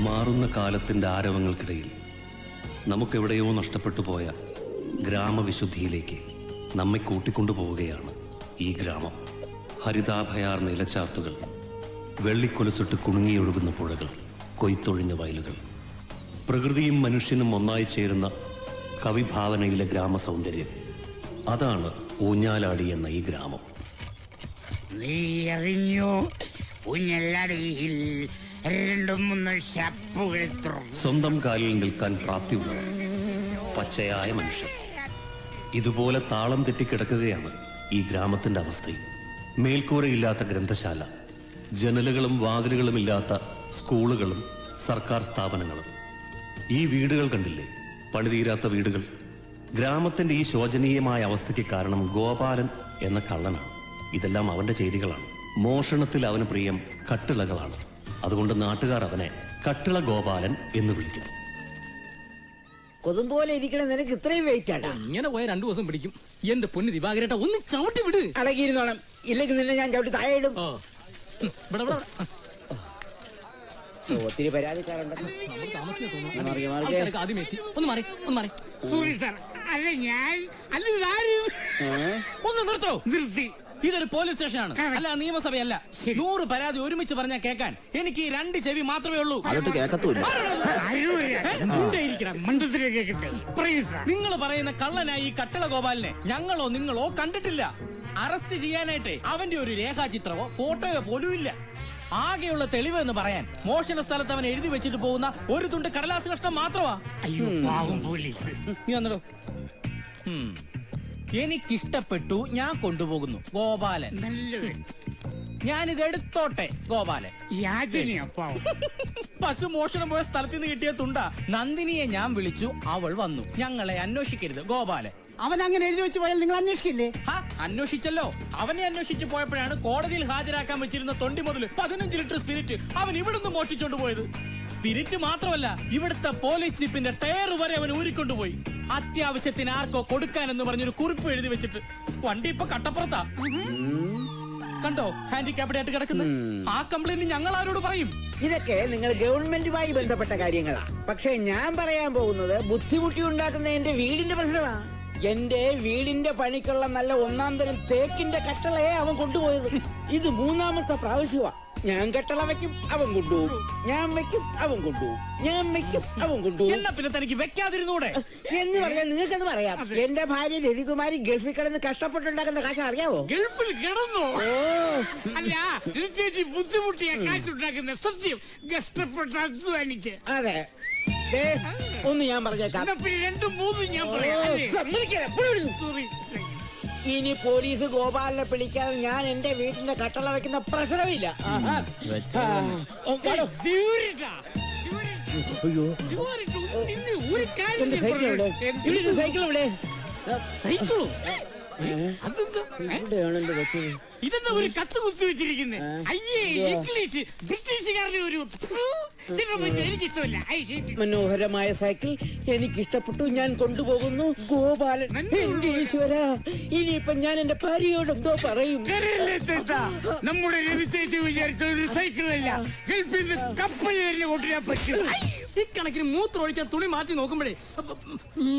മാറുന്ന കാലത്തിൻ്റെ ആരവങ്ങൾക്കിടയിൽ നമുക്കെവിടെയോ നഷ്ടപ്പെട്ടു പോയ ഗ്രാമവിശുദ്ധിയിലേക്ക് നമ്മെ കൂട്ടിക്കൊണ്ടുപോവുകയാണ് ഈ ഗ്രാമം. ഹരിതാഭയാർന്ന ഇലച്ചാർത്തുകൾ, വെള്ളിക്കൊലുസിട്ട് കുണുങ്ങിയൊഴുകുന്ന പുഴകൾ, കൊയ്ത്തൊഴിഞ്ഞ വയലുകൾ, പ്രകൃതിയും മനുഷ്യനും ഒന്നായി ചേരുന്ന കവിഭാവനയിലെ ഗ്രാമസൗന്ദര്യം. അതാണ് ഊഞ്ഞാലാടി എന്ന ഈ ഗ്രാമം. നീ അറിഞ്ഞോ, ഊഞ്ഞാലാടിയിൽ സ്വന്തം കാലിൽ നിൽക്കാൻ പ്രാപ്തിയുള്ളവർ, പച്ചയായ മനുഷ്യർ. ഇതുപോലെ താളം തെറ്റിക്കിടക്കുകയാണ് ഈ ഗ്രാമത്തിന്റെ അവസ്ഥയും. മേൽക്കൂരയില്ലാത്ത ഗ്രന്ഥശാല, ജനലുകളും വാതിലുകളും ഇല്ലാത്ത സ്കൂളുകളും സർക്കാർ സ്ഥാപനങ്ങളും. ഈ വീടുകൾ കണ്ടില്ലേ, പണിതീരാത്ത വീടുകൾ. ഗ്രാമത്തിന്റെ ഈ ശോചനീയമായ അവസ്ഥയ്ക്ക് കാരണം ഗോപാലൻ എന്ന കള്ളനാണ്. ഇതെല്ലാം അവന്റെ ചെയ്തികളാണ്. മോഷണത്തിൽ അവന് പ്രിയം കട്ടിളകളാണ്. അതുകൊണ്ട് നാട്ടുകാർ അവനെ കട്ടിള ഗോപാലൻ എന്ന് വിളിക്കുന്നു. കൊതുമ്പോലെ ഇരിക്കണ നിനക്ക് ഇത്രയും വെയിറ്റ് ആണ്. ഇങ്ങനെ പോയ 2 ദിവസം പിടിക്കും. എന്റെ പൊന്ന് ദിവാകരേട്ട, ഒന്ന് ചവിട്ടി വിട്. അടങ്ങിയിരുന്നോണം, ഇല്ലെങ്കിൽ നിന്നെ ഞാൻ ചവിട്ടി താഴെ ഇടും. ഒത്തിരി പരാതിക്കാരുണ്ടല്ലോ. ഒന്ന് നിർത്തോ. ഇതൊരു പോലീസ് സ്റ്റേഷനാണ്, അല്ല നിയമസഭയല്ല. 100 പരാതി ഒരുമിച്ച് പറഞ്ഞാൽ കേൾക്കാൻ എനിക്ക് ഈ 2 ചെവി മാത്രമേ ഉള്ളൂ. നിങ്ങൾ പറയുന്ന കള്ളനായി ഈ കട്ടിള ഗോപാലിനെ ഞങ്ങളോ നിങ്ങളോ കണ്ടിട്ടില്ല. അറസ്റ്റ് ചെയ്യാനായിട്ട് അവന്റെ ഒരു രേഖാചിത്രമോ ഫോട്ടോയോ പോലും ഇല്ല. ആകെയുള്ള തെളിവ് എന്ന് പറയാൻ മോഷണ സ്ഥലത്ത് അവൻ എഴുതി വെച്ചിട്ട് പോകുന്ന ഒരു തുണ്ട് കടലാസ് കഷ്ണം മാത്രമാ. നീ വന്നോ. എനിക്കിഷ്ടപ്പെട്ടു, ഞാൻ കൊണ്ടുപോകുന്നു. ഗോപാലൻ, ഞാനിത് എടുത്തോട്ടെ. ഗോപാലൻ, പശു മോഷണം പോയ സ്ഥലത്ത് നിന്ന് കിട്ടിയ തുണ്ട. നന്ദിനിയെ ഞാൻ വിളിച്ചു, അവൾ വന്നു. ഞങ്ങളെ അന്വേഷിക്കരുത്. ഗോപാലൻ, അവൻ അങ്ങനെ എഴുതി വെച്ച് പോയാൽ നിങ്ങൾ അന്വേഷിക്കില്ലേ? അന്വേഷിച്ചല്ലോ. അവനെ അന്വേഷിച്ചു പോയപ്പോഴാണ് കോടതിയിൽ ഹാജരാക്കാൻ വെച്ചിരുന്ന തൊണ്ടി മുതൽ 15 ലിറ്റർ സ്പിരിറ്റ് അവൻ ഇവിടുന്ന് മോഷ്ടിച്ചോണ്ട് പോയത്. സ്പിരിറ്റ് മാത്രമല്ല, ഇവിടുത്തെ പോലീസ് ജീപ്പിന്റെ ടയർ വരെ അവൻ ഊരിക്കൊണ്ടുപോയി. അത്യാവശ്യത്തിന് ആർക്കോ കൊടുക്കാനെന്ന് പറഞ്ഞൊരു കുറിപ്പ് എഴുതി വെച്ചിട്ട്. വണ്ടി ഇപ്പൊ കട്ടപ്പുറത്താ. കണ്ടോ, ഹാൻഡിക്യാപ്ഡ് ആയിട്ട് കിടക്കുന്നത്. ആ കംപ്ലൈന്റ് ഞങ്ങൾ ആരോട് പറയും? ഇതൊക്കെ നിങ്ങൾ ഗവൺമെന്റുമായി ബന്ധപ്പെട്ട കാര്യങ്ങളാ. പക്ഷെ ഞാൻ പറയാൻ പോകുന്നത് ബുദ്ധിമുട്ടി ഉണ്ടാക്കുന്ന എന്റെ വീടിന്റെ പ്രശ്നമാണ്. എന്റെ വീടിന്റെ പണിക്കുള്ള നല്ല 1-ാം തരം തേക്കിന്റെ കട്ടളയെ അവൻ കൊണ്ടുപോയത്. ഇത് 3-ാമത്തെ പ്രാവശ്യമാ. ഞാൻ കട്ടള വെക്കും, അവൻ കൊണ്ടുപോകും. ഞാൻ വെക്കും, അവൻ കൊണ്ടുപോകും. ഞാൻ വെക്കും, അവൻ കൊണ്ടുപോകും. എന്നാ പിന്നെ തനിക്ക് വെക്കാതിരുന്നൂടെ എന്ന് പറയാൻ നിങ്ങൾക്കത് പറയാം. എന്റെ ഭാര്യ രതികുമാരി ഗൾഫിൽ കിടന്ന് കഷ്ടപ്പെട്ടുണ്ടാക്കുന്ന കാശ് അറിയാവോ? ഗൾഫിൽ കിടന്നോ? അല്ല, ബുദ്ധിമുട്ടിയ കാശുണ്ടാക്കുന്ന സത്യം കഷ്ടപ്പെട്ട് അധ്വാനിച്ച്. അതെ, ഒന്ന് ഞാൻ പറഞ്ഞേക്കാം. 2-3 ഞാൻ പറയാം. ഇനി പോലീസ് ഗോപാലിനെ പിടിക്കാതെ ഞാൻ എന്റെ വീട്ടിന്റെ കട്ടള വെക്കുന്ന പ്രശ്നമില്ല. അയ്യോ, എന്റെ സൈക്കിൾ എവിടെ? സൈക്കിൾ എവിടെ? എവിടെയാണ് എന്റെ വെച്ചത്? ഇതെന്താ ഒരു കത്ത് കുത്തി വെച്ചിരിക്കുന്നത്? അയ്യേ, ഇംഗ്ലീഷ് ബ്രിട്ടീഷുകാരുടെ ഒരു എനിക്കിഷ്ടമല്ല. മനോഹരമായ സൈക്കിൾ എനിക്കിഷ്ടപ്പെട്ടു, ഞാൻ കൊണ്ടുപോകുന്നു. ഗോപാലൻ, എന്റെ ഈശ്വര, ഇനിയിപ്പൊ ഞാൻ എന്റെ ഭാര്യയോട് എന്തോ പറയും? നമ്മുടെ രജിസ്ട്രേഷൻ വിചാരിച്ച ഒരു സൈക്കിളല്ല, ഗൾഫിൽ നിന്ന് കപ്പൽ കൊണ്ടുവരാൻ പറ്റും. ഇക്കണക്കിന് മൂത്രമൊഴിക്കാൻ തുണി മാറ്റി നോക്കുമ്പോഴേ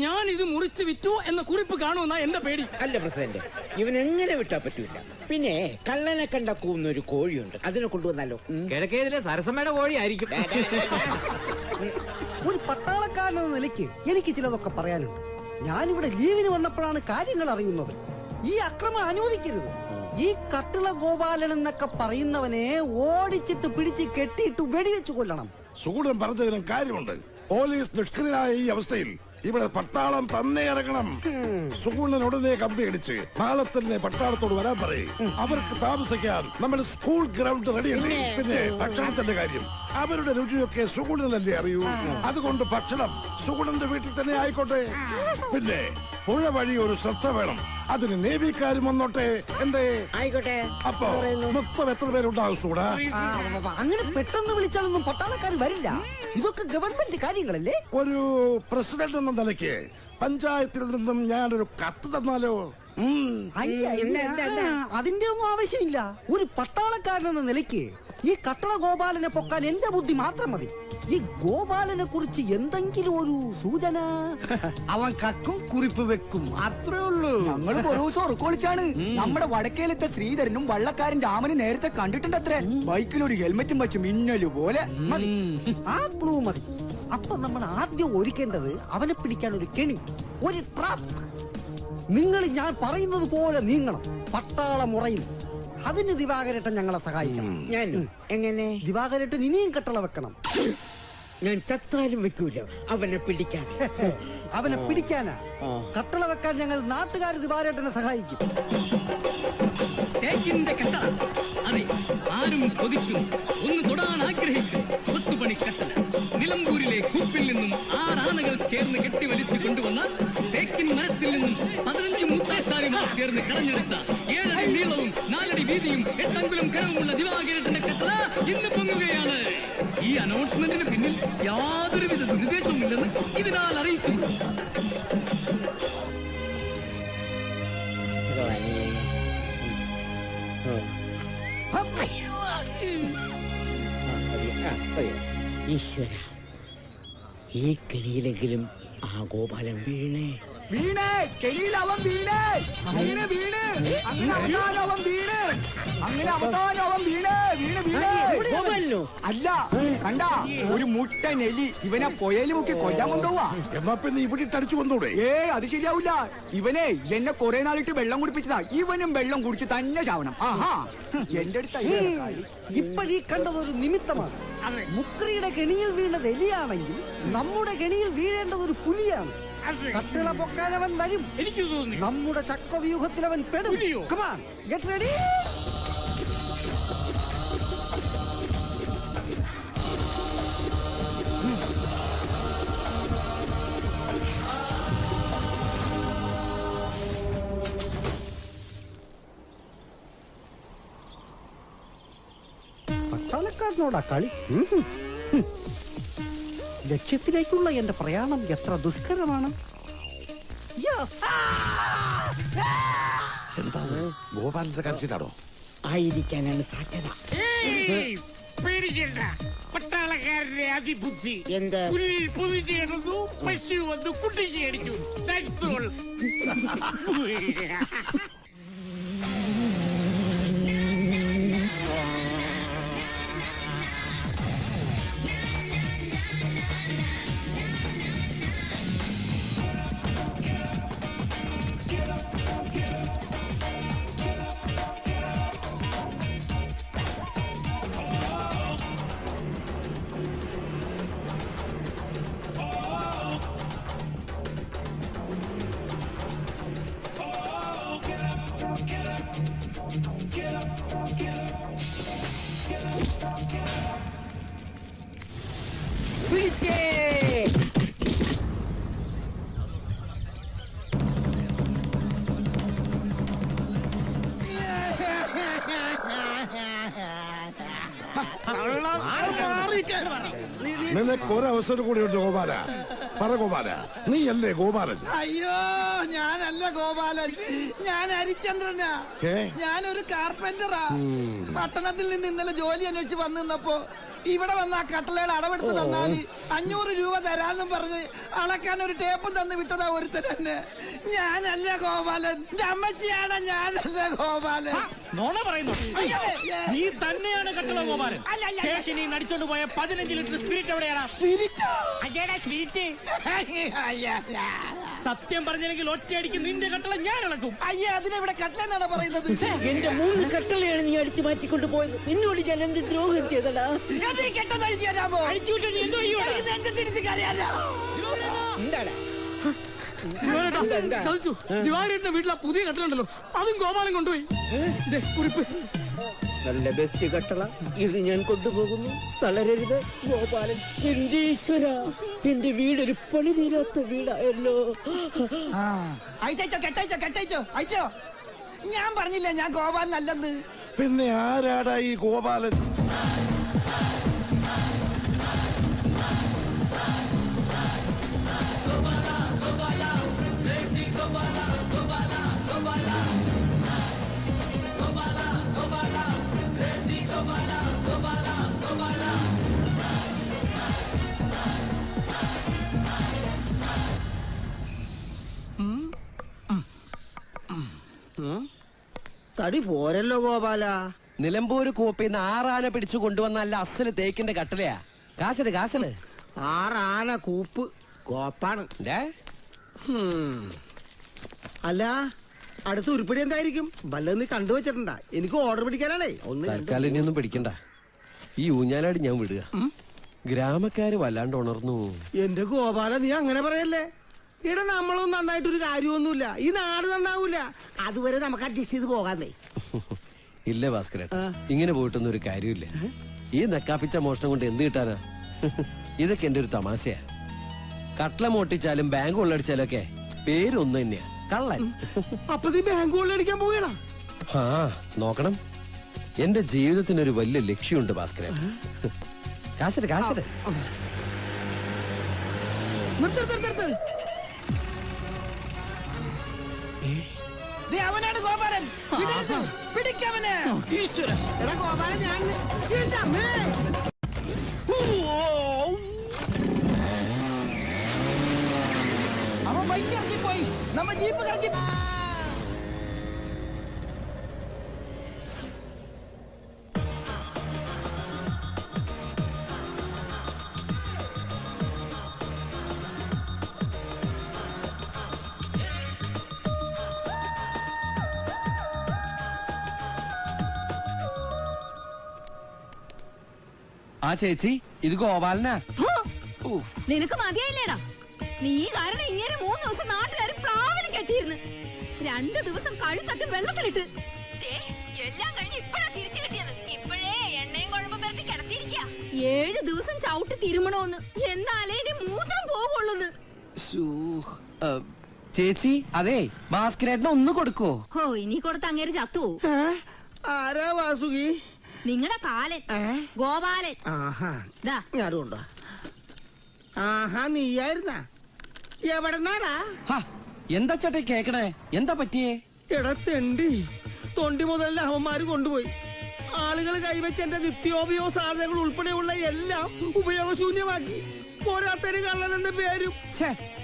ഞാൻ ഇത് മുറിച്ച് വിറ്റു എന്ന കുറിപ്പ് കാണുമെന്നാ എന്റെ പേടി. അല്ല പ്രസിഡന്റ്, ഇവൻ എങ്ങനെ വിട്ടാ പറ്റൂല. പിന്നെ കള്ളനെ കണ്ട കൂന്ന ഒരു കോഴിയുണ്ട്, അതിനെ കൊണ്ടുവന്നാലോ? കിഴക്കേതിലെ സരസമ്മയുടെ കോഴിയായിരിക്കും. ഒരു പട്ടാളക്കാരനെന്ന നിലയ്ക്ക് എനിക്ക് ചിലതൊക്കെ പറയാനുണ്ട്. ഞാനിവിടെ ലീവിന് വന്നപ്പോഴാണ് കാര്യങ്ങൾ അറിയുന്നത്. ഈ അക്രമം അനുവദിക്കരുത്. ഈ കട്ടിള ഗോപാലൻ എന്നൊക്കെ പറയുന്നവനെ ഓടിച്ചിട്ട് പിടിച്ച് കെട്ടിയിട്ട് വെടിവെച്ചു കൊല്ലണം. സുഗുണൻ പറഞ്ഞതിനും കാര്യമുണ്ട്. പോലീസ് നിഷ്ക്രിയനായ ഈ അവസ്ഥയിൽ ഇവിടെ പട്ടാളം തന്നെ ഇറങ്ങണം. സുഗുണൻ ഉടനെ കമ്പി അടിച്ച് നാളെ തന്നെ പട്ടാളത്തോട് വരാൻ പറയും. അവർക്ക് താമസിക്കാൻ നമ്മുടെ സ്കൂൾ ഗ്രൗണ്ട് റെഡിയല്ലേ. പിന്നെ ഭക്ഷണത്തിന്റെ കാര്യം അവരുടെ രുചിയൊക്കെ സുഗുണനല്ലേ അറിയൂ. അതുകൊണ്ട് ഭക്ഷണം സുഗുണന്റെ വീട്ടിൽ തന്നെ ആയിക്കോട്ടെ. പിന്നെ പുഴ വഴി ഒരു ശ്രദ്ധ വേണം. അതിന് നേവിക്കാരും വന്നോട്ടെ. എന്തേ? ആയിക്കോട്ടെ. അപ്പൊ മൊത്തം എത്ര പേരുണ്ടാവും സുഗുണ? അങ്ങനെ പെട്ടെന്ന് വിളിച്ചാലൊന്നും പട്ടാളക്കാർ വരില്ല. ഇതൊക്കെ ഗവൺമെന്റ് കാര്യങ്ങളല്ലേ. ഒരു പ്രസിഡന്റ് എന്ന നിലയ്ക്ക് പഞ്ചായത്തിൽ നിന്നും ഞാനൊരു കത്ത് തന്നാലോ? അതിന്റെ ഒന്നും ആവശ്യമില്ല. ഒരു പട്ടാളക്കാരനെന്ന നിലയ്ക്ക് ഈ കട്ടള ഗോപാലനെ പൊക്കാൻ എന്റെ ബുദ്ധി മാത്രം മതി. ഈ ഗോപാലനെ കുറിച്ച് എന്തെങ്കിലും ഒരു സൂചന? അവൻ കക്കും കുറിപ്പ് വെക്കും, അത്രേ ഉള്ളൂ. ഞങ്ങൾ ഒരു ദിവസം ഉറക്കൊളിച്ചാണ് നമ്മുടെ വടക്കേലത്തെ ശ്രീധരനും വള്ളക്കാരൻ രാമനും നേരത്തെ കണ്ടിട്ടുണ്ടത്രേ. ബൈക്കിൽ ഒരു ഹെൽമെറ്റും വെച്ച് മിന്നല് പോലെ. മതി, ആ ക്ലൂ മതി. അപ്പൊ നമ്മൾ ആദ്യം ഒരുക്കേണ്ടത് അവനെ പിടിക്കാൻ ഒരു കെണി, ഒരു ട്രാപ്പ്. നിങ്ങൾ ഞാൻ പറയുന്നത് പോലെ നീങ്ങണം, പട്ടാള മുറയിൽ. അതിന് ദിവാകരേട്ടൻ ഞങ്ങളെ സഹായിക്കണം. ഞാൻ എങ്ങനെ? ദിവാകരേട്ടൻ ഇനിയും കട്ടള വെക്കണം. ഞാൻ ചത്താലും വെക്കൂല അവനെ പിടിക്കാൻ. അവനെ പിടിക്കാനാ കട്ടള വെക്കാൻ ഞങ്ങൾ നാട്ടുകാർ ദിവാകരേട്ടനെ സഹായിക്കും. തേക്കിന്റെ കട്ടള, അതെ, ആരും കൊതിക്കും, ഒന്ന് തൊടാൻ ആഗ്രഹിക്കും കൊത്തുപണി കട്ടള. നിലമ്പൂരിലെ കൂപ്പിൽ നിന്നും 6 ആനകൾ ചേർന്ന് കെട്ടിവലിച്ചു കൊണ്ടുവന്ന തേക്കിൻ മരത്തിൽ നിന്നും 15 മുത്താശാരിമാർ ചേർന്ന് കടഞ്ഞെടുത്ത 7 അടി നീളവും 4 അടി വീതിയും 8 അങ്കുലം കനവുമുള്ള ദിവാകരേട്ടന്റെ കട്ടള ഇന്ന് പൊങ്ങുകയാണ്. ഈ അനൗൺസ്മെന്റിന് പിന്നിൽ യാതൊരുവിധ ദുരുദ്ദേശവുമില്ലെന്ന് ഇതിനാൽ അറിയിച്ചു. ഈശ്വര, ഈ കിണിയിലെങ്കിലും ആ ഗോപാലൻ വീണേ. വീണേ, കെണിയിൽ അവൻ വീണേ, വീണ് വീണ്, അങ്ങനെ അവസാനം അവൻ വീണ്, അങ്ങനെ അവസാനം അവൻ വീണ് വീണ് വീണ്. ഗോപാലനോ? അല്ല, കണ്ട ഒരു മുട്ടൻ എലി ഇവനെ പുഴയിൽ മുക്കി കൊല്ലാൻ കൊണ്ടുപോവാ. എന്നാ പിന്നെ ഇവിടെ ഇട്ടടിച്ചു കൊണ്ടൂടെ? അത് ശരിയാവില്ല. ഇവനെ എന്നെ കുറെ നാളിട്ട് വെള്ളം കുടിപ്പിച്ചതാ. ഇവനും വെള്ളം കുടിച്ച് തന്നെ ചാവണം. ആഹാ, എന്റെ അടുത്ത് ഇപ്പഴീ കണ്ടതൊരു നിമിത്തമാണ്. മുക്രിയുടെ കെണിയിൽ വീണത് എലിയാണെങ്കിൽ നമ്മുടെ കെണിയിൽ വീഴേണ്ടത് ഒരു പുലിയാണ്. കട്ടിള പൊക്കാൻ അവൻ വരും. എനിക്ക് തോന്നി നമ്മുടെ ചക്രവ്യൂഹത്തിൽ അവൻ പെടും. പുലിയോ? Come on, get ready. പട്ടാളക്കാരനോടാ കളി. ലക്ഷ്യത്തിലേക്കുള്ള എന്റെ പ്രയാണം എത്ര ദുഷ്കരമാണ്. എന്താ ഗോപാലന്റെ കരച്ചിലാണോ? ആയിരിക്കാനാണ് സാധ്യത. പേടിക്കണ്ട, പട്ടാളക്കാരന്റെ അതിബുദ്ധി. എന്താ? പുല്ലിൽ പൊതിഞ്ഞ് കിടന്നു, പശു വന്ന് കുട്ടിക്ക് അടിച്ചു. That's all. നിനക്ക് ഒരവസരം കൂടി ഉണ്ട് ഗോപാല. പറ ഗോപാല, നീ അല്ലേ ഗോപാലൻ? അയ്യോ, ഞാനല്ല ഗോപാലൻ, ഞാൻ ഹരിചന്ദ്രനാ. ഞാനൊരു കാർപ്പന്ററാ. പട്ടണത്തിൽ നിന്ന് ഇന്നലെ ജോലി അന്വേഷിച്ച് വന്നിരുന്നപ്പോ ഇവിടെ വന്ന ആ കട്ടളകൾ അടവെടുത്ത് തന്നാല് 500 രൂപ തരാന്നും പറഞ്ഞ് അളക്കാൻ ഒരു ടേപ്പും തന്ന് വിട്ടതാ ഒരുത്തൻ തന്നെ. ഞാനല്ല ഗോപാലൻ, എന്റെ അമ്മച്ചിയാണ്. ഞാനല്ല ഗോപാലൻ. നോണ പറയുന്നു. നീ തന്നെയാണ് കട്ടള ഗോപാലൻ. സ്റ്റേഷനിൽ നടിച്ചോണ്ട് പോയ 15 ലിറ്റർ സ്പിരിറ്റ് എവിടെയാണ്? സ്പിരിറ്റ് സത്യം പറഞ്ഞെങ്കിൽ ഒറ്റയടിക്ക് നിന്റെ കട്ടള ഞാൻ ഇളക്കും. അയ്യേ, അതിനെവിടെ കട്ടലെന്നാണ് പറയുന്നത്? എന്റെ 3 കട്ടളയാണ് നീ അടിച്ചു മാറ്റിക്കൊണ്ട് പോയത്. നിന്നോട് ഞാൻ എന്ത് ദ്രോഹം ചെയ്തടാ? ചതിച്ചു. ദിവാകരേട്ടന്റെ വീട്ടിലെ പുതിയ കട്ടലുണ്ടല്ലോ, അതും ഗോപാലൻ കൊണ്ടുപോയി. കുറിപ്പ് നല്ല ബെസ്റ്റ് കട്ടള, ഇത് ഞാൻ കൊണ്ടുപോകുന്നു. തളരരുത് ഗോപാലൻ. എന്റെ ഈശ്വര, എന്റെ വീടൊരു പണി തീരാത്ത വീടായല്ലോ. അയച്ചോ. ഞാൻ പറഞ്ഞില്ല ഞാൻ ഗോപാലൻ അല്ലെന്ന്. പിന്നെ ആരാടാ ഈ ഗോപാലൻ? തടി പോരല്ലോ ഗോപാല. നിലമ്പൂര് കൂപ്പിന്ന് 6 ആന പിടിച്ചു കൊണ്ടുവന്നല്ല അസല് തേക്കിന്റെ കട്ടിലയാ. കാശട് കാശട്. 6 ആന കൂപ്പ് കോപ്പാണ്. അല്ല അടുത്ത ഉരുപ്പടി എന്തായിരിക്കും? വല്ലതും നീ കണ്ടുവച്ചിട്ടുണ്ടാ? എനിക്ക് ഓർഡർ പിടിക്കാനാണേ. തൽക്കാലം ഇനിയൊന്നും പിടിക്കണ്ട. ഈ ഊഞ്ഞാലാടി ഞാൻ വിടുക. ഗ്രാമക്കാര് വല്ലാണ്ട് ഉണർന്നു. എന്റെ ഗോപാല, നീ അങ്ങനെ പറയല്ലേ. ഇവിടെ നമ്മളൊന്നും നന്നായിട്ടൊരു കാര്യമൊന്നുമില്ല. ഈ നാട് നന്നാവൂല. അതുവരെ നമുക്ക് അഡ്ജസ്റ്റ് ചെയ്ത് പോകാന്നേ. ഇല്ല ഭാസ്കരേട്ട, ഇങ്ങനെ പോയിട്ടൊന്നും ഒരു കാര്യമില്ല. ഈ നെക്കാപ്പിച്ച മോഷണം കൊണ്ട് എന്ത് കിട്ടാനാ? ഇതൊക്കെ എന്റെ ഒരു തമാശയാ. കട്ട്ല മോട്ടിച്ചാലും ബാങ്ക് കൊള്ളടിച്ചാലും ഒക്കെ പേരൊന്നു തന്നെയാ, കള്ളൻ. അപ്പൊ നീ ബാങ്ക് കൊള്ളടിക്കാൻ പോകണം? ആ നോക്കണം. എന്റെ ജീവിതത്തിനൊരു വലിയ ലക്ഷ്യമുണ്ട് ഭാസ്കരേട്ട. കാശട് കാശട്. അവനാണ് ഗോപാലൻ. പിടിക്കവനെ. എടാ ഗോപാലൻ, ഞാൻ അവൻ ബൈക്ക് ഇറങ്ങിപ്പോയി. നമ്മ ജീപ്പ് കറങ്ങി. ആ ചേച്ചി, ഇത് ഗോപാലനാ. നിനക്ക് മതിയായില്ലേടാ? നീ കാരണം ഇങ്ങനെ 3 ദിവസം നാട്ടുകാർ പ്ലാവിൽ കെട്ടിയിരുന്നു. 2 ദിവസം കഴുത്തട്ടി വെള്ളത്തിലിട്ട് എല്ലാം കഴിഞ്ഞ് ഇപ്പഴാ തിരിച്ചു കിട്ടിയത്. ഇപ്പോഴേ എണ്ണയും കുഴമ്പും വരട്ടി കിടത്തിയിരിക്കുക. 7 ദിവസം ചവിട്ടി തിരുമണോന്ന്, എന്നാലേ ഇനി മൂത്രം പോകുള്ളൂന്ന്. ചേച്ചി, അതെ ഭാസ്കരേട്ടന് ഒന്ന് കൊടുക്കോ? ഹോ, ഇനി കൊടുത്ത് അങ്ങേര് ചത്തു. ആരാ വാസുകി? നിങ്ങളുടെ കാലൻ ഗോപാലൻ. ഞാനുണ്ടോ? ആഹാ, നീയായിരുന്നാ? എവിടെന്നാടാ? എന്താ ചേട്ടാ കേക്കണേ? എന്താ പറ്റിയേ? എടത്തെണ്ടി, തൊണ്ടി മുതൽ അവന്മാര് കൊണ്ടുപോയി. ആളുകൾ കൈവച്ച് എന്റെ നിത്യോപയോഗ സാധനങ്ങൾ ഉൾപ്പെടെയുള്ള എല്ലാം ഉപയോഗശൂന്യമാക്കി. പോരാത്തന് കള്ളൻ എന്ന പേരും.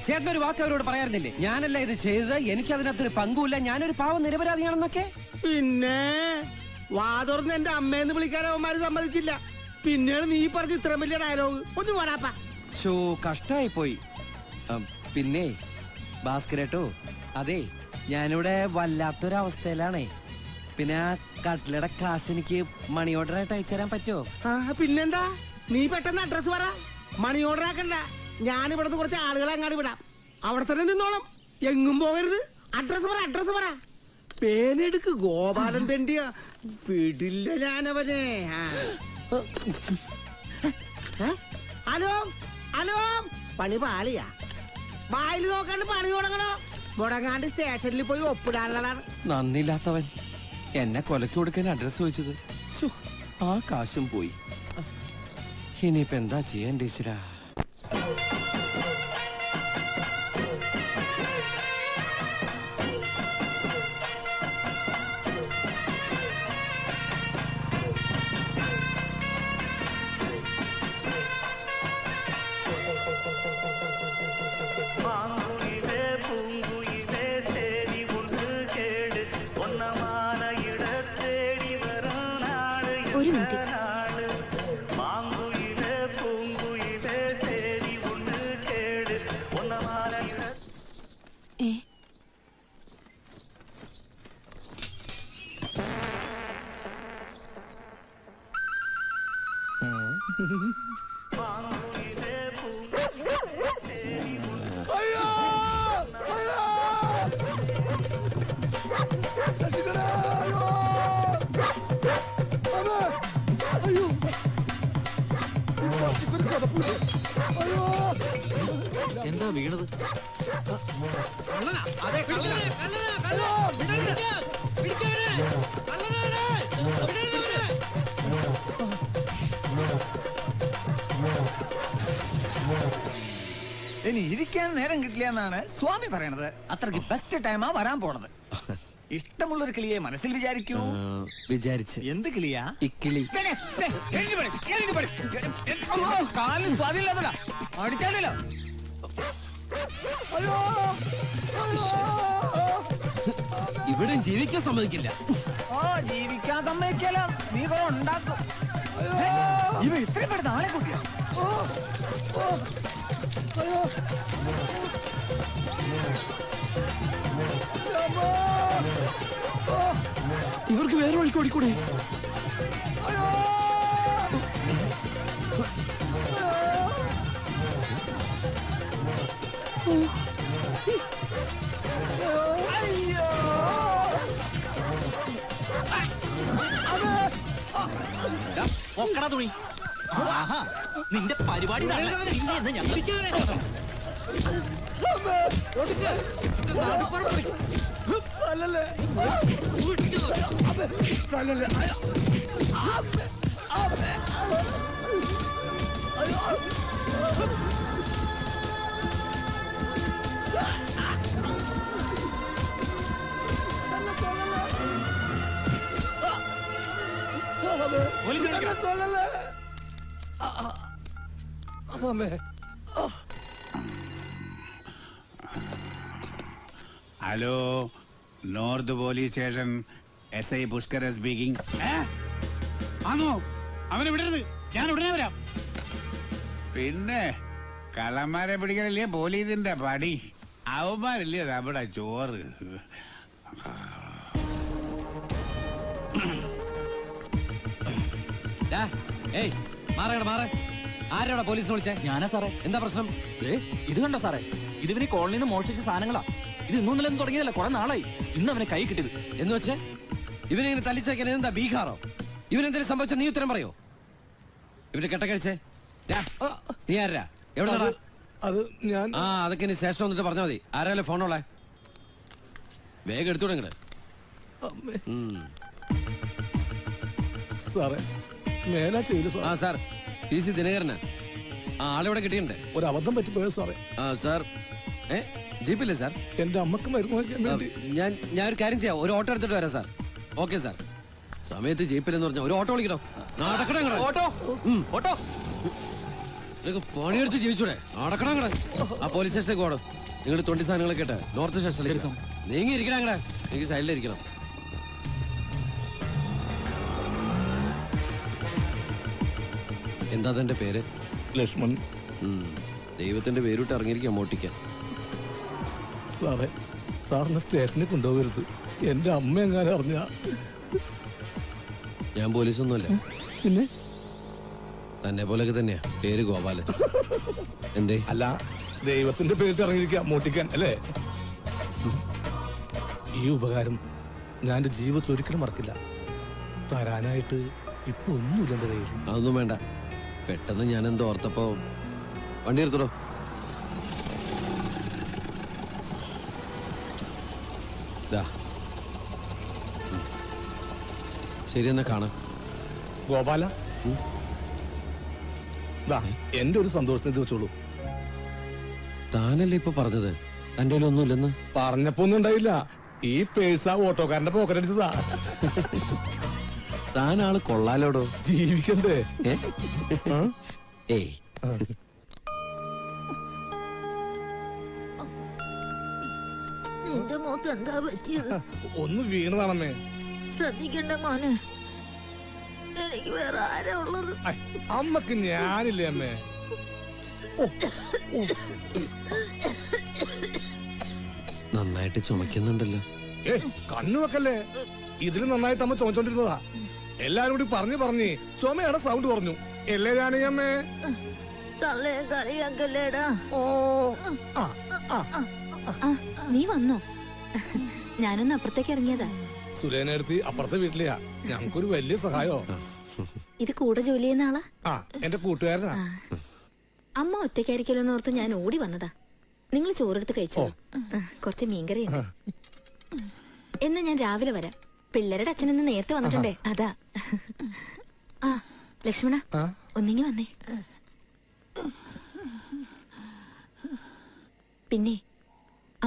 ചേട്ടൻ ഒരു വാക്ക് അവരോട് പറയാറുന്നില്ലേ? ഞാനല്ല ഇത് ചെയ്തത്, എനിക്ക് അതിനകത്തൊരു പങ്കുമില്ല, ഞാനൊരു പാവം നിരപരാധിയാണെന്നൊക്കെ. പിന്നെ വാതുറന്ന് എന്റെ അമ്മയെന്ന് വിളിക്കാൻ അവന്മാര് സമ്മതിച്ചില്ല. പിന്നീട് നീ പറഞ്ഞ ഇത്രയും വലിയ ഡയലോഗ്. ഒന്ന് പോടാപ്പാ. കഷ്ടായി പോയി. പിന്നെ ഭാസ്കരേട്ടോ, അതെ ഞാനിവിടെ വല്ലാത്തൊരവസ്ഥയിലാണേ. പിന്നെ ആ കട്ട്ലയുടെ കാശ് എനിക്ക് മണി ഓർഡർ ആയിട്ട് അയച്ചു തരാൻ പറ്റുമോ? പിന്നെന്താ, നീ പെട്ടെന്ന് അഡ്രസ് പറ. മണി ഓർഡർ ആക്കണ്ട. ഞാൻ ഇവിടുന്ന് കുറച്ച് ആളുകളെ അങ്ങാടി വിടാം. അവിടെ തന്നെ നിന്നോളം, എങ്ങും പോകരുത്. അഡ്രസ് പറ, അഡ്രസ് പറ. പേനെടുക്ക് ഗോപാലൻ തെണ്ടിയ. വിടില്ല ഞാനവനെ. ഹലോ ഹലോ, പണി പാളിയാ. വായിൽ നോക്കാണ്ട് പണി തുടങ്ങണോ? മുടങ്ങാണ്ട് സ്റ്റേഷനിൽ പോയി ഒപ്പിടാനുള്ളതാണ്. നന്ദില്ലാത്തവൻ എന്നെ കൊലക്ക് കൊടുക്കാൻ അഡ്രസ് ചോദിച്ചത്. ആ കാശും പോയി. ഇനിയിപ്പോ എന്താ ചെയ്യാൻ ടീച്ചറാ? ഒരു മിനിറ്റ്. എന്താ വീണത്? ഇനി ഇരിക്കാൻ നേരം കിട്ടില്ല എന്നാണ് സ്വാമി പറയണത്. അത്രയ്ക്ക് ബെസ്റ്റ് ടൈമാ വരാൻ പോണത്. ഇഷ്ടമുള്ളൊരു കിളിയെ മനസ്സിൽ വിചാരിക്കൂ. വിചാരിച്ച് എന്ത് കിളിയാ? ഇക്കിളി. കാലിൽ സ്വാധീനമില്ലാത്തടാ, അടിച്ചാലോ. ഇവിടെ ജീവിക്കാൻ സമ്മതിക്കില്ല. ജീവിക്കാൻ സമ്മതിക്കല നീ കുറെ ഉണ്ടാക്കും. ഇവ ഇത്രയും പെട്ടെന്ന് ആളെ കൂട്ടിയോ? ഇവർക്ക് വേറെ വഴിക്ക് ഓടിക്കൂടെ? ഒക്കടാ തുണി. ആഹാ, നിന്റെ പരിപാടി hello, north police station, SI Pushkara speaking. ആണോ? അവനെ വിടരുത്, ഞാൻ ഉടനെ വരാം. പിന്നെ കള്ളന്മാരെ പിടിക്കലല്ലേ പോലീസിന്റെ പടി. അവന്മാരില്ലേ നമ്മുടെ ചോറ്. ആരാടാ പോലീസിനെ വിളിച്ചേ? ഞാനാ സാറേ. എന്താ പ്രശ്നം? ഇത് കണ്ടോ സാറേ, ഇത് ഇവന് കോളനിയിൽ നിന്ന് മോഷ്ടിച്ച സാധനങ്ങളാ. ഇത് ഇന്നും നിലന്ന് തുടങ്ങിയതല്ല, കുറെ നാളായി. ഇന്ന് അവനെ കൈ കിട്ടിയത്. എന്ന് വെച്ചേ ഇവനെങ്ങനെ തല്ലിച്ചേക്കാൻ എന്താ ബീഹാറോ? ഇവനെന്തെങ്കിലും സംഭവിച്ച നീ ഉത്തരം പറയോ? ഇവര് കെട്ടക്കഴിച്ചേ നീ ആരാ? എവിടെ? അത് ഞാൻ അതൊക്കെ ഇനി ശേഷം വന്നിട്ട് പറഞ്ഞാൽ മതി. ആരാല്ലേ ഫോണോളെ? വേഗം എടുത്തു തുടങ്ങി. സാറേ മേലാ ചെയ്തു. Sir PC ദിനകരനാ. ആളിവിടെ കിട്ടിയിട്ടുണ്ട്. ഒരു അബദ്ധം പറ്റിപ്പോയോ സാറേ? സാർ ജീപ്പില്ലേ സാർ? എന്റെ അമ്മക്ക് മരുന്ന് ഞാൻ ഒരു കാര്യം ചെയ്യാം, ഒരു ഓട്ടോ എടുത്തിട്ട് വരാം സാർ. Okay sir. സമയത്ത് ജീപ്പിലെന്ന് പറഞ്ഞാൽ ഒരു ഓട്ടോ വിളിക്കണോ? ഓട്ടോ പണിയെടുത്ത് ജീവിച്ചൂടെ? നടക്കണം. ആ പോലീസ് സ്റ്റേഷനിലേക്ക് പോകണം. നിങ്ങളുടെ 20 സാധനങ്ങളൊക്കെ ഇട്ട് നോർത്ത് സ്റ്റേഷനിലേക്ക് നീങ്ങി ഇരിക്കണം. അങ്ങനെ എനിക്ക് സൈഡിലിരിക്കണം. എന്താ തന്റെ പേര്? ലക്ഷ്മൺ. ദൈവത്തിന്റെ പേരിട്ട് ഇറങ്ങിയിരിക്കാം മോട്ടിക്കാൻ. സാറേ, സാറിന് സ്റ്റേഷനിൽ കൊണ്ടുപോകരുത്. എന്റെ അമ്മ എങ്ങാനും അറിഞ്ഞ. ഞാൻ പോലീസൊന്നുമല്ല. പിന്നെ തന്നെ പോലൊക്കെ തന്നെയാ പേര് ഗോപാലൻ. എന്തേ? അല്ല, ദൈവത്തിന്റെ പേരിട്ട് ഇറങ്ങിയിരിക്കാം മോട്ടിക്കാൻ അല്ലേ? ഈ ഉപകാരം ഞാൻ എന്റെ ജീവിതത്തിൽ ഒരിക്കലും മറക്കില്ല. തരാനായിട്ട് ഇപ്പൊ ഒന്നുമില്ല എന്റെ കയ്യിൽ. അതൊന്നും വേണ്ട. പെട്ടെന്ന് ഞാൻ എന്തോ ഓർത്തപ്പോ വണ്ടി എടുത്തോ. ശരി, എന്നാ കാണാം. ഗോപാല, എന്റെ ഒരു സന്തോഷത്തിന് ഇത് വെച്ചോളൂ. താനല്ലേ ഇപ്പൊ പറഞ്ഞത് തന്റെ ഒന്നുമില്ലെന്ന്? പറഞ്ഞപ്പോ ഒന്നും ഉണ്ടായില്ല. ഈ പേഴ്സ ഓട്ടോക്കാരന്റെ പോക്കറ്റടിച്ചതാ. താനാള് കൊള്ളാലോടോ. ജീവിക്കണ്ടേ? ഏയ്, നിന്റെ മോക്ക് എന്താ പറ്റിയത്? ഒന്ന് വീണതാണമ്മേ. ശ്രദ്ധിക്കണ്ട മോനെ, എനിക്ക് വേറെ ആരാ ഉള്ളത്? അമ്മക്ക് ഞാനില്ലേ അമ്മേ? നന്നായിട്ട് ചുമക്കുന്നുണ്ടല്ലോ. കണ്ണു വെക്കല്ലേ, ഇതിൽ നന്നായിട്ട് അമ്മ ചുമച്ചോണ്ടിരുന്നതാ. എല്ലാരും കൂടി പറഞ്ഞ് ചുമയുടെ സൗണ്ട് പറഞ്ഞു. എല്ലേ ജാനകിയമ്മേ? തള്ളേ കളിയാക്കല്ലേടാ. ഓ, നീ വന്നോ? ഞാനൊന്ന് അപ്പുറത്തേക്ക് ഇറങ്ങിയതാ. സുലേനടുത്ത് അപ്പുറത്തെ വീട്ടിലെയാ. ഞങ്ങൾക്കൊരു വലിയ സഹായോ. ഇത് കൂടെ ജോലി ചെയ്യുന്ന ആളാ? എന്റെ കൂട്ടുകാരനാ. അമ്മ ഒറ്റയ്ക്കായിരിക്കലോന്ന് ഓർത്ത് ഞാൻ ഓടി വന്നതാ. നിങ്ങൾ ചോറെടുത്ത് കഴിച്ചോ? കുറച്ച് മീൻകറി ഉണ്ട്. എന്നാ ഞാൻ രാവിലെ വരാം. പിള്ളേരുടെ അച്ഛനെന്ന് നേരത്തെ വന്നിട്ടുണ്ടേ, അതാ. ആ ലക്ഷ്മണ, ഒന്നിങ്ങി വന്നേ. പിന്നെ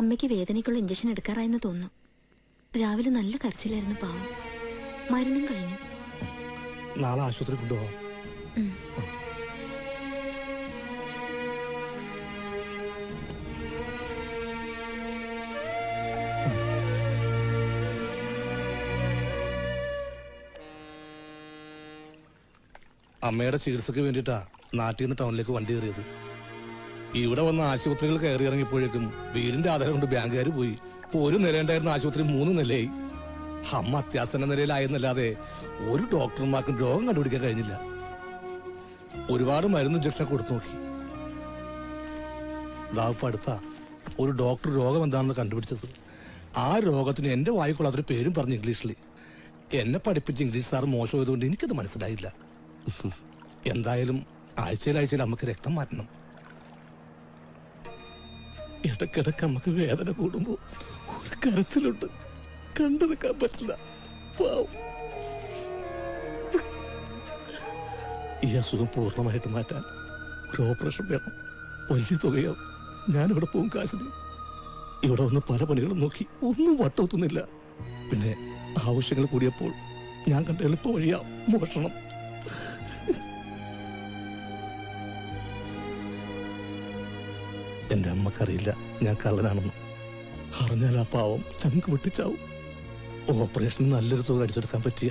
അമ്മയ്ക്ക് വേദനയ്ക്കുള്ള ഇഞ്ചക്ഷൻ എടുക്കാറായെന്ന് തോന്നുന്നു. രാവിലെ നല്ല കരച്ചിലായിരുന്നു, പാവം. മരുന്നും കഴിഞ്ഞു. നാളെ ആശുപത്രി കൊണ്ടുപോകാം. അമ്മയുടെ ചികിത്സക്ക് വേണ്ടിയിട്ടാ നാട്ടിൽ നിന്ന് ടൗണിലേക്ക് വണ്ടി കയറിയത്. ഇവിടെ വന്ന ആശുപത്രികൾ കയറി ഇറങ്ങിയപ്പോഴേക്കും വീടിന്റെ ആധാരം കൊണ്ട് ബാങ്കുകാർ പോയി. ഒരു നിലയുണ്ടായിരുന്ന ആശുപത്രി 3 നിലയായി. അമ്മ അത്യാസന്ന നിലയിലായെന്നല്ലാതെ ഒരു ഡോക്ടർമാർക്കും രോഗം കണ്ടുപിടിക്കാൻ കഴിഞ്ഞില്ല. ഒരുപാട് മരുന്ന് ഇഞ്ചക്ഷൻ കൊടുത്തു നോക്കി. ഇതാപ്പ് അടുത്ത ഒരു ഡോക്ടർ രോഗം എന്താണെന്ന് കണ്ടുപിടിച്ചത്. ആ രോഗത്തിന് എന്റെ വായിക്കൊള്ളാത്തൊരു പേരും പറഞ്ഞു ഇംഗ്ലീഷിൽ. എന്നെ പഠിപ്പിച്ച ഇംഗ്ലീഷ് സാർ മോശമായതുകൊണ്ട് എനിക്കത് മനസ്സിലായില്ല. എന്തായാലും ആഴ്ചയിൽ അമ്മക്ക് രക്തം മാറ്റണം. ഇടക്കിടക്ക് അമ്മക്ക് വേദന കൂടുമ്പോ ഒരു കരച്ചിലുണ്ട്, കണ്ടു നിൽക്കാൻ പറ്റില്ല. ഈ അസുഖം പൂർണ്ണമായിട്ട് മാറ്റാൻ ഒരു ഓപ്പറേഷൻ വേണം. വലിയ തുകയാവും. ഞാനിവിടെ പോകും കാശിന്. ഇവിടെ വന്ന് പല പണികളും നോക്കി ഒന്നും വട്ടൊത്തുന്നില്ല. പിന്നെ ആവശ്യങ്ങൾ കൂടിയപ്പോൾ ഞാൻ കണ്ട എളുപ്പ വഴിയാ മോഷണം. എന്റെ അമ്മക്കറിയില്ല ഞാൻ കള്ളനാണെന്ന്. അറിഞ്ഞാൽ ആ പാവം ചങ്ക് പൊട്ടിച്ചാവും. ഓപ്പറേഷൻ നല്ലൊരു തുക അടിച്ചെടുക്കാൻ പറ്റിയ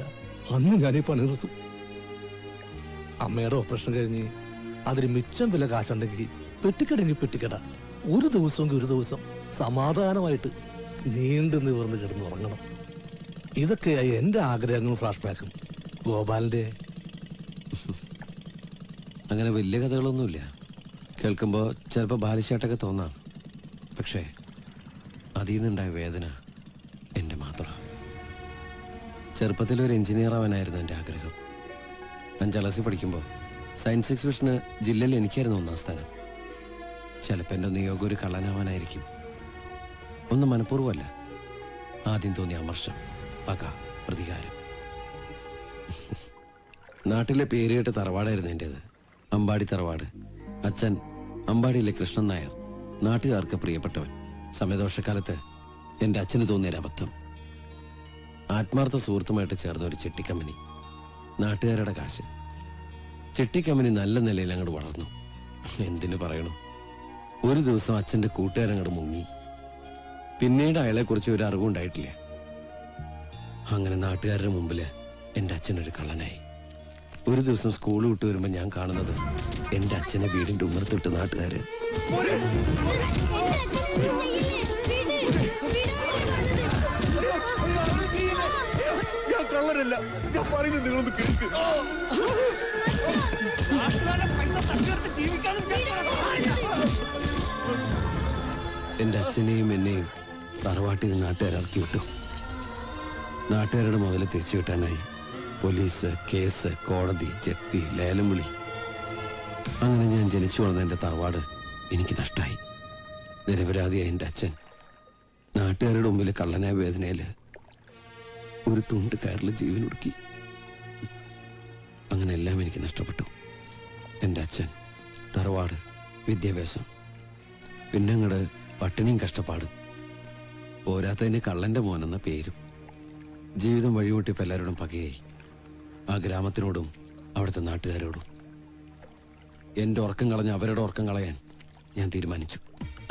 അന്ന് ഞാനീ പണി നിർത്തും. അമ്മയുടെ ഓപ്പറേഷൻ കഴിഞ്ഞ് അതിന് മിച്ചം വില കാശുണ്ടെങ്കിൽ പെട്ടിക്കടെങ്കിൽ പെട്ടിക്കട ഒരു ദിവസം സമാധാനമായിട്ട് നീണ്ടു നിവർന്ന് കിടന്നുറങ്ങണം. ഇതൊക്കെയായി എന്റെ ആഗ്രഹങ്ങളും ഫ്ലാഷ് ബാക്കും. ഗോപാലിന്റെ അങ്ങനെ വലിയ കഥകളൊന്നുമില്ല. കേൾക്കുമ്പോൾ ചിലപ്പോൾ ബാലിശാട്ടൊക്കെ തോന്നാം. പക്ഷേ അതിൽ നിന്നുണ്ടായ വേദന എൻ്റെ മാത്രം. ചെറുപ്പത്തിലൊരു എഞ്ചിനീയർ ആവാനായിരുന്നു എൻ്റെ ആഗ്രഹം. 5ാം ക്ലാസ്സിൽ പഠിക്കുമ്പോൾ സയൻസ് എക്സിബിഷന് ജില്ലയിൽ എനിക്കായിരുന്നു 1ാം സ്ഥാനം. ചിലപ്പോൾ എൻ്റെ നിയോഗം ഒരു കള്ളനാവാനായിരിക്കും. ഒന്നും മനഃപൂർവ്വമല്ല. ആദ്യം തോന്നിയ അമർഷം, പക, പ്രതികാരം. നാട്ടിലെ പേരുകേട്ട തറവാടായിരുന്നു എൻ്റേത്. അമ്പാടി തറവാട്. അച്ഛൻ അമ്പാടിയിലെ കൃഷ്ണൻ നായർ, നാട്ടുകാർക്ക് പ്രിയപ്പെട്ടവൻ. സമയദോഷക്കാലത്ത് എൻ്റെ അച്ഛന് തോന്നിയൊരബദ്ധം. ആത്മാർത്ഥ സുഹൃത്തുമായിട്ട് ചേർന്ന ഒരു ചെട്ടിക്കമ്പനി, നാട്ടുകാരുടെ കാശ്. ചെട്ടിക്കമ്പനി നല്ല നിലയിൽ അങ്ങോട്ട് വളർന്നു. എന്തിനു പറയണു, ഒരു ദിവസം അച്ഛൻ്റെ കൂട്ടുകാരങ്ങോട്ട് മുങ്ങി. പിന്നീട് അയാളെക്കുറിച്ച് ഒരു അറിവുണ്ടായിട്ടില്ല. അങ്ങനെ നാട്ടുകാരുടെ മുമ്പിൽ എൻ്റെ അച്ഛനൊരു കള്ളനായി. ഒരു ദിവസം സ്കൂൾ വിട്ട് വരുമ്പോൾ ഞാൻ കാണുന്നത് എൻ്റെ അച്ഛനെ വീടിൻ്റെ ഉമ്മറത്തിട്ട് നാട്ടുകാര്. ഞാൻ കള്ളരല്ല, ഞാൻ പറയുന്നത് നിങ്ങളൊന്ന് കേൾക്ക്. എൻ്റെ അച്ഛനെയും എന്നെയും തറവാട്ടിൽ നാട്ടുകാർ ഇറക്കി വിട്ടു. നാട്ടുകാരുടെ മുതൽ തിരിച്ചു കിട്ടാനായി പോലീസ്, കേസ്, കോടതി, ജപ്തി, ലേലം വിളി. അങ്ങനെ ഞാൻ ജനിച്ചു വളർന്ന എൻ്റെ തറവാട് എനിക്ക് നഷ്ടമായി. നിരപരാധിയായ എൻ്റെ അച്ഛൻ നാട്ടുകാരുടെ മുമ്പിൽ കള്ളനായ വേദനയിൽ ഒരു തുണ്ട് കയറിൽ ജീവനൊടുക്കി. അങ്ങനെ എല്ലാം എനിക്ക് നഷ്ടപ്പെട്ടു. എൻ്റെ അച്ഛൻ, തറവാട്, വിദ്യാഭ്യാസം, പിന്നെ അങ്ങോട്ട് പട്ടിണിയും കഷ്ടപ്പാടും. പോരാത്തതിന് കള്ളൻ്റെ മോനെന്ന പേരും. ജീവിതം വഴിമുട്ടിയപ്പോൾ എല്ലാവരോടും പകയായി. ആ ഗ്രാമത്തിനോടും അവിടുത്തെ നാട്ടുകാരോടും. എൻ്റെ ഉറക്കം കളഞ്ഞ് അവരുടെ ഉറക്കം കളയാൻ ഞാൻ തീരുമാനിച്ചു.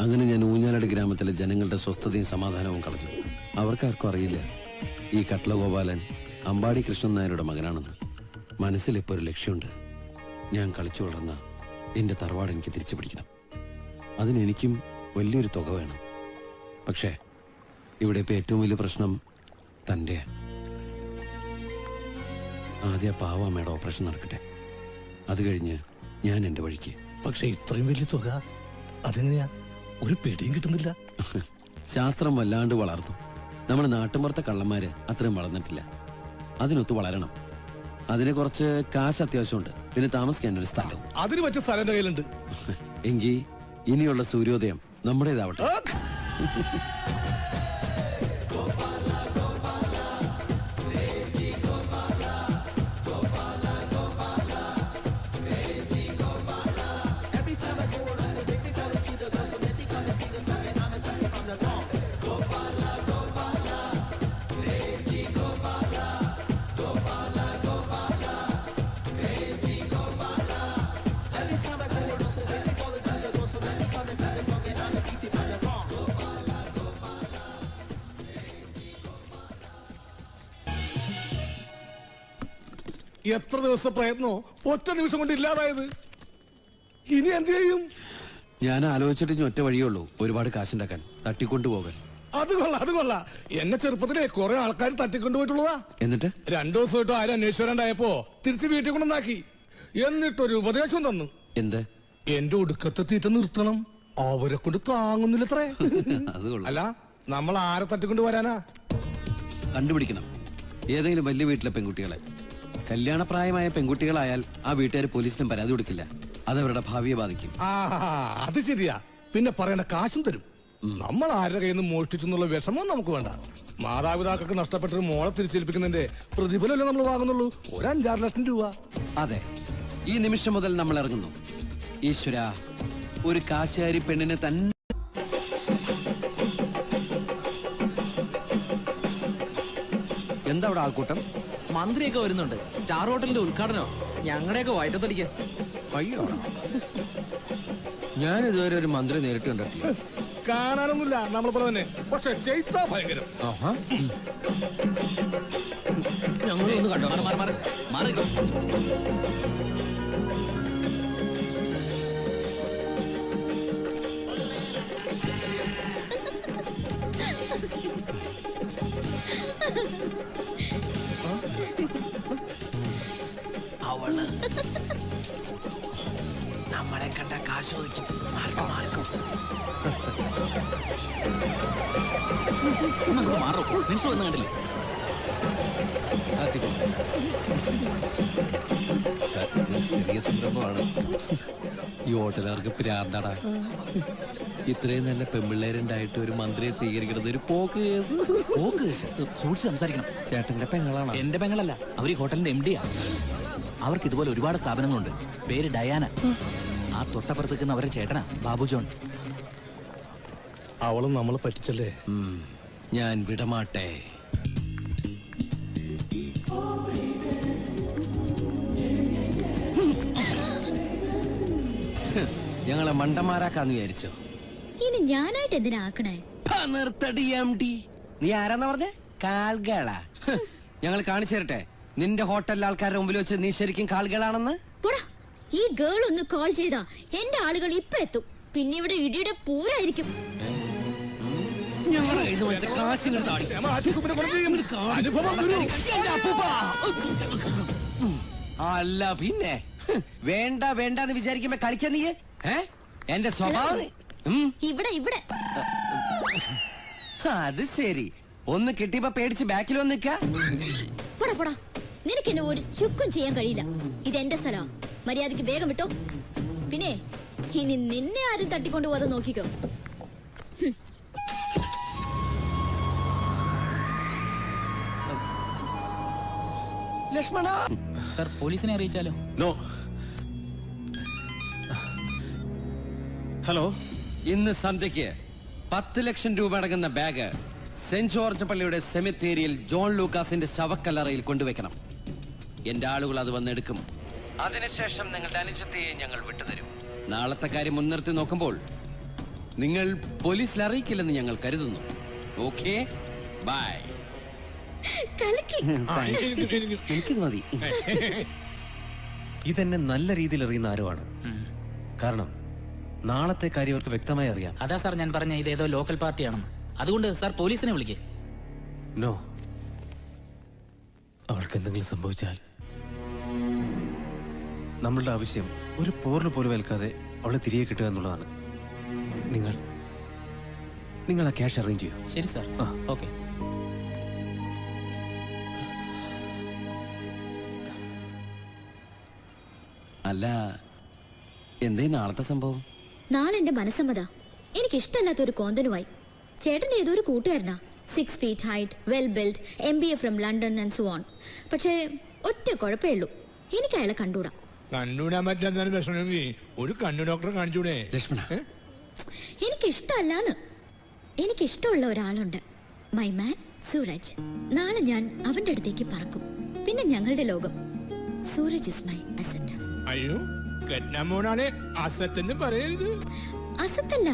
അങ്ങനെ ഞാൻ ഊഞ്ഞാലടി ഗ്രാമത്തിലെ ജനങ്ങളുടെ സ്വസ്ഥതയും സമാധാനവും കളഞ്ഞു. അവർക്കാർക്കും അറിയില്ല ഈ കട്ട്ല ഗോപാലൻ അമ്പാടി കൃഷ്ണൻ നായരുടെ മകനാണെന്ന്. മനസ്സിലിപ്പോൾ ഒരു ലക്ഷ്യമുണ്ട്. ഞാൻ കളിച്ചു വളർന്ന എൻ്റെ തറവാട് എനിക്ക് തിരിച്ചു പിടിക്കണം. അതിനെനിക്കും വലിയൊരു തുക വേണം. പക്ഷേ ഇവിടെ ഇപ്പോൾ ഏറ്റവും വലിയ പ്രശ്നം തൻ്റെ ആദ്യ പാവമ്മയുടെ ഓപ്പറേഷൻ നടക്കട്ടെ. അത് കഴിഞ്ഞ് ഞാൻ എൻ്റെ വഴിക്ക്. പക്ഷെ ഇത്രയും വലിയ തുക അതെങ്ങനെയാ? ഒരു പേടിയും കിട്ടുന്നില്ല. ശാസ്ത്രം വല്ലാണ്ട് വളർന്നു. നമ്മുടെ നാട്ടുമ്പുറത്തെ കള്ളന്മാര് അത്രയും വളർന്നിട്ടില്ല. അതിനൊത്ത് വളരണം. അതിന് കുറച്ച് കാശ് അത്യാവശ്യമുണ്ട്. പിന്നെ താമസിക്കാൻ ഒരു സ്ഥലം. അതിന് പറ്റിയ സ്ഥലം എൻ്റെ കയ്യിലുണ്ട്. എങ്കിൽ ഇനിയുള്ള സൂര്യോദയം നമ്മുടേതാവട്ടെ. എത്ര ദിവസത്തെ പ്രയത്നോ ഒറ്റ നിമിഷം കൊണ്ട് ഇല്ലാതായത്. ഇനി എന്ത് ചെയ്യും? ഞാൻ ആലോചിച്ചിട്ട് ഇനി ഒറ്റ വഴിയുള്ളൂ, ഒരുപാട് കാശുണ്ടാക്കാൻ, തട്ടിക്കൊണ്ടുപോകൽ. അത് കൊള്ളാം. എന്നെ ചെറുപ്പത്തിലെ കുറെ ആൾക്കാർ തട്ടിക്കൊണ്ടുപോയിട്ടുള്ളതാ. എന്നിട്ട് 2 ദിവസമായിട്ട് ആരും അന്വേഷിച്ചു തിരിച്ച് വീട്ടിൽ കൊണ്ടുവന്നാക്കി. എന്നിട്ടൊരു ഉപദേശം തന്നു. എന്ത്? എന്റെ ഒടുക്കത്തെ തീറ്റ നിർത്തണം, അവരെ കൊണ്ട് താങ്ങുന്നില്ലത്രേ. അല്ല, നമ്മൾ ആരെ തട്ടിക്കൊണ്ട് വരാനാ? കണ്ടുപിടിക്കണം ഏതെങ്കിലും വലിയ വീട്ടിലെ പെൺകുട്ടികളെ. കല്യാണപ്രായമായ പെൺകുട്ടികളായാൽ ആ വീട്ടുകാർ പോലീസിനും പരാതി കൊടുക്കില്ല, അതവരുടെ ഭാവിയെ ബാധിക്കും. അത് ശരിയാ. പിന്നെ പറയണ കാശും തരും. നമ്മൾ ആരുടെ കയ്യിൽ നിന്ന് മോഷ്ടിച്ചെന്നുള്ള വിഷമം നമുക്ക് വേണ്ട. മാതാപിതാക്കൾക്ക് നഷ്ടപ്പെട്ടൊരു മോളെ തിരിച്ചേൽപ്പിക്കുന്നതിന്റെ പ്രതിഫലമല്ലേ നമ്മൾ വാങ്ങുന്നുള്ളൂ, ഒരു 5-6 ലക്ഷം രൂപ. അതെ, ഈ നിമിഷം മുതൽ നമ്മൾ ഇറങ്ങുന്നു. ഈശ്വര, ഒരു കാശുകാരി പെണ്ണിനെ തന്നെ. എന്താ അവിടെ ആൾക്കൂട്ടം? മന്ത്രിയൊക്കെ വരുന്നുണ്ട്. സ്റ്റാർ ഹോട്ടലിന്റെ ഉദ്ഘാടനം. ഞങ്ങളുടെയൊക്കെ വയറ്റത്തടിക്കാൻ. അയ്യോ, ഞാൻ ഇതുവരെ ഒരു മന്ത്രി നേരിട്ട് കണ്ടിട്ടില്ല. കാണാനൊന്നുമില്ല, നമ്മളെ പോലെ തന്നെ. പക്ഷെ ചെയ്താ ഭയങ്കരം. ഞങ്ങളൊന്ന് കണ്ടോ? അവള് നമ്മളെ കണ്ട കാശോദിക്കും. മാർക്കും മാറോ, മിനിസ്റ്റർ വന്ന് കണ്ടില്ലേ? ചെറിയ സംരംഭമാണ്. ഈ ഹോട്ടലുകാർക്ക് പ്രാന്താടാ. ഇത്രയും നല്ല പെമ്പിള്ളേരുണ്ടായിട്ട് ഒരു മന്ത്രിയെ സ്വീകരിക്കുന്നത് ഒരു പോക്ക് കേസ്. സൂക്ഷിച്ച് സംസാരിക്കണം. ചേട്ടന്റെ പെങ്ങളാണ്. എന്റെ പെങ്ങളല്ല, അവർ ഈ ഹോട്ടലിന്റെ MD യാ. അവർക്ക് ഇതുപോലെ ഒരുപാട് സ്ഥാപനങ്ങളുണ്ട്. പേര് ഡയാന. ആ തൊട്ടപ്പുറത്ത് നിൽക്കുന്ന അവരുടെ ചേട്ടനാ ബാബു ജോൺ. അവളും നമ്മളെ പറ്റിച്ചല്ലേ. ഞാൻ വിടമാട്ടെ. ഞങ്ങളെ മണ്ടന്മാരാക്കാന്ന് വിചാരിച്ചോ? ഇനി ഞാനായിട്ട് എന്തിനാ ആക്കണേ? നിർത്തടി MD. നീ ആരാന്നാ പറഞ്ഞേ? കാൽകളാ. ഞങ്ങൾ കാണിച്ചു തരട്ടെ നിന്റെ ഹോട്ടലിലെ ആൾക്കാരുടെ മുമ്പിൽ വെച്ച് നീ ശരിക്കും കാൽകളാണെന്ന്. ഈ ഗേൾ ഒന്ന് കോൾ ചെയ്താ എന്റെ ആളുകൾ ഇപ്പൊ എത്തും. പിന്നെ ഇവിടെ ഇടിയുടെ പൂരായിരിക്കും. അല്ല പിന്നെ വേണ്ട വേണ്ടെന്ന് വിചാരിക്കുമ്പോ കളിക്കാൻ നീ എന്റെ സ്വഭാവം. ഇവിടെ അത് ശരി. ഒന്ന് കിട്ടിയപ്പോ പേടിച്ച് ബാക്കിൽ വന്ന് നിൽക്കാ. നിനക്ക് എന്നെ ഒരു ചുക്കും ചെയ്യാൻ കഴിയില്ല. ഇത് എന്റെ സ്ഥലമാ. മര്യാദക്ക് വേഗം വിട്ടോ. പിന്നെ ഇനി നിന്നെ ആരും തട്ടിക്കൊണ്ടു പോകാതെ നോക്കിക്കോ. ലക്ഷ്മണ സർ, പോലീസിനെ അറിയിച്ചാലോ? നോ. ഹലോ, ഇന്ന് സന്ധ്യയ്ക്ക് 10 ലക്ഷം രൂപ അടങ്ങുന്ന ബാഗ് സെന്റ് ജോർജ് പള്ളിയുടെ സെമിത്തേരിയിൽ ജോൺ ലൂക്കാസിന്റെ ശവക്കല്ലറയിൽ കൊണ്ടുവയ്ക്കണം. എന്റെ ആളുകൾ അത് വന്നെടുക്കും. അതിനുശേഷം നിങ്ങളുടെ അനുജത്തെയെ ഞങ്ങൾ വിട്ടുതരും. നാളത്തെ കാര്യം മുൻനിർത്തി നോക്കുമ്പോൾ നിങ്ങൾ പോലീസിൽ അറിയിക്കില്ലെന്ന് ഞങ്ങൾ കരുതുന്നു. Okay, bye. എനിക്കിത് മതി. ഇതെന്നെ നല്ല രീതിയിൽ അറിയുന്ന ആരോ ആണ്. കാരണം നാളത്തെ കാര്യം അവർക്ക് വ്യക്തമായി അറിയാം. അതാ സാർ ഞാൻ പറഞ്ഞ ഇതേതോ ലോക്കൽ പാർട്ടിയാണെന്ന്. അതുകൊണ്ട് സാർ പോലീസിനെ വിളിക്കേ. നോ, അവൾക്ക് എന്തെങ്കിലും സംഭവിച്ചാൽ നമ്മളുടെ ആവശ്യം ഒരു പോറിന് പോലും ഏൽക്കാതെ അവളെ തിരികെ കിട്ടുക എന്നുള്ളതാണ്. നിങ്ങൾ ആ ക്യാഷ് അറേഞ്ച് ചെയ്യും. ശരി സാർ. ഓക്കെ. അല്ല, എന്തേ നാളത്തെ സംഭവം? നാളെ എന്റെ മനസ്സമ്മത. എനിക്ക് ഇഷ്ടമല്ലാത്ത ഒരു കോന്തനുമായി. ചേട്ടന്റെ ഏതൊരു കൂട്ടുകാരനാ. 6 feet height, well build, MBA from London and so on. പക്ഷേ ഒറ്റ കുഴപ്പമേ ഉള്ളൂ, എനിക്ക് അയാളെ കണ്ടുകൂടാ. കണ്ടുകൂടാൻ പറ്റാത്ത പ്രശ്നമെങ്കിൽ ഒരു കണ്ണു ഡോക്ടറെ കാണിച്ചൂടെ? ലക്ഷ്മണ, എനിക്കിഷ്ടമല്ലാന്ന്. എനിക്കിഷ്ടമുള്ള ഒരാളുണ്ട്, മൈ മാൻ സൂരജ്. നാളെ ഞാൻ അവന്റെ അടുത്തേക്ക് പറക്കും. പിന്നെ ഞങ്ങളുടെ ലോകം. Sooraj is my asset. അയ്യോ, കെട്ടാമോനാണ് അസറ്റ് എന്ന് പറയരുത്. അസത്തല്ല,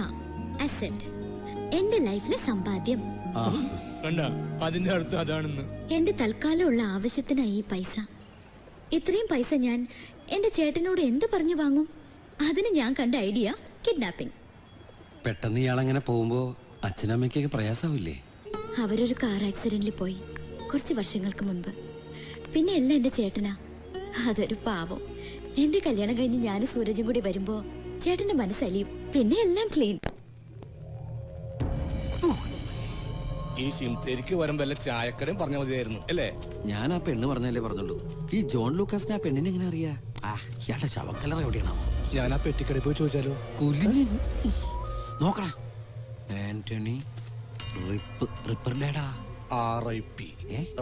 അസറ്റ്. എന്റെ ലൈഫിലെ സമ്പാദ്യം. കണ്ട, അതിന്റെ അർത്ഥം അതാണെന്ന്. എന്റെ തൽക്കാലമുള്ള ആവശ്യത്തിനായി ഈ പൈസ. ഇത്രയും പൈസ ഞാൻ എന്റെ ചേട്ടനോട് എന്ത് പറഞ്ഞു വാങ്ങും? അതിന് ഞാൻ കണ്ട ഐഡിയ കിഡ്നാപ്പിംഗ്. പെട്ടെന്ന് ഇയാളങ്ങനെ പോകുമ്പോ അച്ഛനമ്മയ്ക്കൊക്കെ പ്രയാസാവില്ലേ? അവരൊരു കാർ ആക്സിഡന്റിൽ പോയി കുറച്ച് വർഷങ്ങൾക്ക് മുൻപ്. പിന്നെ എല്ലാം എന്റെ ചേട്ടനാ. അതൊരു പാവം. എന്റെ കല്യാണം കഴിഞ്ഞ് ഞാനും സൂരജും കൂടി വരുമ്പോ ചേട്ടന്റെ മനസ്സലിയും. പിന്നെ എല്ലാം ക്ലീൻ. ഈ ശിംതേരിക്ക് വരുമ്പോ വല്ല ചായക്കടയും പറഞ്ഞ മതിയായിരുന്നു അല്ലേ? ഞാൻ ആ പെണ്ണ് പറഞ്ഞല്ലേ പറഞ്ഞുള്ളൂ. ഈ ജോൺ ലൂക്കാസിനെ ആ പെണ്ണിനെ എങ്ങനെ അറിയാ? ഇയാളുടെ ശവക്കലർ എവിടെയാണോ? ഞാൻ ആ പെട്ടിക്കടയിൽ പോയി ചോദിച്ചാലോ? നോക്കടാ, ആന്റണി റിപ്പർഡേടാ. RIP,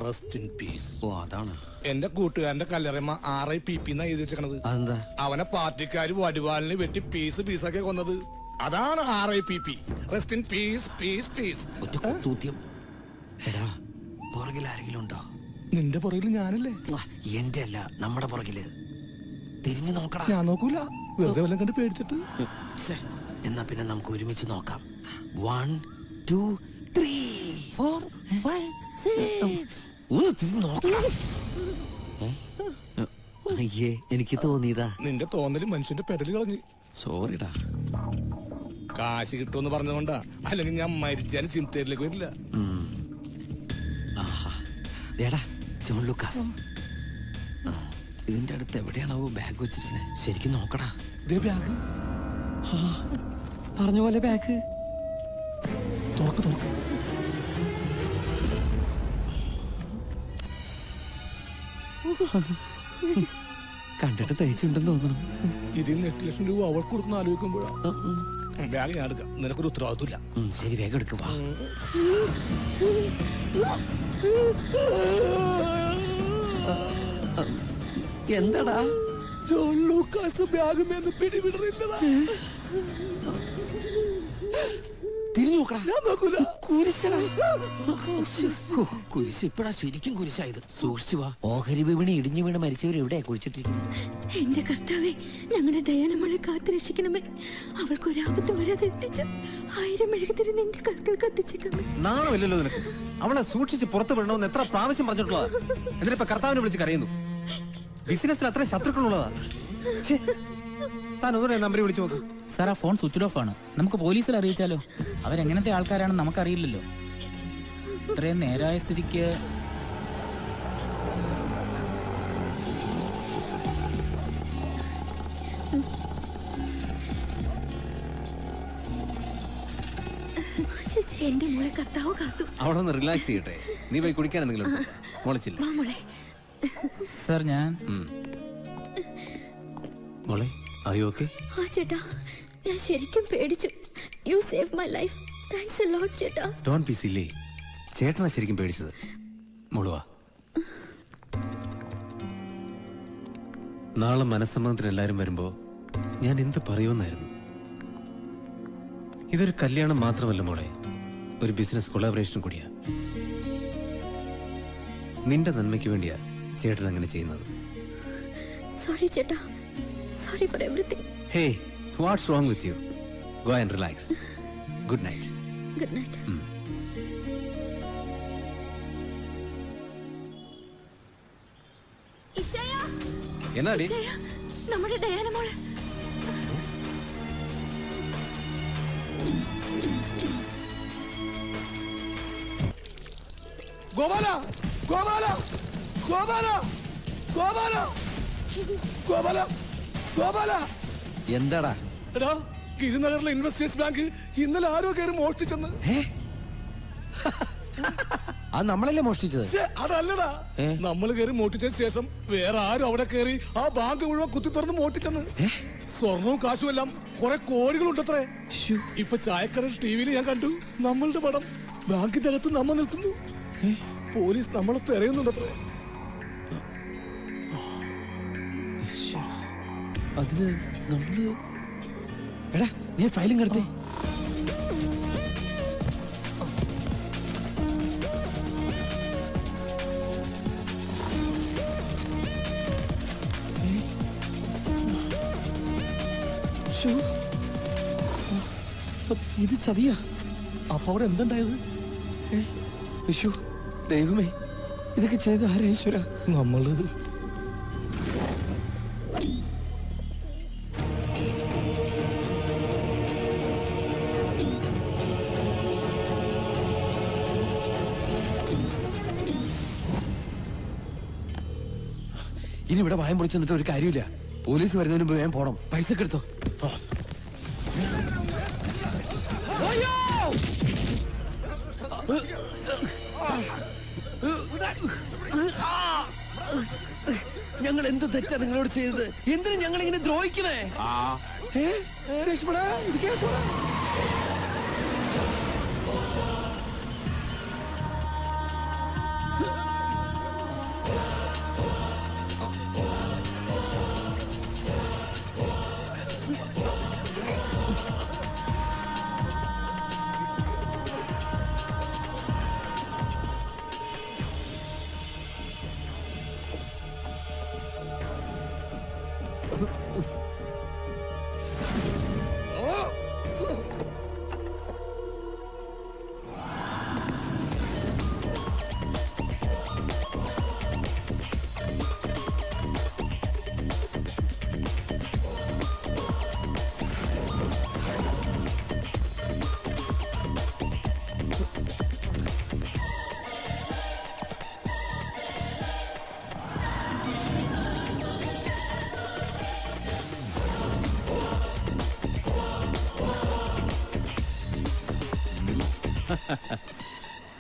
rest in peace. ഓ അതാണ്. എന്റെ കൂട്ടുകാരന്റെ കല്ലറമ്മ RIPP എന്നാ എഴുതി വെച്ചേക്കണത്. അതെന്താ? അവനെ പാർട്ടിക്കാര് വടിവാലിന് വെട്ടി പീസാക്കി കൊന്നത്. അതാണ് RIPP, rest in peace peace peace. എടാ, പുറകിൽ ആരെങ്കിലും ഉണ്ടോ? നിന്റെ പുറകിൽ ഞാനല്ലേ? എന്റെ അല്ല, നമ്മുടെ പുറകില്. തിരിഞ്ഞു നോക്കടാ. ഞാൻ നോക്കൂല, വെറുതെ വല്ലതും കണ്ട് പേടിച്ചിട്ട്. എന്നാ പിന്നെ നമുക്ക് ഒരുമിച്ച് നോക്കാം. 1 2 3 4 5 6. തിരിഞ്ഞു നോക്കണം. അയ്യേ, എനിക്ക് തോന്നിയതാ. നിന്റെ തോന്നല് മനുഷ്യന്റെ പെടല് കളഞ്ഞ്. സോറിടാ. കാശ് കിട്ടുമെന്ന് പറഞ്ഞതുകൊണ്ടാ, അല്ലെങ്കിൽ ഞാൻ മരിച്ചാലും ചിന്തയിലേക്ക് വരില്ല. ജോൺ ലൂക്കാസ്, ഇതിന്റെ അടുത്ത് എവിടെയാണാവോ ബാഗ് വെച്ചിരിക്കണേ? ശരിക്കും നോക്കടാ. ബാഗ് പറഞ്ഞ പോലെ ബാഗ് തുറക്ക്. കണ്ടിട്ട് തയ്ച്ചിട്ടുണ്ടെന്ന് തോന്നുന്നു. ഇതിൽ നിന്ന് 8 ലക്ഷം രൂപ അവൾക്ക് കൊടുക്കുന്ന ആലോചിക്കുമ്പോഴാ ബാഗ് ഞാൻ എടുക്കാം. നിനക്കൊരു ഉത്തരവാദിത്വമില്ല. ശരി, വേഗം എടുക്കുക. എന്താടാ? ജോൺ ലൂക്കാസ് ബാഗ് മേന്ന് പിടിവിടുന്നില്ലടാ. തിരിഞ്ഞു നോക്കടാ. ഞാൻ നോക്കൂല. കുരിശ് ഇപ്പഴാ ശരിക്കും കുരിശായത്. സൂക്ഷിച്ചു വാ. ഓഹരി വിപണി ഇടിഞ്ഞു വീണ് മരിച്ചവർ എവിടെയാ കുഴിച്ചിട്ടിരിക്കുന്നത്? എന്റെ കർത്താവേ, ഞങ്ങളുടെ ഡയാനമ്മളെ കാത്തുരക്ഷിക്കണമേ. അവൾക്കൊരാപത്തും വരാതെ എത്തിച്ച് 1000 മെഴുകുതിരി നിന്റെ കൽക്കൽ കത്തിച്ചേക്കമേ. നാണമില്ലല്ലോ നിനക്ക്? അവളെ സൂക്ഷിച്ച് പുറത്തു വിടണമെന്ന് എത്ര പ്രാവശ്യം പറഞ്ഞിട്ടുള്ളതാ. എന്നിട്ടിപ്പോ കർത്താവിനെ വിളിച്ച് കരയുന്നു. ബിസിനസ്സിൽ അത്ര ശത്രുക്കളുള്ളതാ. താൻ ഒന്നുകൂടെ നമ്പർ വിളിച്ചു നോക്ക്. സാർ, ആ ഫോൺ സ്വിച്ച് ഓഫ് ആണ്. നമുക്ക് പോലീസിൽ അറിയിച്ചാലോ? അവരെങ്ങനത്തെ ആൾക്കാരാണെന്ന് നമുക്കറിയില്ലല്ലോ. ഇത്രയും നേരായ സ്ഥിതിക്ക് എന്റെ മോളെ കർത്താവ് കാത്തു. അവിടെ ഒന്ന് റിലാക്സ് ചെയ്യട്ടെ. നീ പോയി കുടിക്കാൻ എന്തെങ്കിലും മോളിച്ചില്ല? സാർ, ഞാൻ മോളെ, are you okay? ആ ചേട്ടാ, ഞാൻ ശരിക്കും പേടിച്ചു. You save my life. Thanks a lot ചേട്ടാ. Don't be silly. ചേട്ടനാ ശരിക്കും പേടിച്ചത്. മോളുവാ. നാളെ മനസ്സമ്മതത്തിന് എല്ലാരും വരുമ്പോ ഞാൻ എന്ത് പറയുമെന്നായിരുന്നു. ഇതൊരു കല്യാണം മാത്രമല്ല മോളെ, ഒരു ബിസിനസ് കൊളാബറേഷൻ കൂടിയാ. നിന്റെ നന്മയ്ക്ക് വേണ്ടിയാ ചേട്ടൻ അങ്ങനെ ചെയ്യുന്നത്. സോറി ചേട്ടാ. Sorry four everything. Hey, what's wrong with you? Go and relax. Good night. Good night. ഇച്ചയ്യ, എന്നാടി? ഇച്ചയ്യ, നമ്മുടെ ഡയാന മോള്. ഗോപാല, ഗോപാല, ഗോപാല, ഗോപാല, ഗോപാല, ഗോപാല. എന്താടാ? എടാ, ഗിരിനഗറിലെ ഇൻവെസ്റ്റേഴ്സ് ബാങ്ക് ഇന്നലെ ആരോ കയറി മോഷ്ടിച്ചെന്ന്. അത് നമ്മളല്ലേ മോഷ്ടിച്ചത്? അതല്ലടാ, നമ്മൾ കയറി മോഷ്ടിച്ചതിന് ശേഷം വേറെ ആരും അവിടെ കയറി ആ ബാങ്ക് മുഴുവൻ കുത്തി തുറന്ന് മോഷ്ടിച്ചെന്ന്. സ്വർണവും കാശും എല്ലാം കുറെ കോടികളുണ്ടത്രേ. ഇപ്പൊ ചായക്കടയിൽ ടിവിയിൽ ഞാൻ കണ്ടു നമ്മളുടെ പടം. ബാങ്കിന്റെ അകത്ത് നമ്മ നിൽക്കുന്നു. പോലീസ് നമ്മളെ തിരയുന്നുണ്ടത്രേ. അതിന് നമ്മള് എടാ, നീ ഫയലും കടത്തി. ഇത് ചതിയാ. അപ്പൊ അവിടെ എന്തുണ്ടായത്? ദൈവമേ, ഇതൊക്കെ ചെയ്ത ആരാ ഈശ്വര? നമ്മള് ഇനി ഇവിടെ ഭയം പൊളിച്ചു നിന്നിട്ട് ഒരു കാര്യമില്ല. പോലീസ് വരുന്നതിന് മുമ്പ് വേഗം പോണം. പൈസ ഒക്കെ എടുത്തോ. ഞങ്ങൾ എന്ത് തെറ്റാ നിങ്ങളോട് ചെയ്തത്? എന്തിനു ഞങ്ങൾ ഇങ്ങനെ ദ്രോഹിക്കണേ? രശ്മിട ഇത് കേട്ടോ.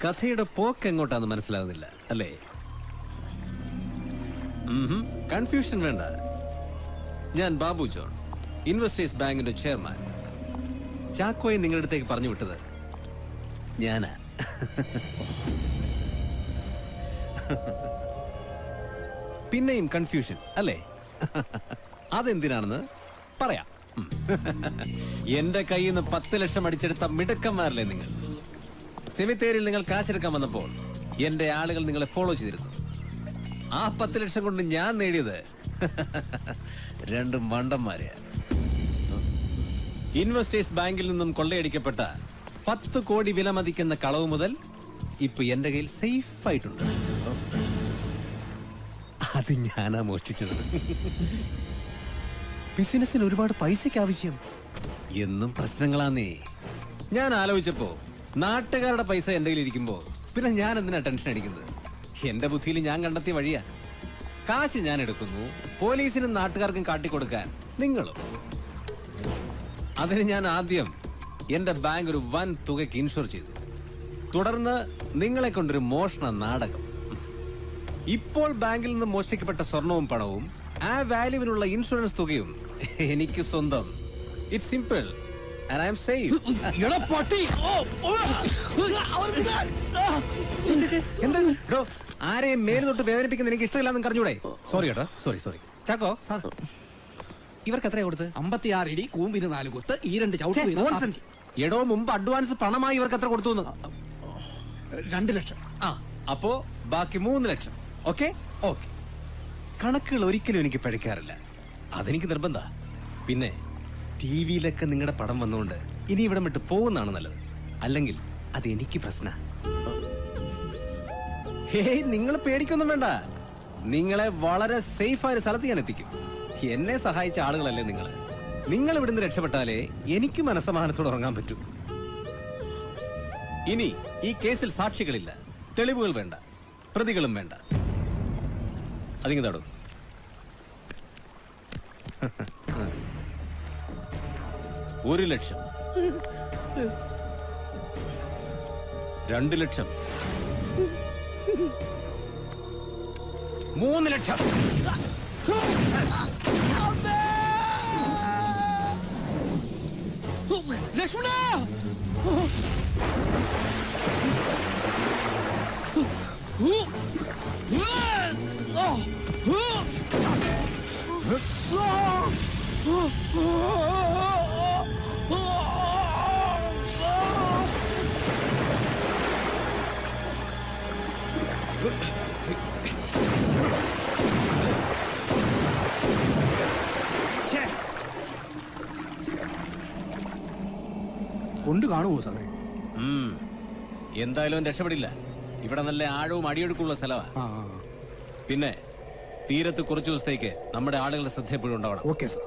കഥയുടെ പോക്ക് എങ്ങോട്ടാന്ന് മനസ്സിലാകുന്നില്ല അല്ലേ? കൺഫ്യൂഷൻ വേണ്ട. ഞാൻ ബാബു ജോൺ, ഇൻവെസ്റ്റേഴ്സ് ബാങ്കിന്റെ ചെയർമാൻ. ചാക്കോയെ നിങ്ങളുടെ അടുത്തേക്ക് പറഞ്ഞു വിട്ടത് ഞാനാ. പിന്നെയും കൺഫ്യൂഷൻ അല്ലേ? അതെന്തിനാണെന്ന് പറയാം. എന്റെ കയ്യിൽ നിന്ന് 10 ലക്ഷം അടിച്ചെടുത്ത മിടുക്കന്മാരല്ലേ നിങ്ങൾ? സെമിത്തേരിയിൽ നിങ്ങൾ കാശെടുക്കാൻ വന്നപ്പോൾ എന്റെ ആളുകൾ നിങ്ങളെ ഫോളോ ചെയ്തിരുന്നു. ആ 10 ലക്ഷം കൊണ്ട് ഞാൻ നേടിയത് 2 മണ്ടന്മാരെ. ഇൻവെസ്റ്റേഴ്സ് ബാങ്കിൽ നിന്നും കൊള്ളയടിക്കപ്പെട്ട 10 കോടി വില മതിക്കുന്ന കളവ് മുതൽ ഇപ്പൊ എന്റെ കയ്യിൽ സേഫ് ആയിട്ടുണ്ട്. അത് ഞാനാ മോഷ്ടിച്ചത്. ബിസിനസ്സിന് ഒരുപാട് പൈസക്ക് ആവശ്യം. എന്നും പ്രശ്നങ്ങളാന്നേ. ഞാൻ ആലോചിച്ചപ്പോ നാട്ടുകാരുടെ പൈസ എന്റെ കയ്യിൽ ഇരിക്കുമ്പോ പിന്നെ ഞാൻ എന്തിനാ ടെൻഷൻ അടിക്കുന്നത്? എന്റെ ബുദ്ധിയിൽ ഞാൻ കണ്ടെത്തിയ വഴിയാ. കാശ് ഞാൻ എടുക്കുന്നു, പോലീസിനും നാട്ടുകാർക്കും കാട്ടിക്കൊടുക്കാൻ നിങ്ങളും. അതിന് ഞാൻ ആദ്യം എന്റെ ബാങ്ക് ഒരു വൻ തുകയ്ക്ക് ഇൻഷുർ ചെയ്തു. തുടർന്ന് നിങ്ങളെ കൊണ്ടൊരു മോഷണ നാടകം. ഇപ്പോൾ ബാങ്കിൽ നിന്ന് മോഷ്ടിക്കപ്പെട്ട സ്വർണവും പണവും ആ വാല്യൂവിനുള്ള ഇൻഷുറൻസ് തുകയും എനിക്ക് സ്വന്തം. It's simple and I am safe. ആരെയും മേല് തൊട്ട് വേദനിപ്പിക്കുന്ന എനിക്ക് ഇഷ്ടമില്ലാന്ന് പറഞ്ഞൂടെ? സോറി കേട്ടോ, സോറി. ചാക്കോ സാർ, ഇവർക്ക് എത്രയാ കൊടുത്ത്? 56 ഇടി, കൂമ്പിന് 4 കുത്ത്, ഈ 2 ചവിട്ട്. എടോ, മുമ്പ് അഡ്വാൻസ് പണമായി ഇവർക്ക് എത്ര കൊടുത്തു? 2 ലക്ഷം. അപ്പോ ബാക്കി 3 ലക്ഷം. ഓക്കെ. കണക്കുകൾ ഒരിക്കലും എനിക്ക് പഠിക്കാറില്ല. അതെനിക്ക് നിർബന്ധ. പിന്നെ ടിവിയിലൊക്കെ നിങ്ങളുടെ പടം വന്നുകൊണ്ട് ഇനി ഇവിടെ വിട്ട് പോകുന്നതാണ് നല്ലത്. അല്ലെങ്കിൽ അത് എനിക്ക് പ്രശ്ന. നിങ്ങൾ പേടിക്കൊന്നും വേണ്ട. നിങ്ങളെ വളരെ സേഫ് ആയ സ്ഥലത്ത് ഞാൻ എത്തിക്കും. എന്നെ സഹായിച്ച ആളുകളല്ലേ നിങ്ങൾ ഇവിടുന്ന് രക്ഷപ്പെട്ടാലേ എനിക്ക് മനസ്സമാധാനത്തോടെ ഉറങ്ങാൻ പറ്റൂ. ഇനി ഈ കേസിൽ സാക്ഷികളില്ല, തെളിവുകൾ വേണ്ട, പ്രതികളും വേണ്ട. അതിങ്ങതാടോ. 1 ലക്ഷം, 2 ലക്ഷം, 3 ലക്ഷം. ലക്ഷ്മണ! കൊണ്ട് കാണുമോ സാറേ? എന്തായാലും രക്ഷപ്പെടില്ല. ഇവിടെ നല്ല ആഴവും അടിയൊഴുക്കുള്ള സ്ഥലമാണ്. പിന്നെ തീരത്ത് കുറച്ചു ദിവസത്തേക്ക് നമ്മുടെ ആളുകളുടെ ശ്രദ്ധ എപ്പോഴും ഉണ്ടാവണം. Okay sir.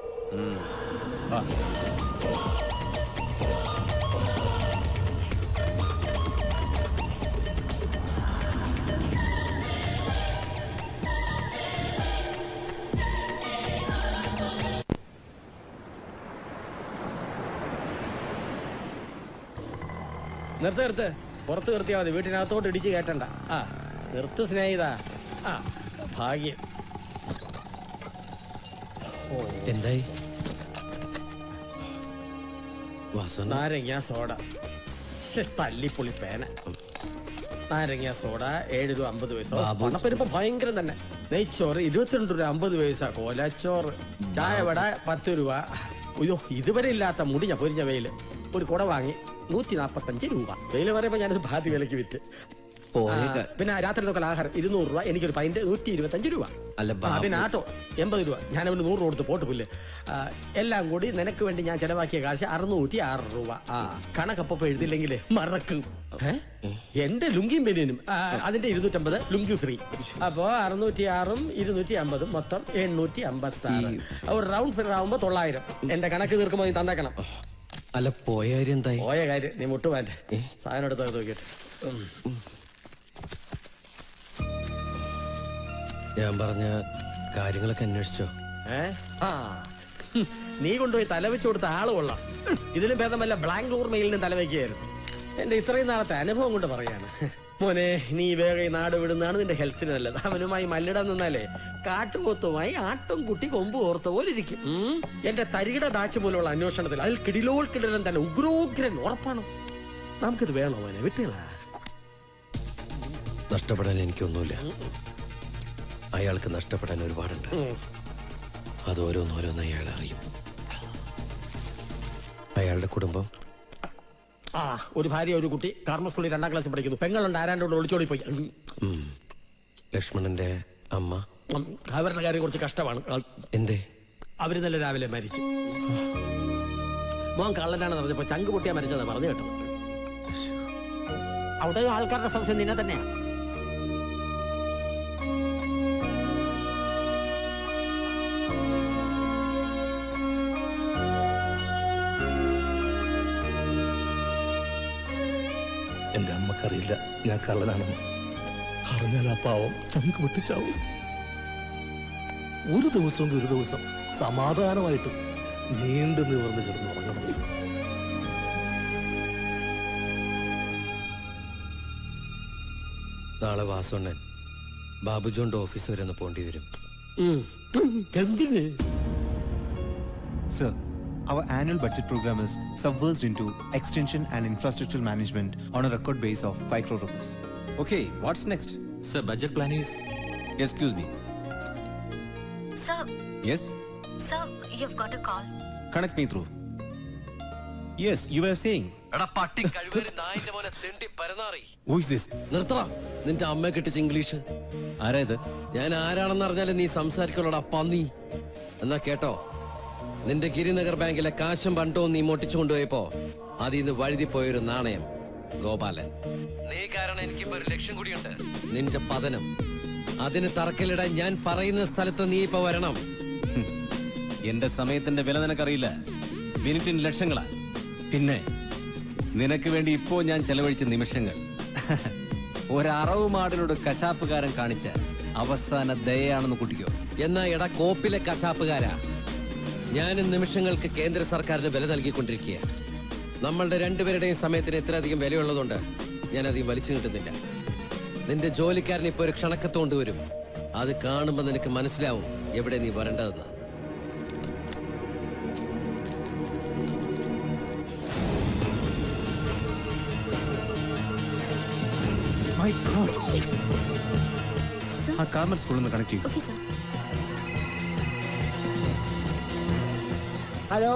നിർത്ത് പുറത്ത് നിർത്തിയാൽ മതി, വീട്ടിനകത്തോട്ട് ഇടിച്ച് കയറ്റണ്ട. ആ നിർത്ത് സ്നേഹിത. ആ ഭാഗ്യം. എന്തായി? നാരങ്ങ സോഡ. തല്ലിപ്പൊളി പേന. നാരങ്ങ സോഡ 7 രൂപ 50 പൈസ. പണപ്പെരുപ്പം ഭയങ്കരം തന്നെ. നെയ്ച്ചോറ് 22 രൂപ 50 പൈസ. കോലച്ചോറ്. ചായ വട 10 രൂപ. അയ്യോ ഇതുവരെ ഇല്ലാത്ത മുടിഞ്ഞ പൊരിഞ്ഞ വെയില്. ഒരു കുട വാങ്ങി 145 രൂപ. വെയില് പറയുമ്പോ ഞാനത് ഭാതി വിലക്ക് വിറ്റ്. പിന്നെ രാത്രി ആഹാരം 200 രൂപ. എനിക്കൊരു പൈന്റ് 125 രൂപ. പിന്നെ ആട്ടോ 80 രൂപ. ഞാൻ അവന് 100 കൊടുത്ത് പോട്ട് പുല്ല്. എല്ലാം കൂടി നിനക്ക് വേണ്ടി ഞാൻ ചെലവാക്കിയ കാശ് 606 രൂപ. ആ കണക്കപ്പൊ എഴുതില്ലെങ്കിൽ മറക്കും. എന്റെ ലുങ്കിയും ബനിയനും അതിന്റെ 250 ലുങ്കി ഫ്രീ. അപ്പോ 606ഉം 250 മൊത്തം 856. ഒരു റൗണ്ട് ഫിഗർ ആവുമ്പോ 900. എന്റെ കണക്ക് തീർക്കുമ്പോ നീ തന്നേക്കണം. അല്ല പോയ കാര്യം എന്തായി? പോയ കാര്യം നീ മുട്ടുമാറ്റ സാധനം എടുത്ത് നോക്കിയിട്ട്. ഞാൻ പറഞ്ഞ കാര്യങ്ങളൊക്കെ അന്വേഷിച്ചോ? നീ കൊണ്ടുപോയി തലവെച്ച് കൊടുത്ത ആള് കൊള്ളാം. ഇതിലും ഭേദമല്ല ബാംഗ്ലൂർ മെയിലിനും തലവെക്കുകയായിരുന്നു. എന്റെ ഇത്രയും നാളത്തെ അനുഭവം കൊണ്ട് പറയാണ്. മോനെ നീ വേഗം നാട് വിടുന്നതാണ് നിന്റെ ഹെൽത്തിന് നല്ലത്. അവനുമായി മല്ലിടാൻ നിന്നാലേ കാട്ടുപോത്തുമായി ആട്ടും കുട്ടി കൊമ്പ് ഓർത്ത പോലെ ഇരിക്കും. എന്റെ തരികിട ദാച്ച് പോലുള്ള അന്വേഷണത്തിൽ അതിൽ കിടിലോൾ കിടിലൻ തന്നെ ഉഗ്രോഗ്രൻ ഉറപ്പാണ്. നമുക്കിത് വേണോ മോനെ? വിട്ടുകളാ. നഷ്ടപ്പെടാൻ എനിക്കൊന്നുമില്ല. അയാൾക്ക് നഷ്ടപ്പെടാൻ ഒരുപാടുണ്ട്. അത് ഓരോന്നോരോന്ന് അയാൾ അറിയും. അയാളുടെ കുടുംബം ഒരു ഭാര്യ ഒരു കുട്ടി. കാർമ സ്കൂളിൽ 2ാം ക്ലാസ്സിൽ പഠിക്കുന്നു. പെങ്ങളുണ്ട് ആരാണ്ടോട് ഒളിച്ചോടി പോയി. ലക്ഷ്മണന്റെ അമ്മ അവരുടെ കാര്യം കുറച്ച് കഷ്ടമാണ്. എന്തേ? അവര് നല്ല രാവിലെ മരിച്ചു. മോൻ കള്ളനാണെന്ന് പറഞ്ഞപ്പോ ചങ്ക് പൊട്ടിയാ മരിച്ചതാ പറഞ്ഞു കേട്ടത്. അവിടെ ആൾക്കാരുടെ സംശയം നിന്നെ തന്നെയാ. എന്റെ അമ്മക്കറിയില്ല ഞാൻ കള്ളനാണെന്ന്. അറിഞ്ഞാൽ ആ പാവം ചങ്ക് പൊട്ടിച്ചാവും. ഒരു ദിവസം സമാധാനമായിട്ട് നീണ്ടു നിവർന്ന് കിടന്നുറങ്ങണം. നാളെ വാസുണ്ണൻ ബാബുജോന്റെ ഓഫീസ് വരെ ഒന്ന് പോണ്ടി വരും. Sir, our annual budget program is subversed into extension and infrastructural management on a record base of 5 crore rupees. Okay, what's next? Sir, budget plan is... Excuse me. Sir. Yes? Sir, you've got a call. Connect me through. Yes, you were saying. Who is this? നിർത്തടാ നിന്റെ അമ്മയെ കെട്ടിച്ച് English. ആരാ ഇത്? ഞാൻ ആരാണെന്ന് അറിഞ്ഞാലും നീ സംസാരിക്കുള്ളടാ പന്നി. എന്നാ കേട്ടോ, നിന്റെ ഗിരിനഗർ ബാങ്കിലെ കാശും പണ്ടവും നീ മോട്ടിച്ചു കൊണ്ടുപോയപ്പോ അതിൽ നിന്ന് വഴുതി പോയൊരു നാണയം ഗോപാലൻ. നീ കാരണം എനിക്കിപ്പോ ഒരു ലക്ഷ്യം കൂടിയുണ്ട്, നിന്റെ പതനം. അതിന് തറക്കല്ലിടാൻ ഞാൻ പറയുന്ന സ്ഥലത്ത് നീ ഇപ്പൊ വരണം. എന്റെ സമയത്തിന്റെ വില നിനക്കറിയില്ല. മിനിറ്റിന് ലക്ഷങ്ങളാ. പിന്നെ നിനക്ക് വേണ്ടി ഇപ്പോ ഞാൻ ചെലവഴിച്ച നിമിഷങ്ങൾ ഒരറവ് മാടിനോട് കശാപ്പുകാരൻ കാണിച്ച അവസാന ദയയാണെന്ന് കൂട്ടിക്കോ. എന്നാ എടാ കോപ്പിലെ കശാപ്പുകാരാ, ഞാനും നിമിഷങ്ങൾക്ക് കേന്ദ്ര സർക്കാരിന് വില നൽകിക്കൊണ്ടിരിക്കുക. നമ്മളുടെ രണ്ടുപേരുടെയും സമയത്തിന് ഇത്രയധികം വിലയുള്ളതുകൊണ്ട് ഞാനധികം വലിച്ചു കിട്ടുന്നില്ല. നിന്റെ ജോലിക്കാരൻ ഇപ്പൊ ഒരു ക്ഷണക്കത്തോണ്ട് വരും. അത് കാണുമ്പോ നിനക്ക് മനസ്സിലാവും എവിടെ നീ വരേണ്ടതെന്ന്. My God. ആ കാർമൽ സ്കൂളിൽ നിന്ന് കണക്ട് ചെയ്യും. ഹലോ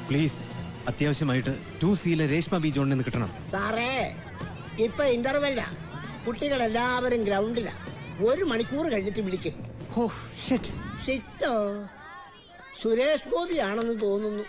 പ്ലീസ്, അത്യാവശ്യമായിട്ട് 2Cയിലെ രേഷ്മ ബി ജോണിൽ നിന്ന് കിട്ടണം. സാറേ ഇപ്പൊ ഇന്റർവെല്ല, കുട്ടികളെല്ലാവരും ഗ്രൗണ്ടിലാ. 1 മണിക്കൂർ കഴിഞ്ഞിട്ട് വിളിക്കും. ഷിറ്റോ, സുരേഷ് ഗോപി ആണെന്ന് തോന്നുന്നു.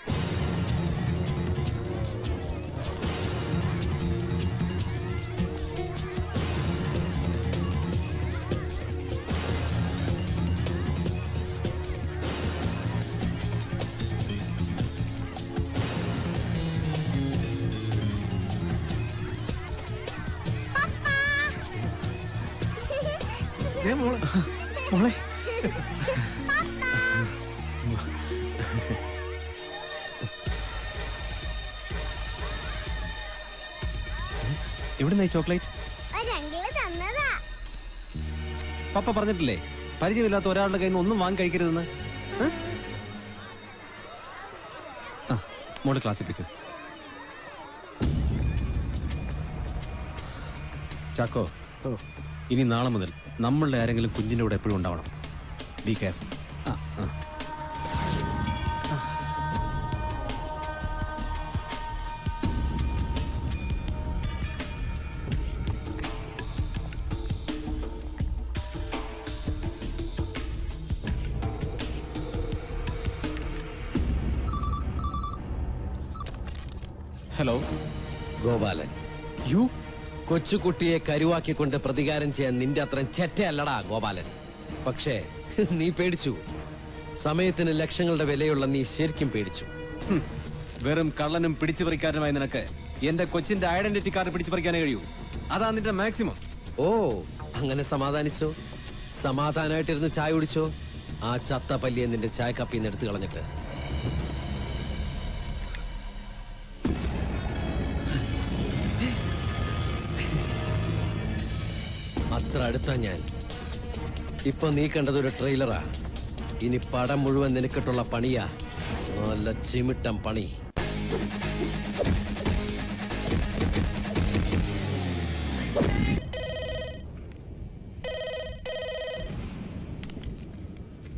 മോളെ എവിടുന്ന ഈ ചോക്ലേറ്റ്? പപ്പ പറഞ്ഞിട്ടില്ലേ പരിചയമില്ലാത്ത ഒരാളുടെ കയ്യിൽ നിന്ന് ഒന്നും വാങ്ങി കഴിക്കരുതെന്ന്? മോള് ക്ലാസ്സിപ്പിക്കും. ചാക്കോ, ഇനി നാളെ മുതൽ നമ്മളുടെ ആരെങ്കിലും കുഞ്ഞിൻ്റെ കൂടെ എപ്പോഴും ഉണ്ടാവണം. Be careful. Hello Gopalan, you കൊച്ചുകുട്ടിയെ കരുവാക്കിക്കൊണ്ട് പ്രതികാരം ചെയ്യാൻ നിന്റെ അത്രയും ചെറ്റയല്ലടാ ഗോപാലൻ. പക്ഷേ നീ പേടിച്ചു. സമയത്തിന് ലക്ഷങ്ങളുടെ വിലയുള്ള നീ ശരിക്കും പേടിച്ചു. വെറും കള്ളനും പിടിച്ചു പറിക്കാരനുമായി നിനക്ക് എന്റെ കൊച്ചിന്റെ ഐഡന്റിറ്റി കാർഡ് പിടിച്ചു പറിക്കാനേ കഴിയൂ. അതാ നിന്റെ മാക്സിമം. ഓ, അങ്ങനെ സമാധാനിച്ചോ? സമാധാനമായിട്ടിരുന്ന് ചായ കുടിച്ചോ? ആ ചത്ത പല്ലിയെ നിന്റെ ചായ കപ്പിന്ന് എടുത്തു കളഞ്ഞിട്ട്. അത്ര അടുത്താ ഞാൻ. ഇപ്പൊ നീ കണ്ടത് ഒരു ട്രെയിലറാ. ഇനി പടം മുഴുവൻ നിനക്കിട്ടുള്ള പണിയാ. നല്ല ചിമിട്ടം പണി.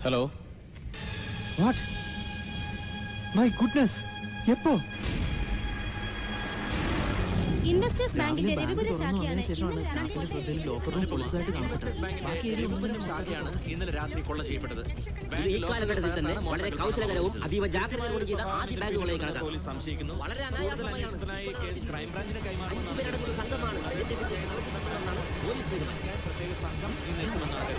ഹലോ. വാട്ട്? മൈ ഗുഡ്നസ്, എപ്പോ? ഇൻവെസ്റ്റേഴ്സ് ബാങ്കിന്റെ രവിപുര ശാഖയാണ് ഇന്നലെ രാത്രി കൊള്ള ചെയ്യപ്പെട്ടത്. ഈ കാലഘട്ടത്തിൽ തന്നെ വളരെ കൗശലകരവും അതീവ ജാഗ്രതയോടും ചെയ്ത ആദ്യ ബാങ്കുകളെ കണക്കാണ്. പോലീസ് സംശയിക്കുന്നു. വളരെ അനായാസമായാണ് ക്രൈംബ്രാഞ്ചിന് കൈമാറുന്ന 5 പേരടങ്ങുന്ന സംഘമാണ് ഐഡന്റിഫൈ നടത്തുന്നതെന്നാണ് പോലീസ് തീരുമാനം. പ്രത്യേക സംഘം ഇന്ന് എത്തുമെന്നാണ്.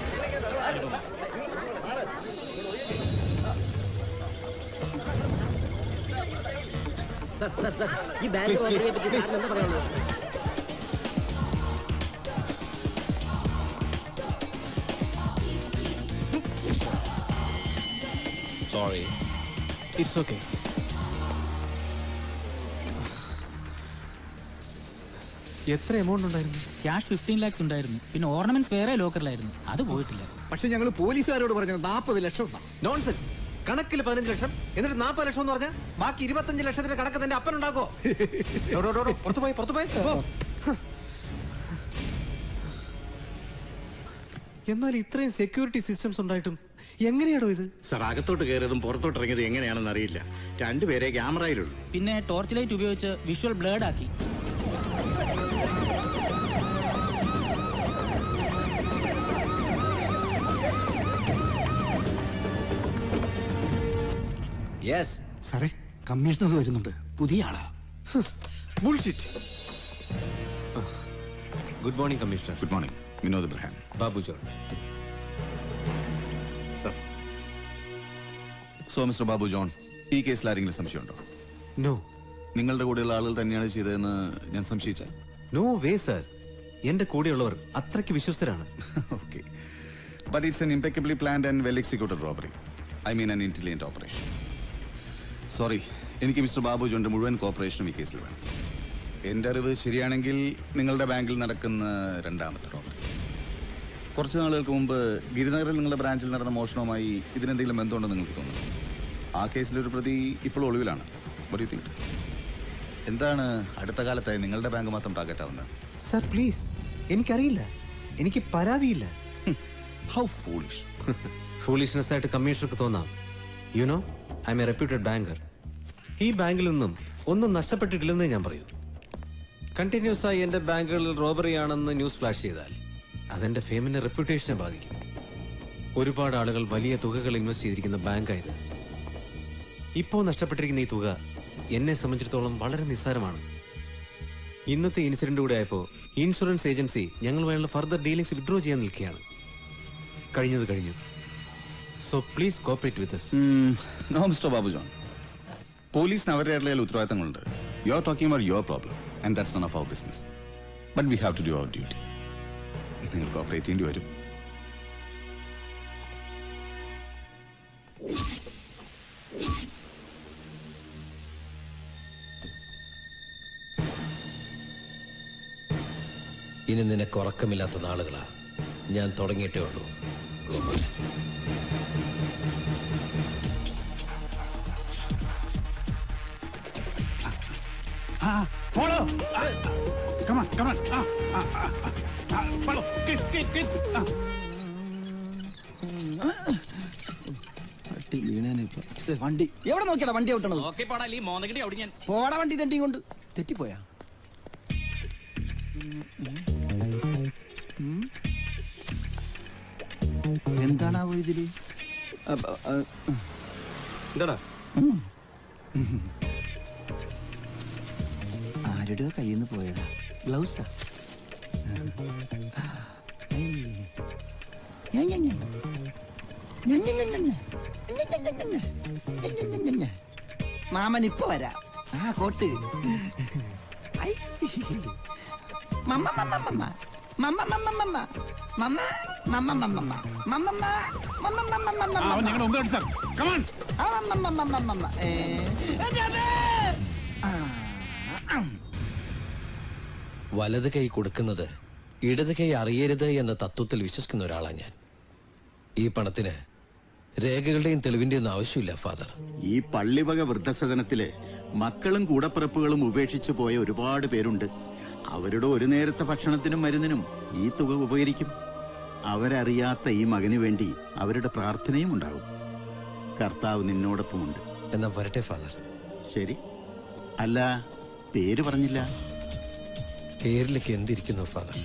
സർ, ഈ ബാങ്ക് റോബറിയെ പറ്റി സാറിന് എന്താ പറയാനുള്ളത്? സോറി. It's okay. എത്ര എമൗണ്ട് ഉണ്ടായിരുന്നു? ക്യാഷ് 15 lakhs ഉണ്ടായിരുന്നു. പിന്നെ ഓർണമെന്റ്സ് വേറെ ലോക്കറിലായിരുന്നു. അത് പോയിട്ടില്ല. പക്ഷെ ഞങ്ങൾ പോലീസുകാരോട് പറഞ്ഞത് 40 ലക്ഷം. നോൺസെൻസ്. കണക്കിൽ 15 ലക്ഷം, എന്നിട്ട് 40 ലക്ഷം എന്ന് പറഞ്ഞാൽ ബാക്കി 25 ലക്ഷത്തിന്റെ കണക്ക് തന്റെ അപ്പൻ ഉണ്ടാക്കോ? പുറത്തുപോയി. എന്നാൽ ഇത്രയും സെക്യൂരിറ്റി സിസ്റ്റംസ് ഉണ്ടായിട്ടും എങ്ങനെയാണോ ഇത്? സർ, അകത്തോട്ട് കയറിയതും പുറത്തോട്ട് ഇറങ്ങിയത് എങ്ങനെയാണെന്ന് അറിയില്ല. രണ്ടുപേരെ ക്യാമറയിലുള്ളൂ. പിന്നെ ടോർച്ച് ലൈറ്റ് ഉപയോഗിച്ച് വിഷ്വൽ ബ്ലേഡ് ആക്കി. സാറേ, കമ്മീഷണർ വരുന്നുണ്ട്. പുതിയ ആളാ. Bullshit. Good morning commissioner. Good morning. Vinod Ibrahim. Babu John. Sir. So mister Babu John, ഈ കേസിൽ ആരെങ്കിലും സംശയമുണ്ടോ? നോ. നിങ്ങളുടെ കൂടെയുള്ള ആളുകൾ തന്നെയാണ് ചെയ്തതെന്ന് ഞാൻ സംശയിച്ചാൽ? No way sir. എന്റെ കൂടെയുള്ളവർ അത്രയ്ക്ക് വിശ്വസ്തരാണ്. Okay. But it's an impeccably planned and well executed robbery. I mean an intelligent operation. Sorry, എനിക്ക് മിസ്റ്റർ ബാബു ജോണിന്റെ മുഴുവൻ കോപ്പറേഷനും ഈ കേസിൽ വേണം. എൻ്റെ അറിവ് ശരിയാണെങ്കിൽ നിങ്ങളുടെ ബാങ്കിൽ നടക്കുന്ന രണ്ടാമത്തെ റോബറി. കുറച്ച് നാളുകൾക്ക് മുമ്പ് ഗിരിനഗറിൽ നിങ്ങളുടെ ബ്രാഞ്ചിൽ നടന്ന മോഷണവുമായി ഇതിനെന്തെങ്കിലും ബന്ധമുണ്ടെന്ന് നിങ്ങൾക്ക് തോന്നുന്നു? ആ കേസിലൊരു പ്രതി ഇപ്പോൾ ഒളിവിലാണ്. What do you think? എന്താണ് അടുത്ത കാലത്തായി നിങ്ങളുടെ ബാങ്ക് മാത്രം ടാർഗറ്റ് ആവുന്നത്? സർ പ്ലീസ്, എനിക്കറിയില്ല. എനിക്ക് പരാതിയില്ല. How foolish. ഫൂളിഷ്നെസ് ആയിട്ട് കമ്മീഷണർക്ക് തോന്നാം. You know, I M A reputed banker. ഈ ബാങ്കിൽ നിന്നും ഒന്നും നഷ്ടപ്പെട്ടിട്ടില്ലെന്നേ ഞാൻ പറയൂ. കണ്ടിന്യൂസ് ആയി എൻ്റെ ബാങ്കുകളിൽ റോബറി ആണെന്ന് ന്യൂസ് ഫ്ലാഷ് ചെയ്താൽ അതെൻ്റെ ഫേമിനെ റെപ്യൂട്ടേഷനെ ബാധിക്കും. ഒരുപാട് ആളുകൾ വലിയ തുകകൾ ഇൻവെസ്റ്റ് ചെയ്തിരിക്കുന്ന ബാങ്കായത്. ഇപ്പോൾ നഷ്ടപ്പെട്ടിരിക്കുന്ന ഈ തുക എന്നെ സംബന്ധിച്ചിടത്തോളം വളരെ നിസ്സാരമാണ്. ഇന്നത്തെ ഇൻസിഡന്റ് കൂടെ ആയപ്പോൾ ഇൻഷുറൻസ് ഏജൻസി ഞങ്ങളുമായുള്ള ഫർദർ ഡീലിംഗ്സ് വിഡ്രോ ചെയ്യാൻ നിൽക്കുകയാണ്. കഴിഞ്ഞത് കഴിഞ്ഞു. So please cooperate with us. No mister Babu John, പോലീസിന് അവരുടേതായ ഉത്തരവാദിത്തങ്ങളുണ്ട്. You are talking about your problem and that's none of our business. But we have to do our duty. നിങ്ങൾ cooperate ചെയ്യേണ്ടി വരും. ഇനി നിനക്ക് ഉറക്കമില്ലാത്ത നാളുകളാ. ഞാൻ തുടങ്ങിയിട്ടേ ഉള്ളൂ. Follow. Come on, come on. Follow. Get. വണ്ടി എവിടെ നോക്കിയാ വണ്ടി ഔട്ടണത്? പോടാ വണ്ടി തെണ്ടി കൊണ്ട് തെറ്റിപ്പോയാ. എന്താണാവോ ഇതില്? എന്താടാ ആരുടെ കയ്യിൽ നിന്ന് പോയതാ? ഗ്ലൗസാ? മാമൻ ഇപ്പൊ വരാ. ആ കോട്ട് വലത് കൈ കൊടുക്കുന്നത് ഇടത് കൈ അറിയരുത് എന്ന തത്വത്തിൽ വിശ്വസിക്കുന്ന ഒരാളാണ് ഞാൻ. ഈ പണത്തിന് രേഖകളുടെയും തെളിവിന്റെയും ഒന്നും ആവശ്യമില്ല ഫാദർ. ഈ പള്ളിവക വൃദ്ധസദനത്തില് മക്കളും കൂടപ്പിറപ്പുകളും ഉപേക്ഷിച്ചു പോയ ഒരുപാട് പേരുണ്ട്. അവരുടെ ഒരു നേരത്തെ ഭക്ഷണത്തിനും മരുന്നിനും ഈ തുക ഉപകരിക്കും. അവരറിയാത്ത ഈ മകന് വേണ്ടി അവരുടെ പ്രാർത്ഥനയും ഉണ്ടാകും. കർത്താവ് നിന്നോടൊപ്പമുണ്ട്. എന്നാ വരട്ടെ ഫാദർ. ശരി. അല്ല, പേര് പറഞ്ഞില്ല. പേരിലേക്ക് എന്തിരിക്കുന്നു ഫാദർ?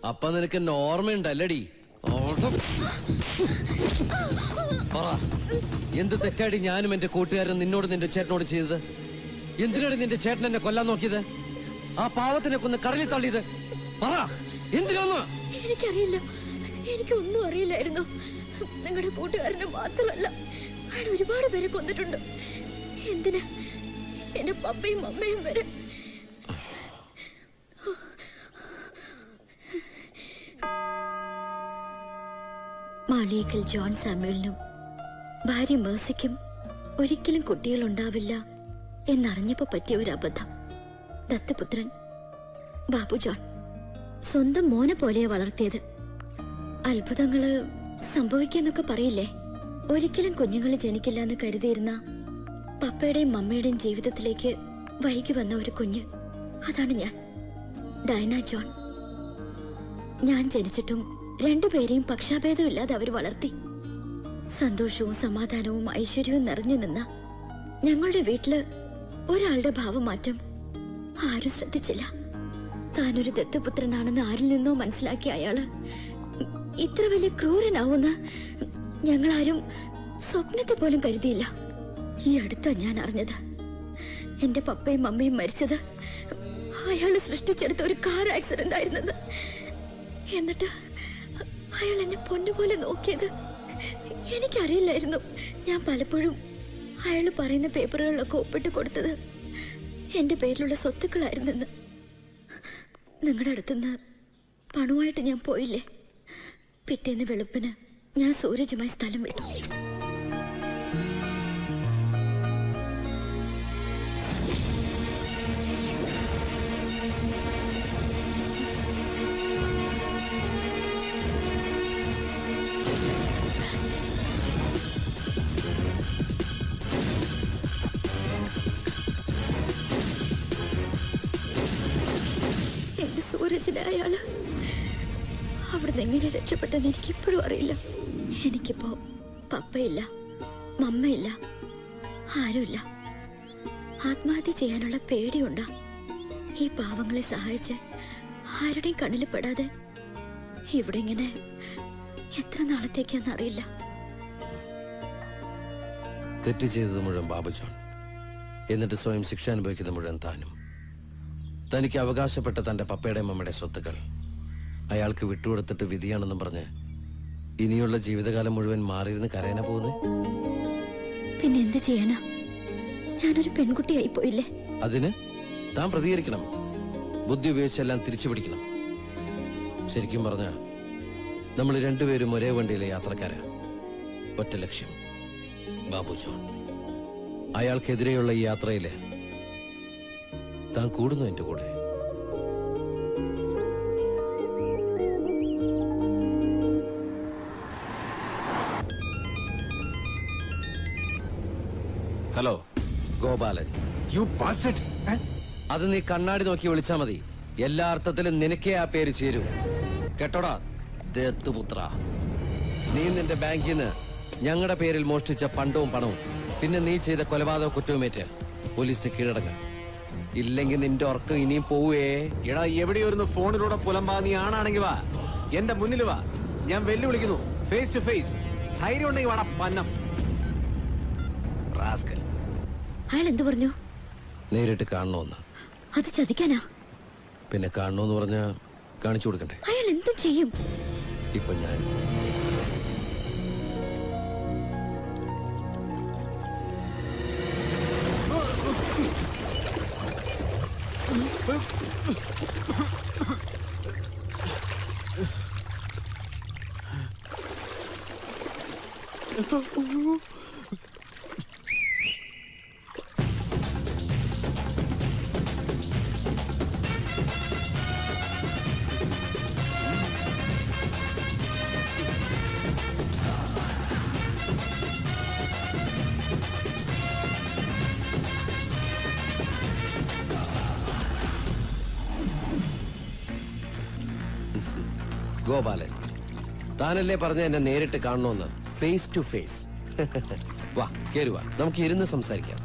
അപ്പൊ നിനക്ക് എന്നെ ഓർമ്മയുണ്ടല്ലടി? എന്ത് തെറ്റാടി ഞാനും എന്റെ കൂട്ടുകാരൻ നിന്നോട് നിന്റെ ചേട്ടനോട് ചെയ്തത്? എന്തിനാണ് നിന്റെ ചേട്ടൻ എന്നെ കൊല്ലാൻ നോക്കിയത്? ആ പാവത്തിനെ കൊന്ന് കടലിൽ തള്ളിയത്? പറ, എന്തിനാന്ന്? എനിക്കറിയില്ല, എനിക്കൊന്നും അറിയില്ലായിരുന്നു. നിങ്ങളുടെ കൂട്ടുകാരനെ മാത്രമല്ല, അയാൾ ഒരുപാട് പേരെ കൊന്നിട്ടുണ്ട്. എന്തിനാ എന്റെ പപ്പയും അമ്മയും വരെ. മാളിയേക്കൽ ജോൺ സാമുവലിനും ഭാര്യ മേഴ്സിക്കും ഒരിക്കലും കുട്ടികൾ ഉണ്ടാവില്ല എന്നറിഞ്ഞപ്പോ പറ്റിയ ഒരു അബദ്ധം. ദത്തുപുത്രൻ ബാബു ജോൺ സ്വന്തം മോനെ പോലെയാ വളർത്തിയത്. അത്ഭുതങ്ങള് സംഭവിക്കാന്നൊക്കെ പറയില്ലേ? ഒരിക്കലും കുഞ്ഞുങ്ങൾ ജനിക്കില്ല എന്ന് കരുതിയിരുന്ന പപ്പയുടെയും മമ്മയുടെയും ജീവിതത്തിലേക്ക് വൈകി വന്ന ഒരു കുഞ്ഞ്, അതാണ് ഞാൻ, ഡയന ജോൺ. ഞാൻ ജനിച്ചിട്ടും രണ്ടുപേരെയും പക്ഷാഭേദമില്ലാതെ അവർ വളർത്തി. സന്തോഷവും സമാധാനവും ഐശ്വര്യവും നിറഞ്ഞു നിന്ന ഞങ്ങളുടെ വീട്ടില് ഒരാളുടെ ഭാവമാറ്റം ആരും ശ്രദ്ധിച്ചില്ല. താനൊരു ദത്തുപുത്രനാണെന്ന് ആരിൽ നിന്നോ മനസ്സിലാക്കിയ അയാള് ഇത്ര വലിയ ക്രൂരനാവുന്ന ഞങ്ങളാരും സ്വപ്നത്തെ പോലും കരുതിയില്ല. ഈ അടുത്താ ഞാൻ അറിഞ്ഞത്. എന്റെ പപ്പയും അമ്മയും മരിച്ചത് അയാള് സൃഷ്ടിച്ചെടുത്ത ഒരു കാർ ആക്സിഡന്റ് ആയിരുന്നത്. എന്നിട്ട് അയാൾ എന്നെ പൊന്നുപോലെ നോക്കിയത് എനിക്കറിയില്ലായിരുന്നു. ഞാൻ പലപ്പോഴും അയാൾ പറയുന്ന പേപ്പറുകളിലൊക്കെ ഒപ്പിട്ട് കൊടുത്തത് എന്റെ പേരിലുള്ള സ്വത്തുക്കളായിരുന്നെന്ന്. നിങ്ങളുടെ അടുത്തുനിന്ന് പണമായിട്ട് ഞാൻ പോയില്ലേ? പിറ്റേന്ന് വെളുപ്പിന് ഞാൻ സൂരജുമായി സ്ഥലം വിട്ടു. എന്റെ സൂരജിനെ അയാള് അവിടുന്ന് എങ്ങനെ രക്ഷപ്പെട്ടെന്ന് എനിക്ക് ഇപ്പോഴും അറിയില്ല. എനിക്കിപ്പോ പപ്പയില്ല, മമ്മയില്ല, ആരുമില്ല. ആത്മഹത്യ ചെയ്യാനുള്ള പേടിയുണ്ടാ. ഈ പാവങ്ങളെ സഹായിച്ച് ആരുടെയും കണ്ണിൽ പെടാതെ ഇവിടെ ഇങ്ങനെ എത്ര നാളത്തേക്കാന്നറിയില്ല. തെറ്റ് ചെയ്തത് മുഴുവൻ ബാബു ജോൺ, എന്നിട്ട് സ്വയം ശിക്ഷ അനുഭവിക്കുന്ന മുഴുവൻ താനും. തനിക്ക് അവകാശപ്പെട്ട തന്റെ പപ്പയുടെ അമ്മയുടെ സ്വത്തുക്കൾ അയാൾക്ക് വിട്ടുകൊടുത്തിട്ട് വിധിയാണെന്നും പറഞ്ഞ് ഇനിയുള്ള ജീവിതകാലം മുഴുവൻ മാറിയിരുന്ന് കരയാനാ പോകുന്നത്. പിന്നെ എന്ത് ചെയ്യാനാ? ഞാനൊരു പെൺകുട്ടിയായി പോയില്ലേ? അതിന് താൻ പ്രതികരിക്കണം, ബുദ്ധി ഉപയോഗിച്ചെല്ലാം തിരിച്ചു പിടിക്കണം. ശരിക്കും പറഞ്ഞ നമ്മൾ രണ്ടുപേരും ഒരേ വണ്ടിയിലെ യാത്രക്കാരാ. ഒറ്റ ലക്ഷ്യം, ബാബു ജോൺ. അയാൾക്കെതിരെയുള്ള ഈ യാത്രയില് താൻ കൂടുന്നു എന്റെ കൂടെ. ഹലോ ഗോപാലൻ. അത് നീ കണ്ണാടി നോക്കി വിളിച്ചാ മതി. എല്ലാ അർത്ഥത്തിലും നിനക്കേ ആ പേര് ചേരൂ. കേട്ടോടാ ദത്തുപുത്ര. നീ നിന്റെ ബാങ്കിൽ നിന്ന് ഞങ്ങളുടെ പേരിൽ മോഷ്ടിച്ച പണ്ടവും പണവും പിന്നെ നീ ചെയ്ത കൊലപാതക കുറ്റവുമേറ്റ് പോലീസിന് കീഴടങ്ങ. ഇല്ലെങ്കിൽ നിന്റെ ഉറക്കം ഇനിയും പോവേ. എടാ എവിടെയൊരുന്ന് ഫോണിലൂടെ പുലമ്പാ. നീ ആണാണെങ്കിൽ വാ, എന്റെ മുന്നിൽ വാ. ഞാൻ വെല്ലുവിളിക്കുന്നു, ഫേസ് ടു ഫേസ്. ധൈര്യം ഉണ്ടെങ്കിൽ വാടാ പന്നം. റാസ്കൽ. അയാൾ എന്തു പറഞ്ഞു? നേരിട്ട് കാണണമെന്ന്. അത് ചതിക്കാനാ? പിന്നെ കാണണമെന്ന് പറഞ്ഞാ കാണിച്ചു കൊടുക്കണ്ടേ? അയാൾ എന്തു ചെയ്യും? ഇപ്പൊ ഞാൻ ഗോപാലൻ, താനല്ലേ പറഞ്ഞ എന്നെ നേരിട്ട് കാണണമെന്ന്? Face to face. വാ കേറുവാ, നമുക്ക് ഇരുന്ന് സംസാരിക്കാം.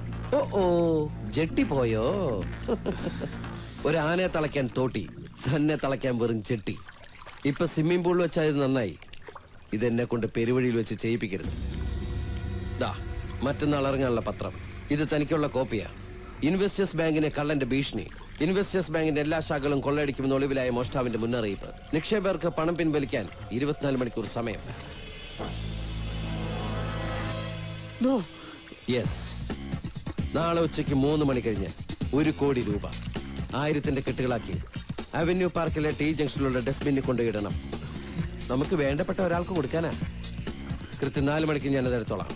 ഓ ജെട്ടി പോയോ? ഒരു ആനയെ തളയ്ക്കാൻ തോട്ടി, തന്നെ തളയ്ക്കാൻ വെറും ചെട്ടി. ഇപ്പൊ സ്വിമ്മിംഗ് പൂളിൽ വെച്ചായത് നന്നായി. ഇതെന്നെ കൊണ്ട് പെരുവഴിയിൽ വെച്ച് ചെയ്യിപ്പിക്കരുത്. ദാ മറ്റന്നാൾ ഇറങ്ങാനുള്ള പത്രം. ഇത് തനിക്കുള്ള കോപ്പിയാ. ഇൻവെസ്റ്റേഴ്സ് ബാങ്കിനെ കള്ളന്റെ ഭീഷണി. ഇൻവെസ്റ്റേഴ്സ് ബാങ്കിന്റെ എല്ലാ ശാഖകളും കൊള്ളയടിക്കുമെന്ന് ഒളിവിലായ മോഷ്ടാവിന്റെ മുന്നറിയിപ്പ്. നിക്ഷേപകർക്ക് പണം പിൻവലിക്കാൻ 24 മണിക്കൂർ സമയം. യെസ്, നാളെ ഉച്ചയ്ക്ക് 3 മണി കഴിഞ്ഞ് 1 കോടി രൂപ 1000ന്റെ കെട്ടുകളാക്കി അവന്യൂ പാർക്കിലെ ടി ജംഗ്ഷനിലുള്ള ഡസ്റ്റ്ബിന്നിൽ കൊണ്ടുപോയിടണം. നമുക്ക് വേണ്ടപ്പെട്ട ഒരാൾക്ക് കൊടുക്കാനാ. കൃത്യം 4 മണിക്ക് ഞാനത് എടുത്തോളാം.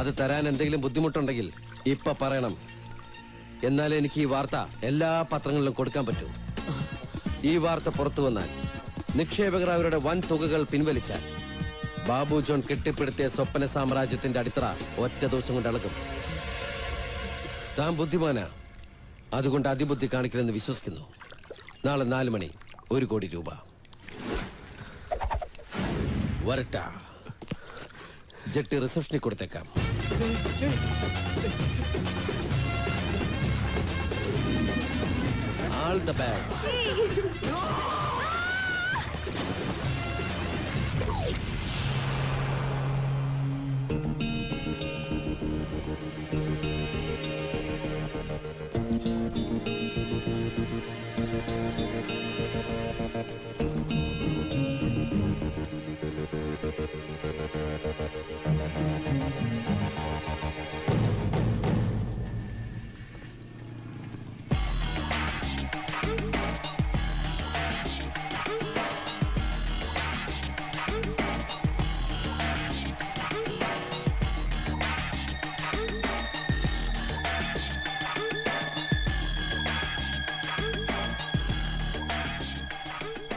അത് തരാൻ എന്തെങ്കിലും ബുദ്ധിമുട്ടുണ്ടെങ്കിൽ ഇപ്പൊ പറയണം. എന്നാൽ എനിക്ക് ഈ വാർത്ത എല്ലാ പത്രങ്ങളിലും കൊടുക്കാൻ പറ്റൂ. ഈ വാർത്ത പുറത്തു വന്നാൽ നിക്ഷേപകർ അവരുടെ വൻ തുകകൾ പിൻവലിച്ചാൽ ബാബു ജോൺ കെട്ടിപ്പടുത്തിയ സ്വപ്ന സാമ്രാജ്യത്തിന്റെ അടിത്തറ ഒറ്റ ദിവസം കൊണ്ട് ഇളകും. താൻ ബുദ്ധിമാനാ, അതുകൊണ്ട് അതിബുദ്ധി കാണിക്കണമെന്ന് വിശ്വസിക്കുന്നു. നാളെ 4 മണി 1 കോടി രൂപ. വരട്ട. ജെട്ടി റിസപ്ഷനിൽ കൊടുത്തേക്കാം. All the best.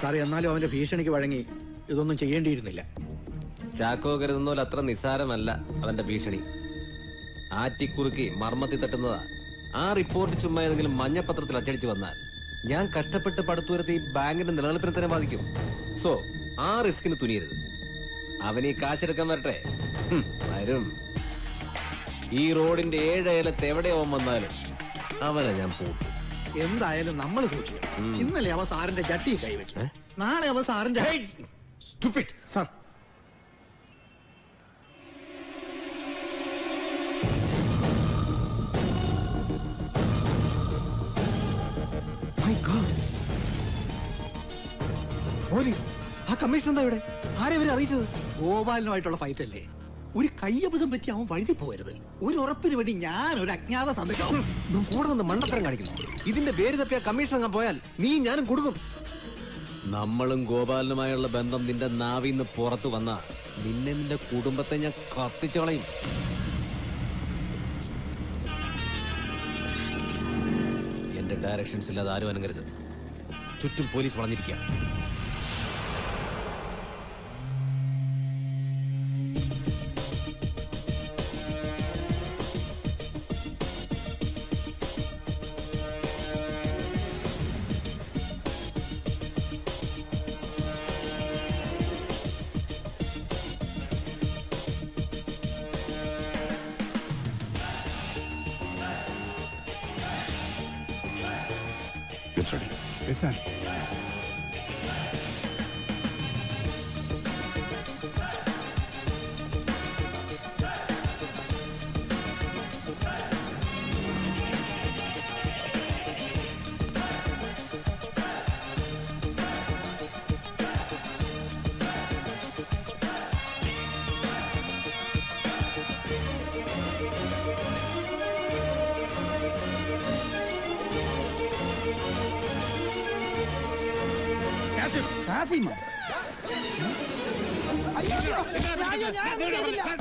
സാറേ, എന്നാലും അവന്റെ ഭീഷണിക്ക് വഴങ്ങി ഇതൊന്നും ചെയ്യേണ്ടിയിരുന്നില്ല. ചാക്കോ കരുതുന്ന പോലെ അത്ര നിസ്സാരമല്ല അവന്റെ ഭീഷണി. ആറ്റിക്കുറുക്കി മർമ്മത്തി തട്ടുന്നതാ. ആ റിപ്പോർട്ട് ചുമ്മാ ഏതെങ്കിലും മഞ്ഞപ്പത്രത്തിൽ അച്ചടിച്ചു വന്നാൽ ഞാൻ കഷ്ടപ്പെട്ട് പടുത്തുയർത്തി ഈ ബാങ്കിന്റെ നിലനിൽപ്പിനെ തന്നെ ബാധിക്കും. സോ ആ റിസ്കിന് തുനിയരുത്. അവൻ ഈ കാശെടുക്കാൻ വരട്ടെ, വരും. ഈ റോഡിന്റെ 7 അയലത്ത് എവിടെ അവൻ വന്നാലും അവനെ ഞാൻ പൂട്ടും. എന്തായാലും നമ്മൾ സൂക്ഷിക്കണം. ഇന്നലെ അവ സാറിന്റെ ചട്ടി കൈവച്ചു, നാളെ അവ സാറിന്റെ സാർ. പോലീസ്, ആ കമ്മീഷൻ എന്താ ഇവിടെ? ആരെവരെ അറിയിച്ചത്? ഗോപാലനുമായിട്ടുള്ള ഫൈറ്റ് അല്ലേ? ഒരു കയ്യബദ്ധം പറ്റി അവൻ വഴുതി പോകരുത്. ഒരു ഉറപ്പിന് വേണ്ടി ഞാൻ ഒരു അജ്ഞാത സന്ദേശം കൂടെ നിന്ന് മണ്ടത്തരം കാണിക്കുന്നു. ഇതിന്റെ പേര് തപ്പിയ കമ്മീഷൻ അങ്ങ് പോയാൽ നീ ഞാനും കൊടുക്കും. നമ്മളും ഗോപാലനുമായുള്ള ബന്ധം നിന്റെ നാവിന്ന് പുറത്തു വന്ന നിന്നെ നിന്റെ കുടുംബത്തെ ഞാൻ കത്തിച്ചോളയും. എന്റെ ഡയറക്ഷൻസ് ഇല്ലാതെ ആരും അനങ്ങരുത്. ചുറ്റും police വളഞ്ഞിരിക്കുക. Get ready. Yes, sir.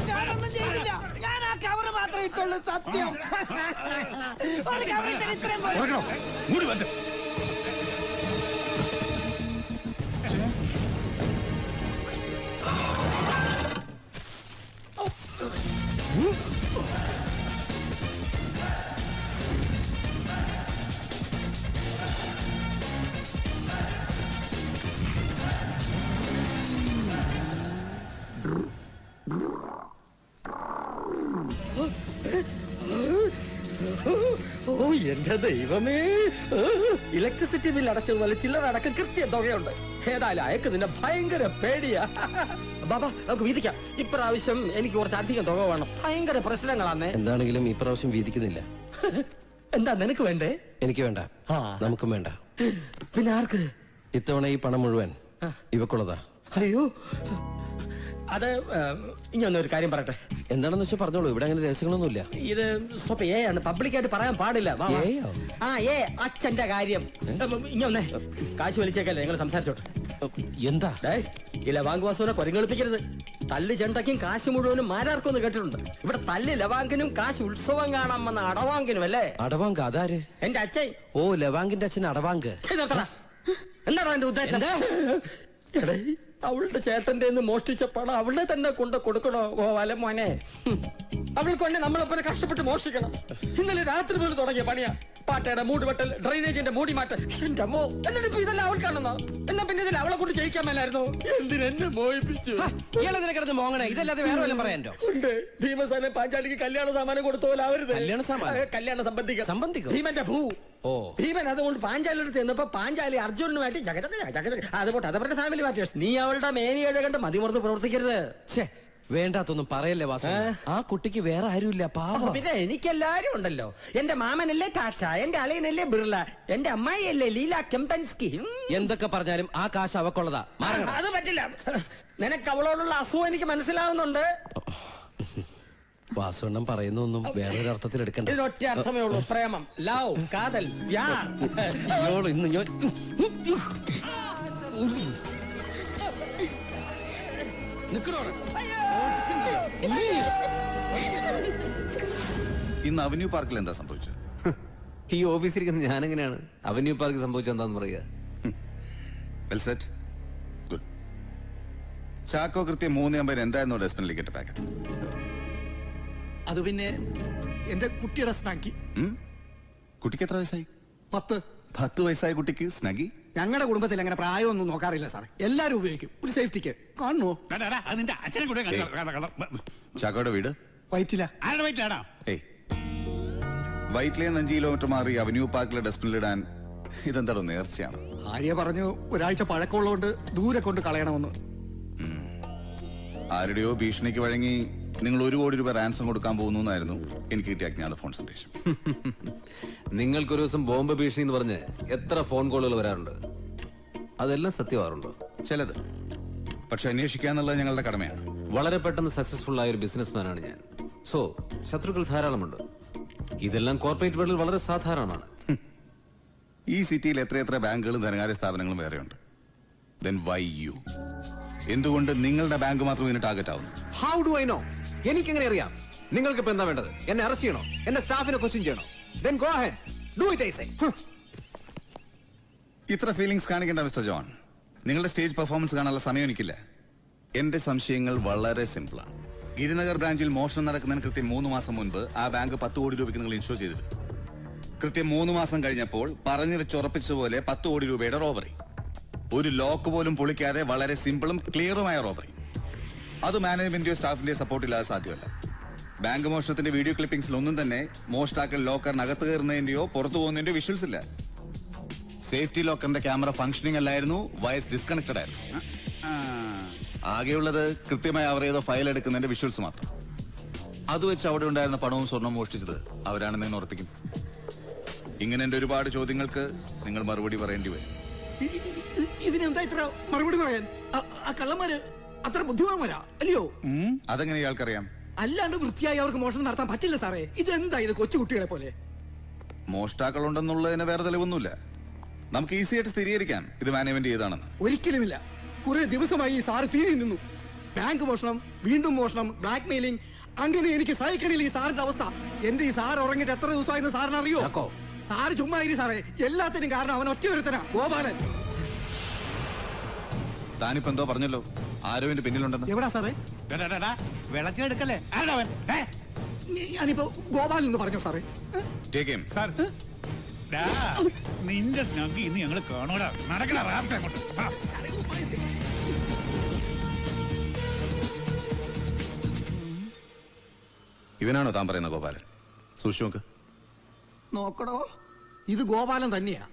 ഞാനൊന്നും ചെയ്തില്ല. ഞാൻ ആ കവറ് മാത്രമേ ഇട്ടുള്ളൂ. സത്യം. ഒരു കവർ ഇട്ടാൽ ഇത്രയും പോലെ. ഓ എന്റെ ദൈവമേ, ഇലക്ട്രിസിറ്റി ബിൽ അടച്ചതുപോലെ ചില്ലറ അടക്കം കൃത്യ തുകയുണ്ട്. ഏതായാലും അയക്ക് നിന്നെ ഭയങ്കര പേടിയാ. ബാബാ, നമുക്ക് വീതിക്കാം. ഇപ്രാവശ്യം എനിക്ക് കുറച്ച് അധികം തുക വേണം. ഭയങ്കര പ്രശ്നങ്ങളാന്നേ. എന്താണെങ്കിലും ഈ പ്രാവശ്യം വീതിക്കുന്നില്ല. എന്താ നിനക്ക് വേണ്ടേ? എനിക്ക് വേണ്ട, നമുക്കും വേണ്ട. പിന്നെ ആർക്ക്? ഇത്തവണ ഈ പണം മുഴുവൻ ഇവക്കുള്ളതാ. അയ്യോ, അത് ഇനി ഒന്നൊരു കാര്യം പറയട്ടെ. എന്താണെന്ന് വെച്ചാൽ പറഞ്ഞോളൂ. ഇവിടെ അങ്ങനെ രഹസ്യങ്ങളൊന്നുമില്ല. ഇത് സ്വപ്പം ആണ്, പബ്ലിക്കായിട്ട് പറയാൻ പാടില്ല. അച്ഛന്റെ കാര്യം. ഇനി ഒന്നേ, കാശ് വലിച്ചേക്കല്ലേ, നിങ്ങൾ സംസാരിച്ചോട്ടെ. എന്താ ഈ ലവാങ്കുവാസുവിനെ കൊരങ്ങളിപ്പിക്കരുത്. തല്ല് ചെണ്ടയ്ക്കും കാശ് മുഴുവനും മാരാർക്കും എന്ന് കേട്ടിട്ടുണ്ട്. ഇവിടെ തല്ല് ലവാങ്കിനും കാശ് ഉത്സവം കാണാൻ വന്ന അടവാങ്കിനും അല്ലേ? അടവാങ്ക് അതാര്? എന്റെ അച്ഛൻ. ഓ, ലവാങ്കിന്റെ അച്ഛൻ അടവാങ്ക്. എന്താണ് എന്റെ ഉദ്ദേശം? അവളുടെ ചേട്ടന്റെ മോഷ്ടിച്ച പണം അവളെ തന്നെ കൊണ്ട് കൊടുക്കണോ ഗോപാലൻ മോനെ? അവൾക്ക് വേണ്ടി നമ്മളെപ്പോലെ കഷ്ടപ്പെട്ട് മോഷ്ടിക്കണം. ഇന്നലെ രാത്രി പോലും തുടങ്ങിയ പണിയാ. പാട്ടയുടെ മൂടുവെട്ടൽ, ഡ്രെയിനേജിന്റെ മൂടി മാറ്റൽ. എന്റെ അമ്മോ, എന്നിട്ട് ഇപ്പൊ ഇതെല്ലാം അവൾക്കാണെന്നോ? എന്നാ പിന്നെ ഇതിൽ അവളെ കൊണ്ട് ജയിക്കാൻ മേലായിരുന്നോ? എന്തിനെന്നെ മോഹിപ്പിച്ചു? ഇയാളെതിനെ കിടന്ന് മോങ്ങണേ, ഇതല്ലാതെ വേറെ വല്ലതും പറയാനോ? ഉണ്ട്. ഭീമസേന പാഞ്ചാലിക്ക് കല്യാണ സാമാനം കൊടുത്തോലെ അവരുത്. കല്യാണ സംബന്ധിക്കും. ഭീമന്റെ ഭൂ. ഓ, ഭീമൻ അതുകൊണ്ട് പാഞ്ചാലി അടുത്ത് ചെന്നപ്പോ പാഞ്ചാലി അർജുനനുമായിട്ട് അതുപോട്ടെ. അതവരുടെ ഫാമിലി മാറ്റേഴ്സ്. നീ അവളുടെ മേനിയുടെ കണ്ട് മതിമറന്ന് പ്രവർത്തിക്കരുത്. വേണ്ടാത്തൊന്നും പറയല്ലേ വാസ. ആ കുട്ടിക്ക് വേറെ ആരുമില്ല, പാവം. പിന്നെ എനിക്കെല്ലാരും ഉണ്ടല്ലോ. എന്റെ മാമനല്ലേ ടാറ്റ, എന്റെ അളിയനല്ലേ ബിർള, എന്റെ അമ്മായിയല്ലേ ലീല കെംപൻസ്കി. എന്തൊക്കെ പറഞ്ഞാലും ആ കാശ് അവക്കുള്ളതാ. അത് പറ്റില്ല. നിനക്ക് അവളോടുള്ള അസുഖം എനിക്ക് മനസ്സിലാവുന്നുണ്ട്. വാസുവണ്ണം പറയുന്നൊന്നും വേറൊരു അർത്ഥത്തിൽ എടുക്കണ്ട. ഇതിനൊറ്റ അർത്ഥമേ ഉള്ളൂ. പ്രേമം, ലവ്, കാതൽ, പ്യാർ. ഇന്ന് ഞാൻ ഇന്ന് അവന്യൂ പാർക്കിൽ എന്താ സംഭവിച്ചത്? ഈ ഓഫീസിരിക്കുന്ന ഞാനെങ്ങനെയാണ് അവന്യൂ പാർക്ക് സംഭവിച്ചത് എന്താന്ന് പറയുക? Well set, good. ചാക്കോ കൃത്യം 3:50 എന്തായിരുന്നു ഡസ്റ്റ്ബിനിലേക്ക് ഇട്ട പാക്കറ്റ്? അത് പിന്നെ എന്റെ കുട്ടിയുടെ സ്നാക്കി. കുട്ടിക്ക് എത്ര വയസ്സായി? 10. 10 വയസ്സായ കുട്ടിക്ക് സ്നഗി? ഞങ്ങളുടെ കുടുംബത്തിൽ അങ്ങനെ പ്രായമൊന്നും നോക്കാറില്ല സാറേ. എല്ലാരും ഉപയോഗിക്കും ഒരു സേഫ്റ്റിക്ക്. കാണുമോ? നിന്റെ അച്ഛനെ കൂടെ ചാക്കോയുടെ വീട് വൈറ്റില. ആരുടെ വൈറ്റിലാടാ? ഏയ്, വൈറ്റിലെ 5 കിലോമീറ്റർ മാറി അവന്യൂ പാർക്കിലെ ഡസ്റ്റ്ബിനിലിടാൻ ഇതെന്താണോ നേർച്ചയാണ്? ഭാര്യ പറഞ്ഞു ഒരാഴ്ച പഴക്കമുള്ളതുകൊണ്ട് ദൂരെ കൊണ്ട് കളയണമെന്ന്. ആരുടെയോ ഭീഷണിക്ക് വഴങ്ങി നിങ്ങൾ 1 കോടി രൂപ റാൻസം കൊടുക്കാൻ പോകുന്നു എന്നായിരുന്നു എനിക്ക് കിട്ടിയ അജ്ഞാത ഫോൺ സന്ദേശം. നിങ്ങൾക്കൊരു ദിവസം ബോംബ് ഭീഷണി എന്ന് പറഞ്ഞ് എത്ര ഫോൺ കോളുകൾ വരാറുണ്ട്? അതെല്ലാം സത്യമാറുണ്ടോ? ചിലത്. പക്ഷെ അന്വേഷിക്കുക എന്നുള്ളത് ഞങ്ങളുടെ കടമയാണ്. വളരെ പെട്ടെന്ന് സക്സസ്ഫുൾ ആയ ഒരു ബിസിനസ്മാനാണ് ഞാൻ. സോ ശത്രുക്കൾ ധാരാളമുണ്ട്. ഇതെല്ലാം കോർപ്പറേറ്റ് വേൾഡിൽ വളരെ സാധാരണമാണ്. ഈ സിറ്റിയിൽ എത്രയെത്ര ബാങ്കുകളും ധനകാര്യ സ്ഥാപനങ്ങളും വേറെയുണ്ട്. Then why you? എന്തുകൊണ്ട് നിങ്ങളുടെ ബാങ്ക് മാത്രം ഇതിന് ടാർഗറ്റ് ആവുന്നു? How do I know? എനിക്കെങ്ങനെ അറിയാം? നിങ്ങൾക്ക് ഇപ്പൊ എന്താ വേണ്ടത്? എന്നെ അറസ്റ്റ് ചെയ്യണോ? എന്റെ സ്റ്റാഫിനെ ക്വസ്റ്റ്യൻ ചെയ്യണോ? Then go ahead. Do it, I say. ഇത്ര ഫീലിംഗ്സ് കാണിക്കേണ്ട മിസ്റ്റർ ജോൺ. നിങ്ങളുടെ സ്റ്റേജ് പെർഫോമൻസ് കാണാനുള്ള സമയം എനിക്കില്ല. എന്റെ സംശയങ്ങൾ വളരെ സിമ്പിളാണ്. ഗിരിനഗർ ബ്രാഞ്ചിൽ മോഷണം നടക്കുന്നതിന് കൃത്യം 3 മാസം മുൻപ് ആ ബാങ്ക് 10 കോടി രൂപയ്ക്ക് നിങ്ങൾ ഇൻഷുർ ചെയ്തിരുന്നു. കൃത്യം 3 മാസം കഴിഞ്ഞപ്പോൾ പറഞ്ഞു വെച്ച് ഉറപ്പിച്ചതുപോലെ 10 കോടി രൂപയുടെ റോബറി. ഒരു ലോക്ക് പോലും പൊളിക്കാതെ വളരെ സിമ്പിളും ക്ലിയറുമായ റോബറി. അത് മാനേജ്മെന്റിയോ സ്റ്റാഫിന്റെയോ സപ്പോർട്ടില്ലാതെ സാധ്യമല്ല. ബാങ്ക് മോഷണത്തിന്റെ വീഡിയോ ക്ലിപ്പിംഗ്സിൽ ഒന്നും തന്നെ മോഷ്ടാക്കൾ ലോക്കറിനകത്ത് കയറുന്നതിന്റെയോ പുറത്തു പോകുന്നതിന്റെയോ വിഷ്വൽസ് ഇല്ല. സേഫ്റ്റി ലോക്കറിന്റെ ക്യാമറ ഫംഗ്ഷനിങ് അല്ലായിരുന്നു, വയസ് ഡിസ്കണക്റ്റഡ് ആയിരുന്നു. ആകെയുള്ളത് കൃത്യമായി അവർ ഏതോ ഫയൽ എടുക്കുന്നതിന്റെ വിഷ്വൽസ് മാത്രം. അത് വെച്ച് അവിടെ ഉണ്ടായിരുന്ന പണവും സ്വർണവും മോഷ്ടിച്ചത് അവരാണെന്ന് ഞാൻ ഉറപ്പിക്കും. ഇങ്ങനെ എന്റെ ഒരുപാട് ചോദ്യങ്ങൾക്ക് നിങ്ങൾ മറുപടി പറയേണ്ടി വരും. ഇതിനെന്താ ഇത്ര മറുപടി പറയാൻ? ആ കള്ളന്മാര് അത്ര ബുദ്ധിമാന്മാരാ അല്ലയോ? അതെങ്ങനെ ഇയാൾക്കറിയാം? അല്ലാണ്ട് വൃത്തിയായി അവർക്ക് മോഷണം നടത്താൻ പറ്റില്ല സാറേ. ഇതെന്താ ഇത് കൊച്ചുകുട്ടികളെ പോലെ? മോഷ്ടാക്കളുണ്ടെന്നുള്ളതിന് വേറെ തെളിവൊന്നുമില്ല. നമുക്ക് ഈസി ആയിട്ട് സ്ഥിരീകരിക്കാം ഇത് മാനേജ്മെന്റ് ചെയ്താണെന്ന്. ഒരിക്കലുമില്ല. കുറെ ദിവസമായി ഈ സാറ് തീരി നിന്നു. ബാങ്ക് മോഷണം, വീണ്ടും മോഷണം, ബ്ലാക്ക് മെയിലിംഗ്, അങ്ങനെ എനിക്ക് സഹിക്കണില്ല ഈ സാറിന്റെ അവസ്ഥ. എന്റെ ഈ സാർ ഉറങ്ങിട്ട് എത്ര ദിവസമായിരുന്നു സാറിന് അറിയോ? സാറ് ചുമ്മാ ഇരി സാറേ. എല്ലാത്തിനും കാരണം അവൻ ഒറ്റ ഒരുത്തനാ, ഗോപാലൻ. താനിപ്പോ എന്തോ പറഞ്ഞല്ലോ ആരോ എന്റെ പിന്നിലുണ്ടെന്ന്. എവിടാ സാറേ? വെള്ളത്തിലെടുക്കല്ലേ? ആരാവൻ? ഞാനിപ്പോ ഗോപാലൻ എന്ന് പറഞ്ഞോ സാറേ? നിന്റെ സ്നഗ്ഗി ഇന്ന് ഞങ്ങള് കാണൂടാ. നടക്കണ റാഫ്റ്റ് അങ്ങോട്ട്. ഇവനാണോ താൻ പറയുന്ന ഗോപാലൻ? സൂക്ഷിച്ചു നോക്ക്. നോക്കണോ? ഇത് ഗോപാലൻ തന്നെയാ.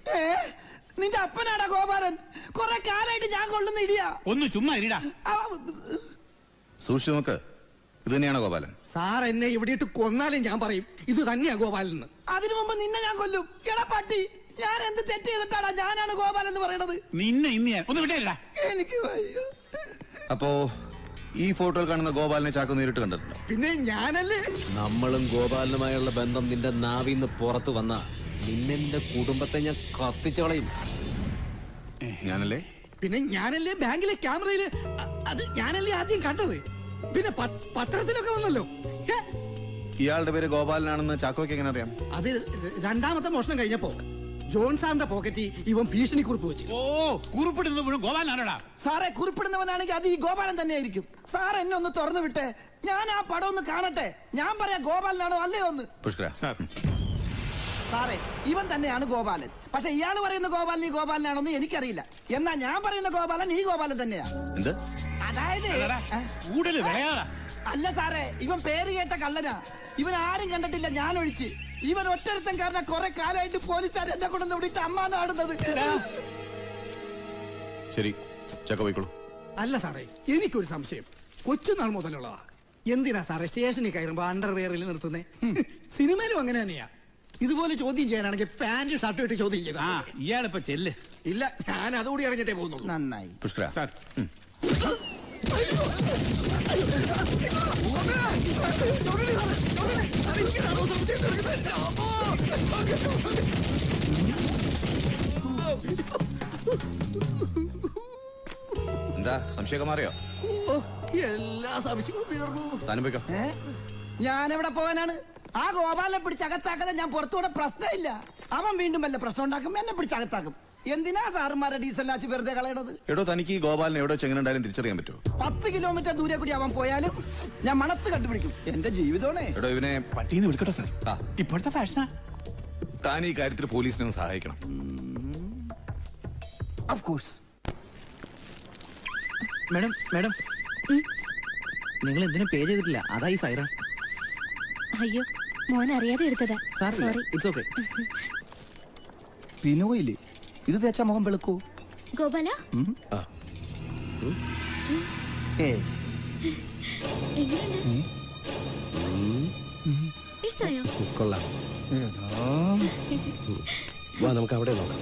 നിന്റെ അപ്പനാടാ ഗോപാലൻ. കുറെ കാലായിട്ട് ഞാൻ കൊള്ളുന്ന ഇടിയാ. ഒന്ന് ചുമ്മാ ഇരിടാ. സൂക്ഷിച്ചു നോക്ക്. ഇത് തന്നെയാണോ ഗോപാലൻ? സാർ എന്നെ ഇവിടെ ഇട്ട് കൊന്നാലും ഞാൻ പറയും ഇത് തന്നെയാ ഗോപാലൻ എന്ന്. അതിനു മുമ്പ് നിന്നെ ഞാൻ കൊല്ലും. എടാ പട്ടി, ഞാൻ എന്ത് തെറ്റ് ചെയ്തിട്ടാടാ ഞാനാണ് ഗോപാലൻ എന്ന് പറയണത്? നിന്നെ ഇന്ന് ഞാൻ ഒന്ന് വിട്ടേടാ. എനിക്ക് വയ്യ. അപ്പോ ഈ ഫോട്ടോയിൽ കാണുന്ന ഗോപാലിനെ ചാക്കോ നേരിട്ട് കണ്ടിട്ടുണ്ടോ? പിന്നെ ഞാനല്ലേ. നമ്മളും ഗോപാലനുമായുള്ള ബന്ധം നിന്റെ നാവിന്ന് പുറത്തു വന്ന നിന്നെ കുടുംബത്തെ ഞാൻ കത്തിച്ചു കളയും. ഞാനല്ലേ? പിന്നെ ഞാനല്ലേ ബാങ്കിലെ ക്യാമറയില് അത് ഞാനല്ലേ ആദ്യം കണ്ടത്. പിന്നെ പത്രത്തിലൊക്കെ വന്നല്ലോ. ഇയാളുടെ പേര് ഗോപാലനാണെന്ന് ചാക്കോയ്ക്ക് എങ്ങനെ അറിയാം? അത് രണ്ടാമത്തെ മോഷണം കഴിഞ്ഞപ്പോ ജോൺ സാറിന്റെ പോക്കറ്റിൽ ഇവൻ ഭീഷണി കുറിപ്പ് വെച്ചു. ഓ, കുറിപ്പിടുന്നത് മുഴുവൻ ഗോപാലനാണോടാ? സാറേ, കുറിപ്പിടുന്നവനാണെങ്കിൽ അത് ഈ ഗോപാലൻ തന്നെ ആയിരിക്കും. സാർ എന്നെ ഒന്ന് തുറന്നു വിട്ടെ, ഞാൻ ആ പടം ഒന്ന് കാണട്ടെ. ഞാൻ പറയാം ഗോപാലനാണോ അല്ലയോ ഒന്ന്. പുഷ്കര സാറേ, ഇവൻ തന്നെയാണ് ഗോപാലൻ. പക്ഷെ ഇയാൾ പറയുന്ന ഗോപാലൻ ഈ ഗോപാലനാണെന്ന് എനിക്കറിയില്ല. എന്നാ ഞാൻ പറയുന്ന ഗോപാലൻ ഈ ഗോപാലൻ തന്നെയാ. അതായത് അല്ല സാറേ, ഇവൻ പേര് കേട്ട കള്ളനാ. ഇവൻ ആരും കണ്ടിട്ടില്ല, ഞാൻ ഒഴിച്ച്. ഇവൻ ഒറ്റരുത്തൻ കാരണം കുറെ കാലമായിട്ട് പോലീസുകാർ എന്നെ കൊണ്ടു വിട്ടിട്ട് അമ്മാനാടുന്നത്. ശരി, ചാക്കോ പോയിക്കോളൂ. അല്ല സാറേ, എനിക്കൊരു സംശയം. കൊച്ചുനാൾ മുതലുള്ളതാ. എന്തിനാ സാറേ സ്റ്റേഷനിൽ കയറുമ്പോ അണ്ടർവെയറിൽ നിർത്തുന്നേ? സിനിമയിലും അങ്ങനെ തന്നെയാ. ഇതുപോലെ ചോദ്യം ചെയ്യാനാണെങ്കിൽ പാന്റ് ഷർട്ട് ഇട്ട് ചോദ്യം ചെയ്താ. ഇയാളിപ്പോ ചെല്ല്. ഇല്ല, ഞാൻ അതുകൂടി അറിഞ്ഞിട്ടേ പോകുന്നുള്ളൂ. നന്നായി. പുഷ്കര സാർ, എന്താ സംശയമൊക്കെ മാറിയോ? എല്ലാ സംശയവും തീർന്നു. താനും പോയിക്കോ. ഞാൻ എവിടെ പോകാനാണ്? ആ ഗോപാലനെ പിടിച്ചകത്താക്കാതെ ഞാൻ പുറത്തുകൂടെ പ്രശ്നമില്ല. അവൻ വീണ്ടും വല്ല പ്രശ്നം ഉണ്ടാക്കും, എന്നെ പിടിച്ചകത്താക്കും. എന്തിനാ സാറുമാരെ ഡീസൽ ആച്ച് വെറുതെ കളയണത്? എടോ, തനിക്ക് ഈ ഗോപാലിനെ എവിടെ ചെങ്ങനുണ്ടായാലും തിരിച്ചറിയാൻ പറ്റുമോ? 10 കിലോമീറ്റർ ദൂരെ കൂടി അവൻ പോയാലും ഞാൻ മണത്ത് കണ്ടുപിടിക്കും. എന്റെ ജീവിതമാണേ. എടോ, ഇവനെ പട്ടീന്ന് വിളിക്കട്ടെ സാർ. ഇപ്പോഴത്തെ ഫാഷനാ. താൻ ഈ കാര്യത്തിൽ പോലീസിനെ സഹായിക്കണം. Of course. മാഡം മാഡം നിങ്ങൾ എന്തിനും പേ ചെയ്തിട്ടില്ല, അതാ ഈ സൈറൺ. അയ്യോ, മോൻ അറിയാതെ എടുത്തതാ. സോറി. It's okay. പിനോയില് ഇത് തേച്ചാ മുഖം വെളുക്കോ? ഗോപാല ഇഷ്ടായോ? കൊള്ളാം. വാ നമുക്ക് അവിടെ നോക്കാം.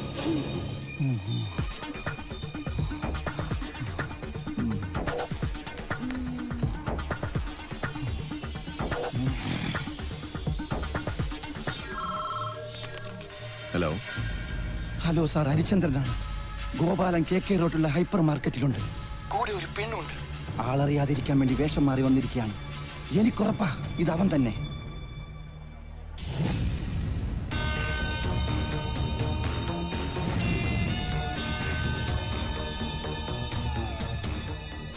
ഹലോ ഹലോ സാർ, ഹരിചന്ദ്രനാണ്. ഗോപാലൻ KK റോഡിലുള്ള ഹൈപ്പർ മാർക്കറ്റിലുണ്ട്. കൂടെ ഒരു പെണ്ണുണ്ട്. ആളറിയാതിരിക്കാൻ വേണ്ടി വേഷം മാറി വന്നിരിക്കുകയാണ്. എനിക്കുറപ്പാ ഇത് അവൻ തന്നെ.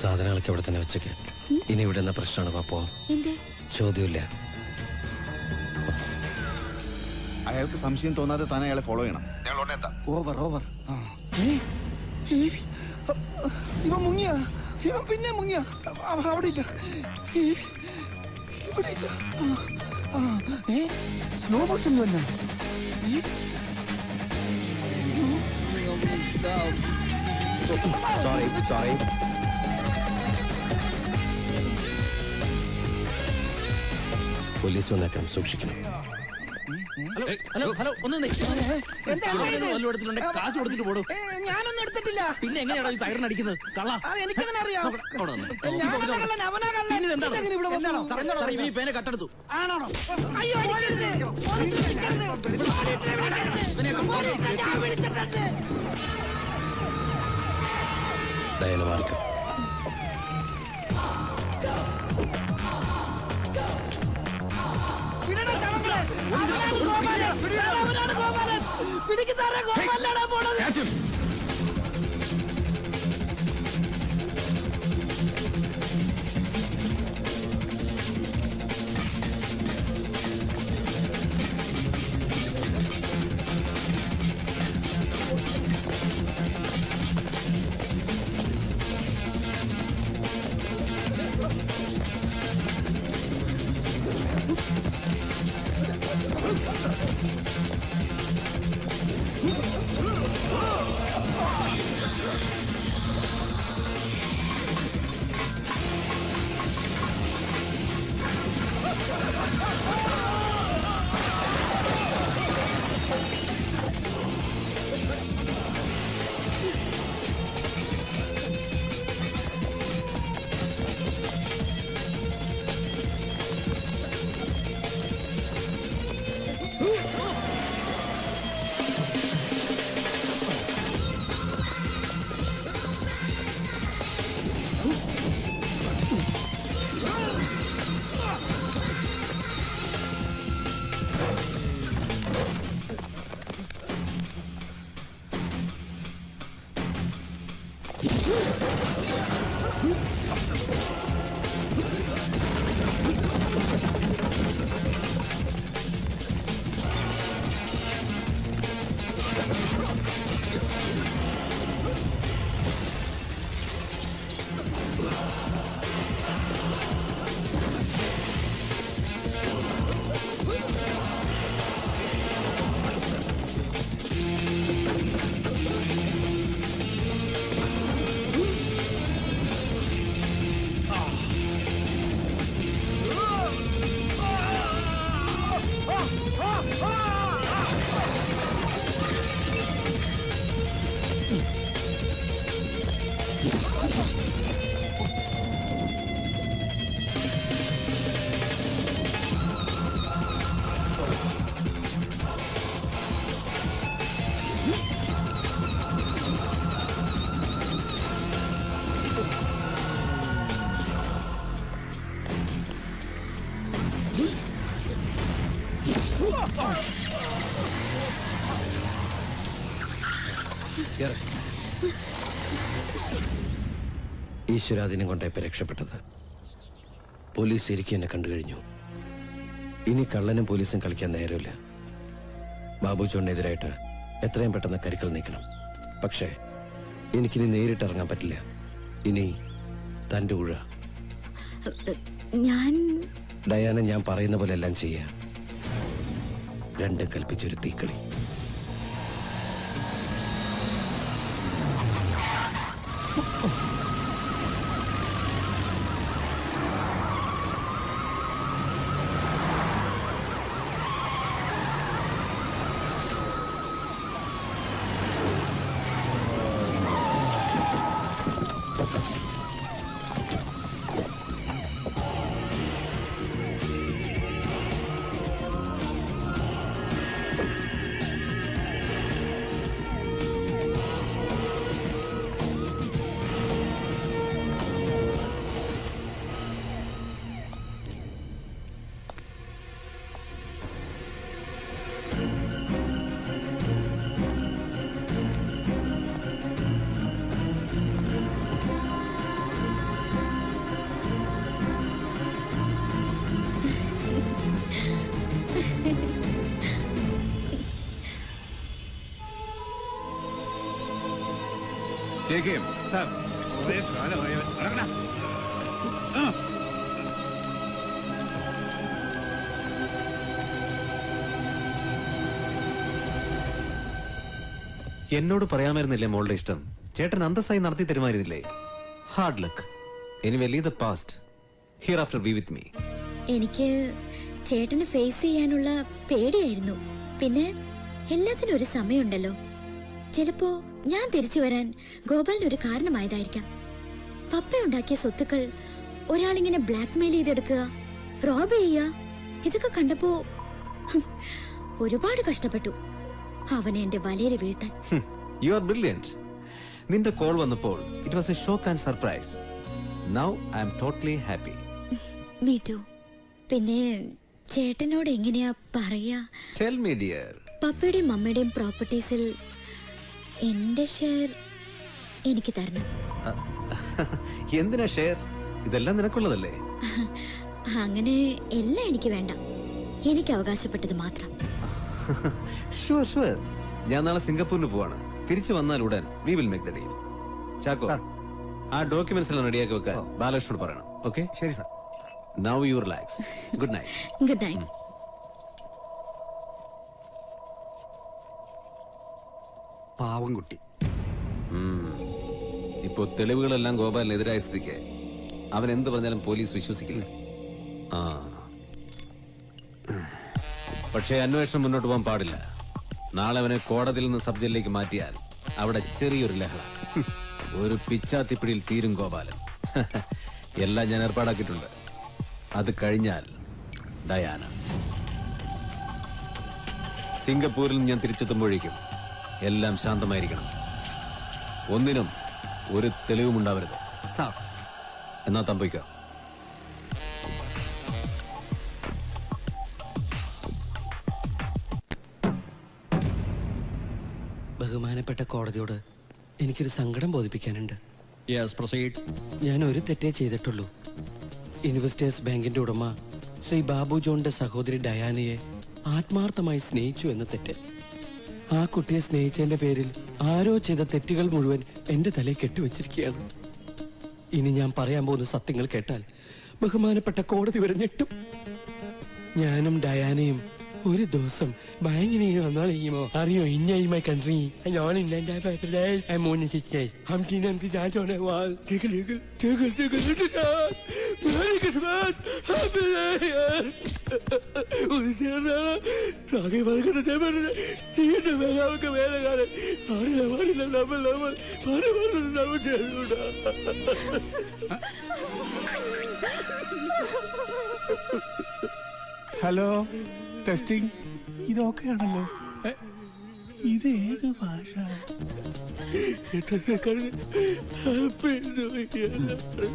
സാധനങ്ങളൊക്കെ ഇവിടെ തന്നെ വെച്ചേക്ക്. ഇനി ഇവിടെ എന്നാ പ്രശ്നമാണ് പാപ്പോ? ചോദ്യമില്ല. അയാൾക്ക് സംശയം തോന്നാതെ താൻ അയാളെ ഫോളോ ചെയ്യണം. ഞങ്ങൾ ഉടനെ എത്താം. Over over. ഇവൻ മുങ്ങിയ, ഇവൻ പിന്നെ മുങ്ങിയ. അവിടെ ഇല്ല, ഇവിടെ ഇല്ല. സ്ലോ മോഷൻ തന്നെ. സോറി. പോലീസ് വന്നേക്കാം, സൂക്ഷിക്കണം. ഹലോ ഒന്ന് എടുത്തിട്ടുണ്ട്, കാശ് കൊടുത്തിട്ട് പോടും. ഞാനൊന്നും എടുത്തിട്ടില്ല. പിന്നെ എങ്ങനെയാണോ ഈ സൈറൺ അടിക്കുന്നത്? കള്ള എനിക്കങ്ങനെ അറിയാം. ഈ പേന കട്ടെടുത്തു. ആണോ? അയ്യോ, ഡയന മാറിക്കോ. ഈശ്വരാധീനം കൊണ്ടായിപ്പോ രക്ഷപ്പെട്ടത്. പോലീസ് ശരിക്കും എന്നെ കണ്ടു കഴിഞ്ഞു. ഇനി കള്ളനും പോലീസും കളിക്കാൻ നേരമില്ല. ബാബു ജോണിനെതിരായിട്ട് എത്രയും പെട്ടെന്ന് കരുക്കൾ നീക്കണം. പക്ഷേ എനിക്കിനി നേരിട്ടിറങ്ങാൻ പറ്റില്ല. ഇനി തൻ്റെ ഊഴ. ഞാൻ ഡയാന, ഞാൻ പറയുന്ന പോലെ എല്ലാം ചെയ്യാം. രണ്ടും കൽപ്പിച്ചൊരു തീക്കളി. Take him. Sir. എന്നോട് പറയാമായിരുന്നില്ലേ മോളുടെ ഇഷ്ടം? ചേട്ടൻ അന്തസ്സായി നടത്തി തരുമായിരുന്നില്ലേ? Hard luck. Anyway leave the past. Hereafter be with me. എനിക്ക് ചേട്ടനെ ഫേസ് ചെയ്യാനുള്ള പേടിയായിരുന്നു. പിന്നെ എല്ലാത്തിനും ഒരു സമയമുണ്ടല്ലോ. ചിലപ്പോ ഞാൻ തിരിച്ചു വരാൻ ഗോപാലിന് ഒരു കാരണമായതായിരിക്കാം. പപ്പ ഉണ്ടാക്കിയ സ്വത്തുക്കൾ ഒരാളിങ്ങനെ ബ്ലാക്ക്മെയിൽ ചെയ്തെടുക്കുക, റോബ് ചെയ്യുക, ഇതൊക്കെ കണ്ടപ്പോ ഒരുപാട് കഷ്ടപ്പെട്ടു അവനെ എന്റെ വലയിൽ വീഴ്ത്താൻ. You are brilliant. നിന്റെ കോൾ വന്നപ്പോൾ it was a shock and surprise. Now I am totally happy. Me too. പിന്നെ ചേട്ടനോട് എങ്ങനെയാ പറയാ? Tell me dear. പപ്പയുടെയും മമ്മയുടെയും പ്രോപ്പർട്ടീസിൽ എന്റെ ഷെയർ എനിക്ക് തരണം. എന്തിനാ ഷെയർ? ഇതെല്ലാം നിനക്കുള്ളതല്ലേ? അങ്ങനെ എല്ലാം എനിക്ക് വേണ്ട, എനിക്ക് അവകാശപ്പെട്ടത് മാത്രം. Sure sure. ഞാൻ നാളെ സിംഗപ്പൂരിന് പോവാണ്. തിരിച്ചു വന്നാൽ ഉടൻ we will make the deal. Chacko, ആ ഡോക്യുമെന്റ്സ് എല്ലാം റെഡിയാക്കി വെക്കാൻ ബാലകൃഷ്ണനോട് പറയണം. ഓക്കെ? ശരി sir. Now you relax. Good night. Good night. പാവം കുട്ടി. ഇപ്പോ തെളിവുകളെല്ലാം ഗോപാലിനെതിരായ സ്ഥിതിക്ക് അവൻ എന്ത് പറഞ്ഞാലും പോലീസ് വിശ്വസിക്കില്ല. പക്ഷേ അന്വേഷണം മുന്നോട്ട് പോകാൻ പാടില്ല. നാളെ അവനെ കോടതിയിൽ നിന്ന് സബ് ജയിലിലേക്ക് മാറ്റിയാൽ അവിടെ ചെറിയൊരു ലഹള, ഒരു പിച്ചാത്തിപ്പിടിയിൽ തീരും ഗോപാലൻ. എല്ലാം ഞാൻ ഏർപ്പാടാക്കിയിട്ടുണ്ട്. അത് കഴിഞ്ഞാൽ ഡയാന. സിംഗപ്പൂരിൽ നിന്ന് ഞാൻ തിരിച്ചെത്തുമ്പോഴേക്കും എല്ലാം ശാന്തമായിരിക്കണം. ഒന്നിനും ഒരു തെളിവും ഉണ്ടാവരുത്. എന്നാ തമ്പിക്കോ. ബഹുമാനപ്പെട്ട കോടതിയോട് എനിക്കൊരു സങ്കടം ബോധിപ്പിക്കാനുണ്ട്. ഞാൻ ഒരു തെറ്റേ ചെയ്തിട്ടുള്ളൂ. ഇൻവെസ്റ്റേഴ്സ് ബാങ്കിന്റെ ഉടമ ശ്രീ ബാബു ജോണിന്റെ സഹോദരി ഡയാനയെ ആത്മാർത്ഥമായി സ്നേഹിച്ചു എന്ന തെറ്റ്. ആ കുട്ടിയെ സ്നേഹിച്ചതിന്റെ പേരിൽ ആരോ ചെയ്ത തെറ്റുകൾ മുഴുവൻ എന്റെ തലയിൽ കെട്ടിവെച്ചിരിക്കുകയാണ്. ഇനി ഞാൻ പറയാൻ പോകുന്ന സത്യങ്ങൾ കേട്ടാൽ ബഹുമാനപ്പെട്ട കോടതി വരെ ഞെട്ടും. ഞാനും ഡയാനയും ഒരു ദിവസം ബാങ്കിന് വന്നോളോ അറിയോ? ഇന്ന മൈ കൺട്രി ഹലോ, ടെസ്റ്റിംഗ്. ഇതൊക്കെയാണല്ലോ. ഇത് ഏത് ഭാഷ?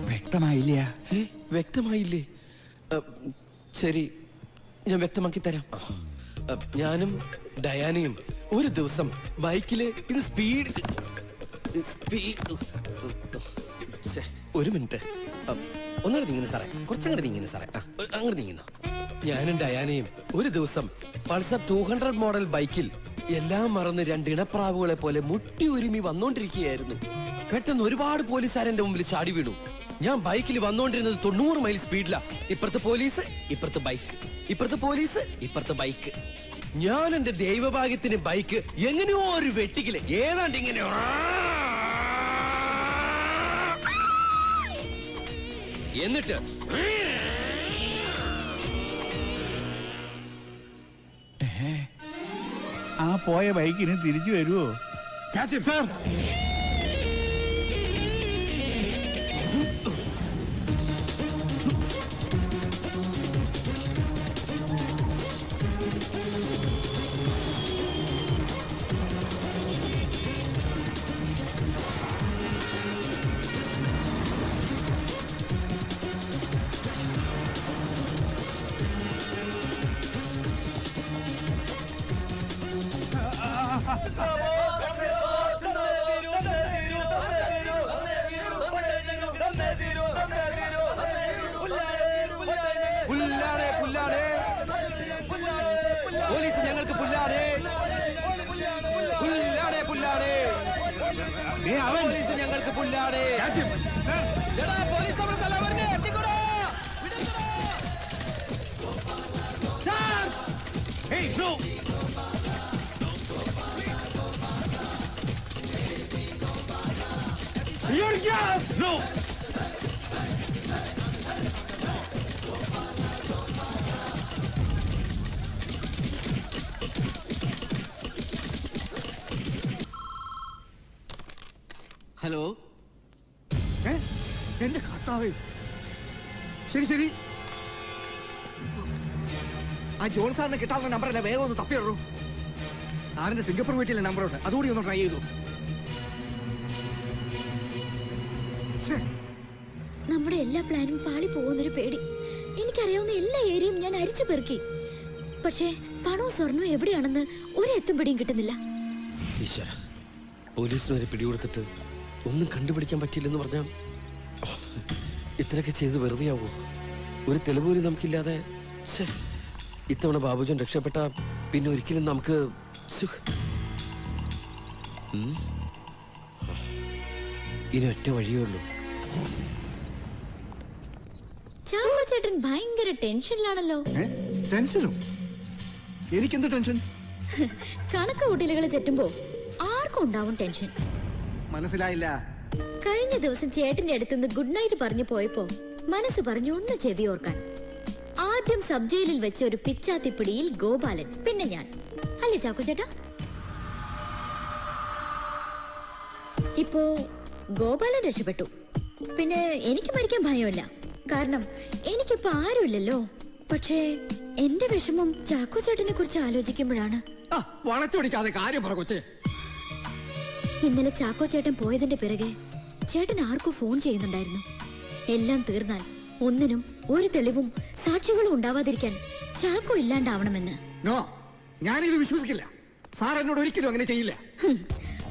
വ്യക്തമായില്ല. വ്യക്തമായില്ലേ? ശരി, ഞാൻ വ്യക്തമാക്കി തരാം. ഞാനും ഡയാനയും ഒരു ദിവസം ബൈക്കില് ഇത് സ്പീഡ് ഒരു മിനിറ്റ്, ഒന്നൂടെ നീങ്ങുന്നു സാറേ, കുറച്ചങ്ങോട്ട് നീങ്ങുന്നു സാറേ, അങ്ങോട്ട് നീങ്ങുന്നു. ഞാനും ഡയാനയും ഒരു ദിവസം പൾസർ 200 മോഡൽ ബൈക്കിൽ എല്ലാം മറന്ന് രണ്ടിണപ്രാവുകളെ പോലെ മുട്ടി ഒരുമി വന്നോണ്ടിരിക്കുകയായിരുന്നു. പെട്ടെന്ന് ഒരുപാട് പോലീസുകാർ എന്റെ മുമ്പിൽ ചാടി വീണു. ഞാൻ ബൈക്കിൽ വന്നോണ്ടിരുന്നത് 90 മൈൽ സ്പീഡിലാ. ഇപ്പുറത്ത് പോലീസ്, ഇപ്പുറത്ത് ബൈക്ക്, ഇപ്പുറത്ത് പോലീസ്, ഇപ്പുറത്ത് ബൈക്ക്. ഞാൻ എന്റെ ദൈവഭാഗ്യത്തിന് ബൈക്ക് എങ്ങനെയോ ഒരു വെട്ടിക്കില് ഏതാണ്ട് ഇങ്ങനെ എന്നിട്ട് ആ പോയ ബൈക്കിന് തിരിച്ചു വരുമോ? സാർ, പുല്ലാടേ പുല്ലാടേ പോലീസ് ഞങ്ങൾക്ക് പുല്ലാടേ പുല്ലാടേ പുല്ലാടേ പോലീസ് ഞങ്ങൾക്ക് പുല്ലാടേ. എടാ പോലീസ് നമ്മുടെ തലവരനെ എത്തിക്കൂടാ. No! ഹലോ, എന്റെ കർത്താവേ, ശരി ശരി, ആ ജോൺ സാറിന് കിട്ടാവുന്ന നമ്പറല്ല, വേഗം ഒന്ന് തപ്പിയിടൂ. സാറിന്റെ സിംഗപ്പൂർ വീട്ടിലെ നമ്പറുണ്ട്, അതുകൂടി ഒന്ന് ട്രൈ ചെയ്തു. നമ്മുടെ എല്ലാ പ്ലാനും പാളി പോകുന്നൊരു പേടി. എനിക്കറിയാവുന്ന എല്ലാ ഏരിയയും ഞാൻ അരിച്ചു പെറുക്കി. പക്ഷേ പണവും സ്വർണവും എവിടെയാണെന്ന് ഒരു എത്തും പിടിയും കിട്ടുന്നില്ല. ഈശ്വര, പോലീസിന് വരെ പിടികൊടുത്തിട്ട് ഒന്നും കണ്ടുപിടിക്കാൻ പറ്റിയില്ലെന്ന് പറഞ്ഞാൽ ഇത്രയൊക്കെ ചെയ്ത് വെറുതെയാവോ? ഒരു തെളിവ് പോലും നമുക്കില്ലാതെ. ഇത്തവണ ബാബുജൻ രക്ഷപ്പെട്ട പിന്നെ ഒരിക്കലും നമുക്ക് ഇനി ഒറ്റ വഴിയേ ഉള്ളൂ. ചേട്ടൻ ഭയങ്കര ടെൻഷനിലാണല്ലോ. ടെൻഷനോ? എനിക്കെന്ത് ടെൻഷൻ? കണക്ക് കൂട്ടലുകൾ തെറ്റുമ്പോ ആർക്കും ഉണ്ടാവും ടെൻഷൻ. മനസ്സിലായില്ല. കഴിഞ്ഞ ദിവസം ചേട്ടന്റെ അടുത്തുനിന്ന് ഗുഡ് നൈറ്റ് പറഞ്ഞു പോയപ്പോ മനസ്സ് പറഞ്ഞു ഒന്ന് ചെവി ഓർക്കാൻ. ആദ്യം സബ് ജയിലിൽ വെച്ച ഒരു പിച്ചാത്തിപ്പിടിയിൽ ഗോപാലൻ, പിന്നെ ഞാൻ, അല്ലേ ചാക്കോ ചേട്ടാ? ഇപ്പോ ഗോപാലൻ രക്ഷപ്പെട്ടു. പിന്നെ എനിക്ക് മരിക്കാൻ ഭയമില്ല, കാരണം എനിക്കിപ്പോ ആരുമില്ലല്ലോ. പക്ഷേ എന്റെ വിഷമം ചാക്കോ ചേട്ടനെ കുറിച്ച് ആലോചിക്കുമ്പോഴാണ്. വളച്ചൊടിക്കാതെ കാര്യം പറ കൊച്ചേ. ഇന്നലെ ചാക്കോ ചേട്ടൻ പോയതിന്റെ പിറകെ ചേട്ടൻ ആർക്കോ ഫോൺ ചെയ്യുന്നുണ്ടായിരുന്നു. എല്ലാം തീർന്നാൽ ഒന്നിനും ഒരു തെളിവും സാക്ഷികളും ഉണ്ടാവാതിരിക്കാൻ ചാക്കോ ഇല്ലാണ്ടാവണമെന്ന്. ഞാനിത് വിശ്വസിക്കില്ല. സാർ എന്നോട് ഒരിക്കലും അങ്ങനെ ചെയ്യില്ല.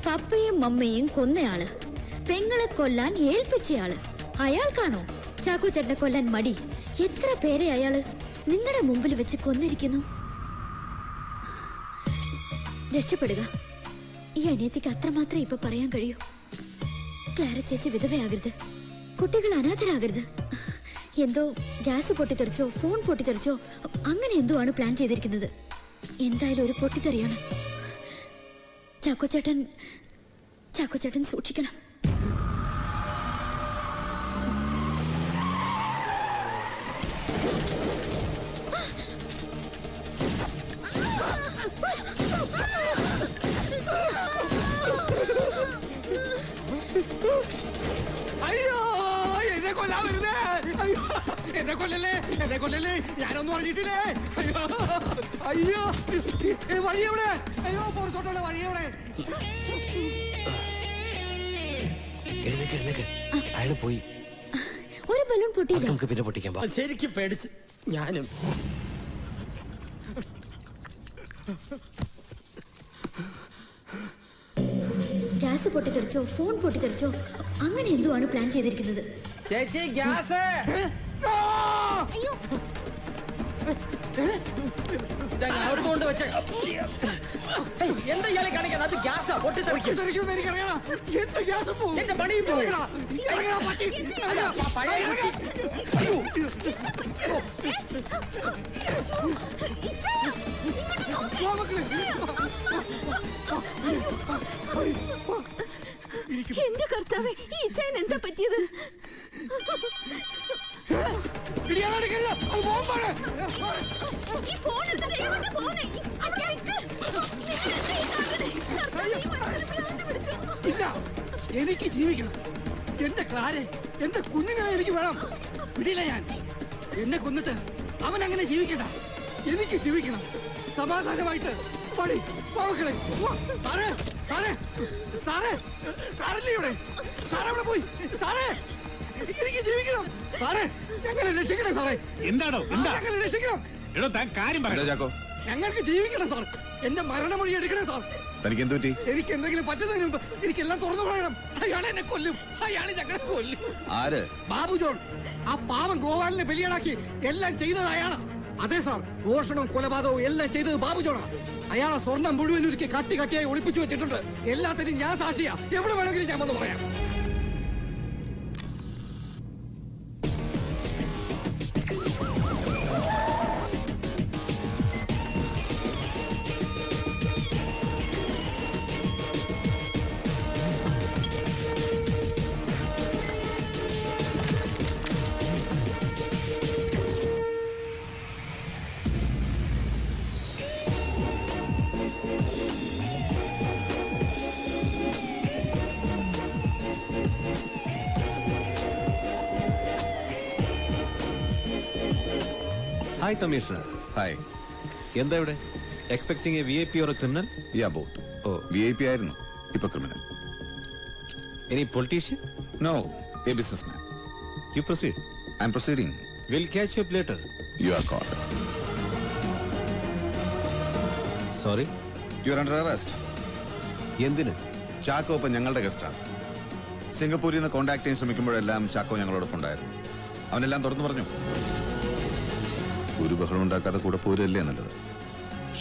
പപ്പയും മമ്മയും കൊന്നയാള്, പെങ്ങളെ കൊല്ലാൻ ഏൽപ്പിച്ചയാള്, അയാൾക്കാണോ ചാക്കോ ചേട്ടനെ കൊല്ലാൻ മടി? എത്ര പേരെ അയാള് നിങ്ങളുടെ മുമ്പിൽ വെച്ച് കൊന്നിരിക്കുന്നു. രക്ഷപ്പെടുക. ഈ അനിയത്തിക്ക് അത്രമാത്രം ഇപ്പൊ പറയാൻ കഴിയൂ. ക്ലാര ചേച്ചി വിധവയാകരുത്, കുട്ടികൾ അനാഥരാകരുത്. എന്തോ ഗ്യാസ് പൊട്ടിത്തെറിച്ചോ ഫോൺ പൊട്ടിത്തെറിച്ചോ അങ്ങനെ എന്തോ ആണ് പ്ലാൻ ചെയ്തിരിക്കുന്നത്. എന്തായാലും ഒരു പൊട്ടിത്തെറിയാണ്. ചാക്കോ ചേട്ടൻ സൂക്ഷിക്കണം. അയ്യോ, എന്നെ കൊല്ലാൻ വരുന്നേ! അയ്യോ, എന്നെ കൊല്ലല്ലേ, എന്നെ കൊല്ലല്ലേ, ഞാനൊന്നും അറിഞ്ഞിട്ടില്ലേ. അയ്യോ അയ്യോ, വഴി എവിടെ? അയ്യോ, പുറത്തോട്ടുള്ള വഴി എവിടെ? എഴുന്നേക്ക്, അയാള് പോയി. ഒരു ബലൂൺ പൊട്ടിയില്ല. നമുക്ക് പിന്നെ പൊട്ടിക്കാൻ പാ. ശരിക്കും പേടിച്ച് ഞാനും. ഗ്യാസ് പൊട്ടിത്തെറിച്ചോ ഫോൺ പൊട്ടിത്തെറിച്ചോ അങ്ങനെ എന്തോ ആണ് പ്ലാൻ ചെയ്തിരിക്കുന്നത്. ചേച്ചി ഗ്യാസ്! അയ്യോ, കൊണ്ട് വെച്ച എന്താ ഇയാളെ കാണിക്കാൻ? അത് ഗ്യാസാ, പൊട്ടിത്തെറിക്കും. എനിക്കറിയാം. എന്റെ ഗ്യാസ് പോകും. എന്റെ പണിയും പോകും. പഴയ എന്റെ കർത്താവേ, ഈ ഇച്ചായൻ എന്താ പറ്റിയത്? ഈ ഫോൺ എടുത്തിട്ട് എവിടെ പോകുന്നേ? അവിടെ നിൽക്ക്. ഇല്ല, എനിക്ക് ജീവിക്കണം. എന്റെ ക്ലാരെ, എന്റെ കുഞ്ഞുങ്ങളെ എനിക്ക് വേണം. വിടില്ല ഞാൻ. എന്നെ കൊന്നിട്ട് അവൻ അങ്ങനെ ജീവിക്കണ്ട. എനിക്ക് ജീവിക്കണം സമാധാനമായിട്ട്. പണി മക്കളെ. സാറേ, സാറേ, സാറേ, സാറല്ലേ ഇവിടെ? സാറേ അവിടെ പോയി. സാറേ, എനിക്ക് ജീവിക്കണം. സാറേ, ഞങ്ങളെ രക്ഷിക്കണം. സാറേ, എന്താണോ? എന്താ ഞങ്ങളെ രക്ഷിക്കണം. എടോ, താൻ കാര്യം പറ. ഞങ്ങൾക്ക് ജീവിക്കണം സാർ. എന്റെ മരണമൊഴി എടുക്കണം സാർ. തനിക്ക് എന്ത് പറ്റി? എനിക്ക് എന്തെങ്കിലും പറ്റുന്നതിന് മുമ്പ് എനിക്കെല്ലാം തുറന്നു പറയണം. അയാളെ എന്നെ കൊല്ലും. അയാളെ ഞങ്ങളെ കൊല്ലും. ആര്? ബാബു ജോൺ. ആ പാവം ഗോപാലിനെ ബലിയാടാക്കി എല്ലാം ചെയ്തത് അയാളാ. അതെ സാർ, മോഷണവും കൊലപാതകവും എല്ലാം ചെയ്തത് ബാബു ജോണാ. അയാളെ സ്വർണം മുഴുവൻ ഒരുക്കി കട്ടി കട്ടിയായി ഒളിപ്പിച്ചു വെച്ചിട്ടുണ്ട്. എല്ലാത്തിനും ഞാൻ സാക്ഷിയാ. എവിടെ വേണമെങ്കിലും ഞാൻ വന്ന് പറയാം. Hi commissioner. ഹായ്. എന്താ ഇവിടെ? Expecting a VIP or a criminal? Yeah both. Oh, VIP ആയിരുന്നു, ഇപ്പൊ criminal. Any politician? No, a businessman. You proceed. I am proceeding. Will catch you up later. You are caught. Sorry. You are under arrest. എന്തിന്? ചാക്കോ ഇപ്പൊ ഞങ്ങളുടെ ഗസ്റ്റാണ്. സിംഗപ്പൂരിൽ നിന്ന് contact ചെയ്യാൻ ശ്രമിക്കുമ്പോഴെല്ലാം ചാക്കോ ഞങ്ങളോടൊപ്പം ഉണ്ടായിരുന്നു. അവനെല്ലാം തുറന്നു പറഞ്ഞു. ഒരു ബഹളം ഉണ്ടാക്കാതെ കൂടെ പോരല്ലേ നല്ലത്.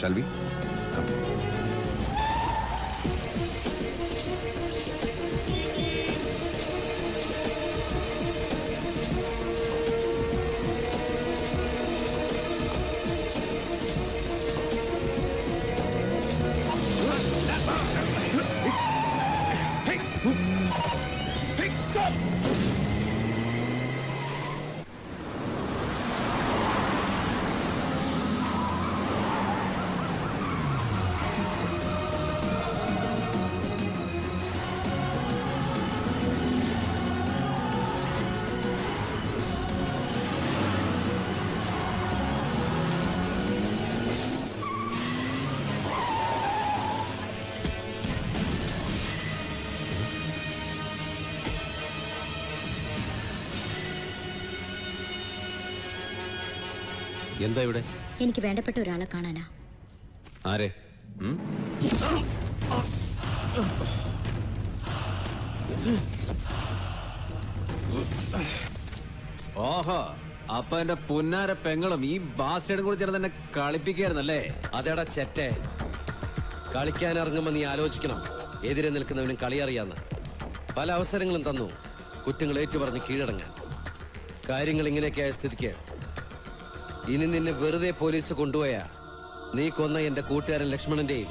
Shall we? എന്താ ഇവിടെ? എനിക്ക് വേണ്ടപ്പെട്ട ഒരാളെ കാണാനാ. ആരെ? ഓഹോ, അപ്പൊ എന്റെ പുന്നാര പെങ്ങളും ഈ ബാസ്റ്റേഡും കൂടി ചേർന്ന് എന്നെ കളിപ്പിക്കായിരുന്നല്ലേ? അതേടാ ചെറ്റെ, കളിക്കാൻ ഇറങ്ങുമ്പോ നീ ആലോചിക്കണം എതിരെ നിൽക്കുന്നവനും കളി അറിയാന്ന്. പല അവസരങ്ങളും തന്നു കുറ്റങ്ങൾ ഏറ്റുപറഞ്ഞ് കീഴടങ്ങാൻ. കാര്യങ്ങൾ ഇങ്ങനെയൊക്കെയായ സ്ഥിതിക്ക് ഇനി നിന്നെ വെറുതെ പോലീസ് കൊണ്ടുപോയാ നീ കൊന്ന എന്റെ കൂട്ടുകാരൻ ലക്ഷ്മണന്റെയും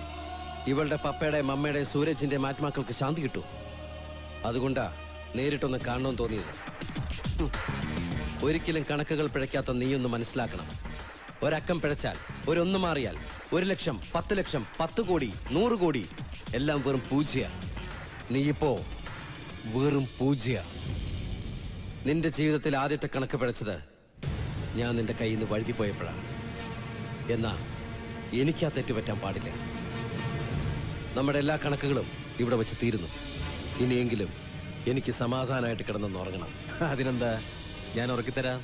ഇവളുടെ പപ്പയുടെയും അമ്മയുടെയും സൂരജിന്റെയും ആത്മാക്കൾക്ക് ശാന്തി കിട്ടൂ. അതുകൊണ്ടാ നേരിട്ടൊന്ന് കാണണമെന്ന് തോന്നിയത്. ഒരിക്കലും കണക്കുകൾ പിഴയ്ക്കാത്ത നീയൊന്ന് മനസ്സിലാക്കണം. ഒരക്കം പിഴച്ചാൽ, ഒരൊന്നു മാറിയാൽ 1 ലക്ഷം, 10 ലക്ഷം, 10 കോടി, 100 കോടി എല്ലാം വെറും പൂജ്യ. നീയിപ്പോ വെറും പൂജ്യ. നിന്റെ ജീവിതത്തിൽ ആദ്യത്തെ കണക്ക് പിഴച്ചത് ഞാൻ നിന്റെ കയ്യിൽ നിന്ന് വഴുതി പോയപ്പോഴാണ്. എന്നാ എനിക്കാ തെറ്റുപറ്റാൻ പാടില്ല. നമ്മുടെ എല്ലാ കണക്കുകളും ഇവിടെ വെച്ച് തീരുന്നു. ഇനിയെങ്കിലും എനിക്ക് സമാധാനമായിട്ട് കിടന്നെന്ന് ഉറങ്ങണം. അതിനെന്താ, ഞാൻ ഉറക്കിത്തരാം.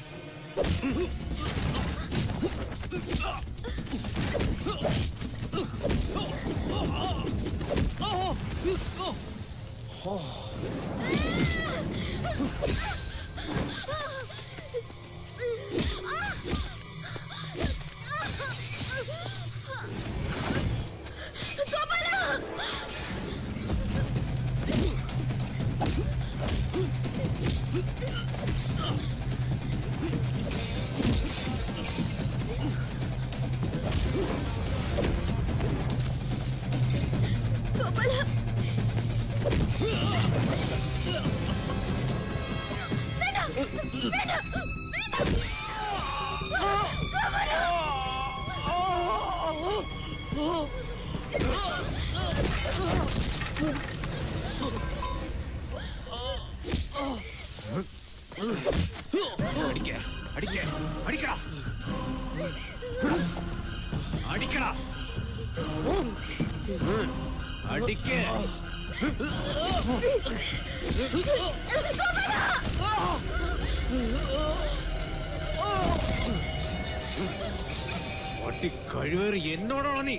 കഴിവേറി എന്നോടാണ് നീ.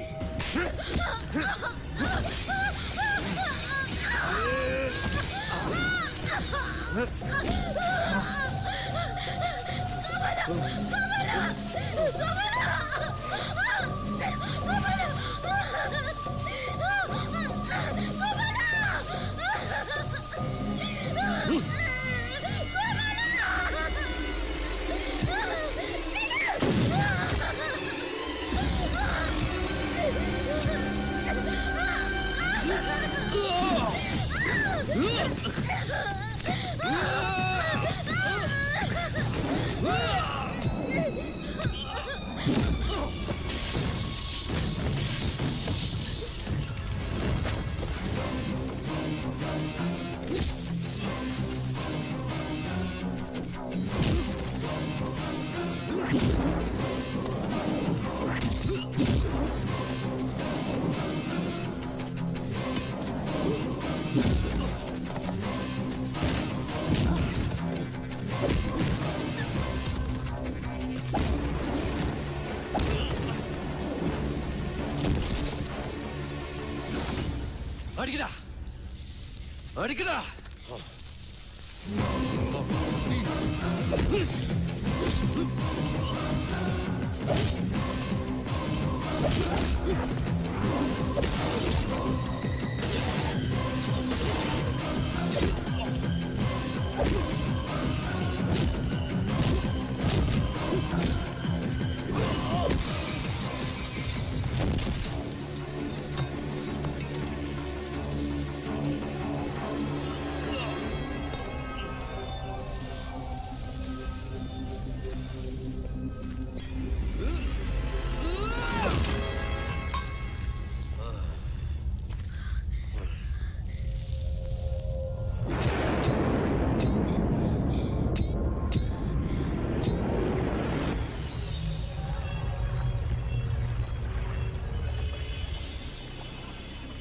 അടിക്കടാ അടിക്കടാ.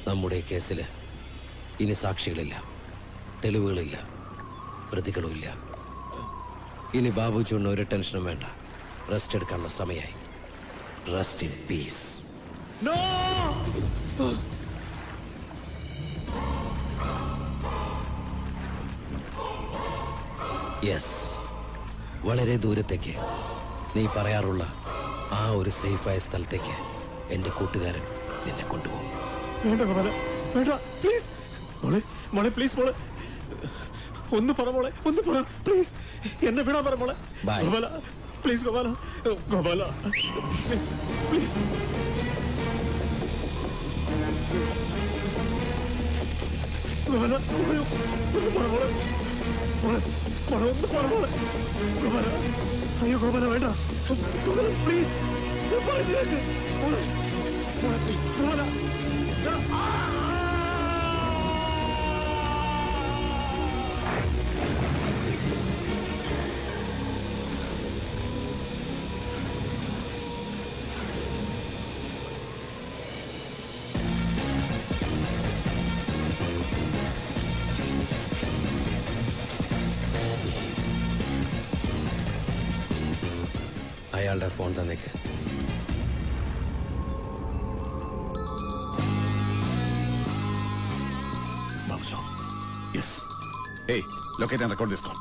നമ്മുടെ കേസിൽ ഇനി സാക്ഷികളില്ല, തെളിവുകളില്ല, പ്രതികളുമില്ല. ഇനി ബാബു ചൂടിന് ഒരു ടെൻഷനും വേണ്ട. റെസ്റ്റ് എടുക്കാനുള്ള സമയമായി. Rest in piece. യെസ്, വളരെ ദൂരത്തേക്ക്, നീ പറയാറുള്ള ആ ഒരു സേഫായ സ്ഥലത്തേക്ക് എൻ്റെ കൂട്ടുകാരൻ നിന്നെ കൊണ്ടുപോകും. വേണ്ട ഗോപാല, വേണ്ട, പ്ലീസ് മോളെ, മോളെ പ്ലീസ് മോളെ, ഒന്ന് പറ മോളെ, ഒന്ന് പറ പ്ലീസ്, എന്നെ വിടാൻ പറ മോളെ. Gopala please, Gopala, Gopala please, please. Gopala മോളെ, ഒന്ന് പറ മോളെ, മോളെ, മോളെ ഒന്ന് പറ മോളെ. ഗോപാല, അയ്യോ ഗോപാല വേണ്ട, ഗോപാല പ്ലീസ്, പറയുന്നത് കേൾക്ക് മോളെ, മോളെ പ്ലീസ്, ഗോപാല. അയാളുടെ ഫോൺ തന്നേക്ക്. Yes. Hey, locate and record this call.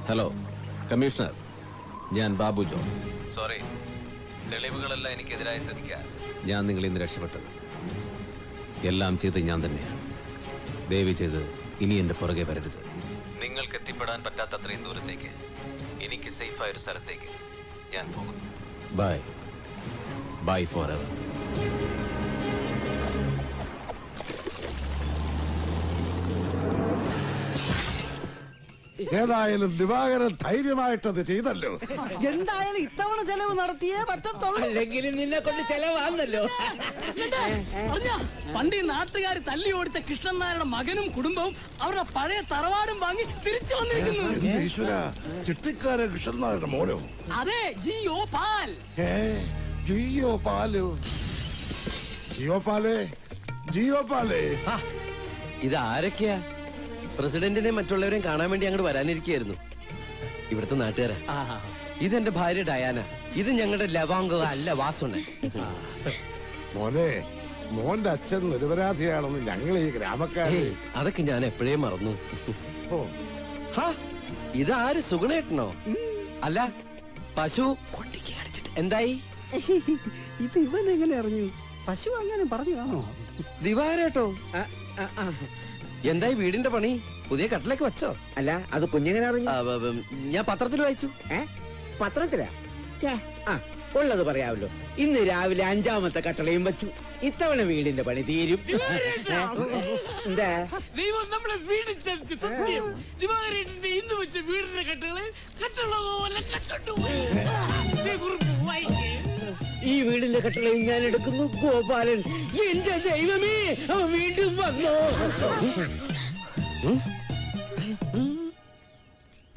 Hello commissioner, ഞാൻ ബാബു ജോൺ. സോറി, തെളിവുകളെല്ലാം എനിക്കെതിരായ സ്ഥിതിക്ക് ഞാൻ നിങ്ങളിൽ നിന്ന് രക്ഷപ്പെട്ടത് എല്ലാം ചെയ്ത് ഞാൻ തന്നെയാണ്. ദയവ് ചെയ്ത് ഇനി എൻ്റെ പുറകെ വരരുത്. നിങ്ങൾക്ക് എത്തിപ്പെടാൻ പറ്റാത്തത്രയും ദൂരത്തേക്ക്, എനിക്ക് സേഫായ ഒരു സ്ഥലത്തേക്ക് ഞാൻ പോകും. Bye bye for ever. ഏതായാലും ദിവാകരൻ ധൈര്യമായിട്ടത് ചെയ്തല്ലോ. എന്തായാലും ഇത്തവണ ചെലവ് നടത്തിയേ പറ്റത്തുള്ളൂ. അല്ലെങ്കിലും നിന്നെ കൊണ്ട് ചെലവാന്നല്ലോ. പണ്ട് ഈ നാട്ടുകാർ തല്ലി ഓടിച്ച കൃഷ്ണൻ നായരുടെ മകനും കുടുംബവും അവരുടെ പഴയ തറവാടും വാങ്ങി തിരിച്ചു വന്നിരിക്കുന്നു. ഈശ്വര, ചിട്ടിക്കാരൻ കൃഷ്ണൻ നായരുടെ മോനോ? അതെ, ജിയോ പാൽ. ജിയോ പാലോ? ജിയോ പാലേ, ജിയോ പാലേ. ഇത് ആരൊക്കെയാ? പ്രസിഡന്റിനെ മറ്റുള്ളവരെയും കാണാൻ വേണ്ടി അങ്ങോട്ട് വരാനിരിക്കുകയായിരുന്നു. ഇവിടുത്തെ നാട്ടുകാരാ. ഇതെന്റെ ഭാര്യ ഡയാന. ഇത് ഞങ്ങളുടെ ലവാംഗ അല്ല വാസുണ്ണൻ. മോനെ, മോന്റെ അച്ഛൻ നിരപരാധിയാണെന്ന് ഞങ്ങൾ ഈ ഗ്രാമക്കാരെ. അതൊക്കെ ഞാൻ എപ്പോഴേ മറന്നു. ഇതാര്? സുഗുണേട്ടനോ? അല്ല, പശു കൊണ്ടിക്ക് അടിച്ചിട്ട് എന്തായി? ഇത് ഇവൻ എങ്ങനെ അറിഞ്ഞു? പശു അങ്ങനെ പറഞ്ഞു കാണോ? ദിവാരേട്ടോ, എന്തായി വീടിന്റെ പണി? പുതിയ കട്ടിലേക്ക് വെച്ചോ? അല്ല, അത് കുഞ്ഞെങ്ങനെ അറിഞ്ഞു? ഞാൻ പത്രത്തിൽ വായിച്ചു. പത്രത്തിലാ? ഉള്ളത് പറയാമല്ലോ. ഇന്ന് രാവിലെ 5ാമത്തെ കട്ടളയും വെച്ചു. ഇത്തവണ വീടിന്റെ പണി തീരും. എന്താ ദൈവം നമ്മളെ വീടിച്ചടിച്ച് സത്യം. ദിവാകരേട്ടന്റെ ഇന്ന് വെച്ച വീടിന്റെ കട്ടുകളെ കട്ടുള്ള പോലെ കട്ടുപോയി. ഈ വീടിന്റെ കട്ടളയും ഞാൻ എടുക്കുന്നു. ഗോപാലൻ, എന്റെ ദൈവമേ, അവൻ വീണ്ടും വന്നോ?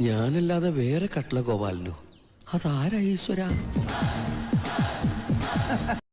ഞാനല്ലാതെ വേറെ കട്ട്ല ഗോപാലനോ? അതാരാ ഈശ്വര?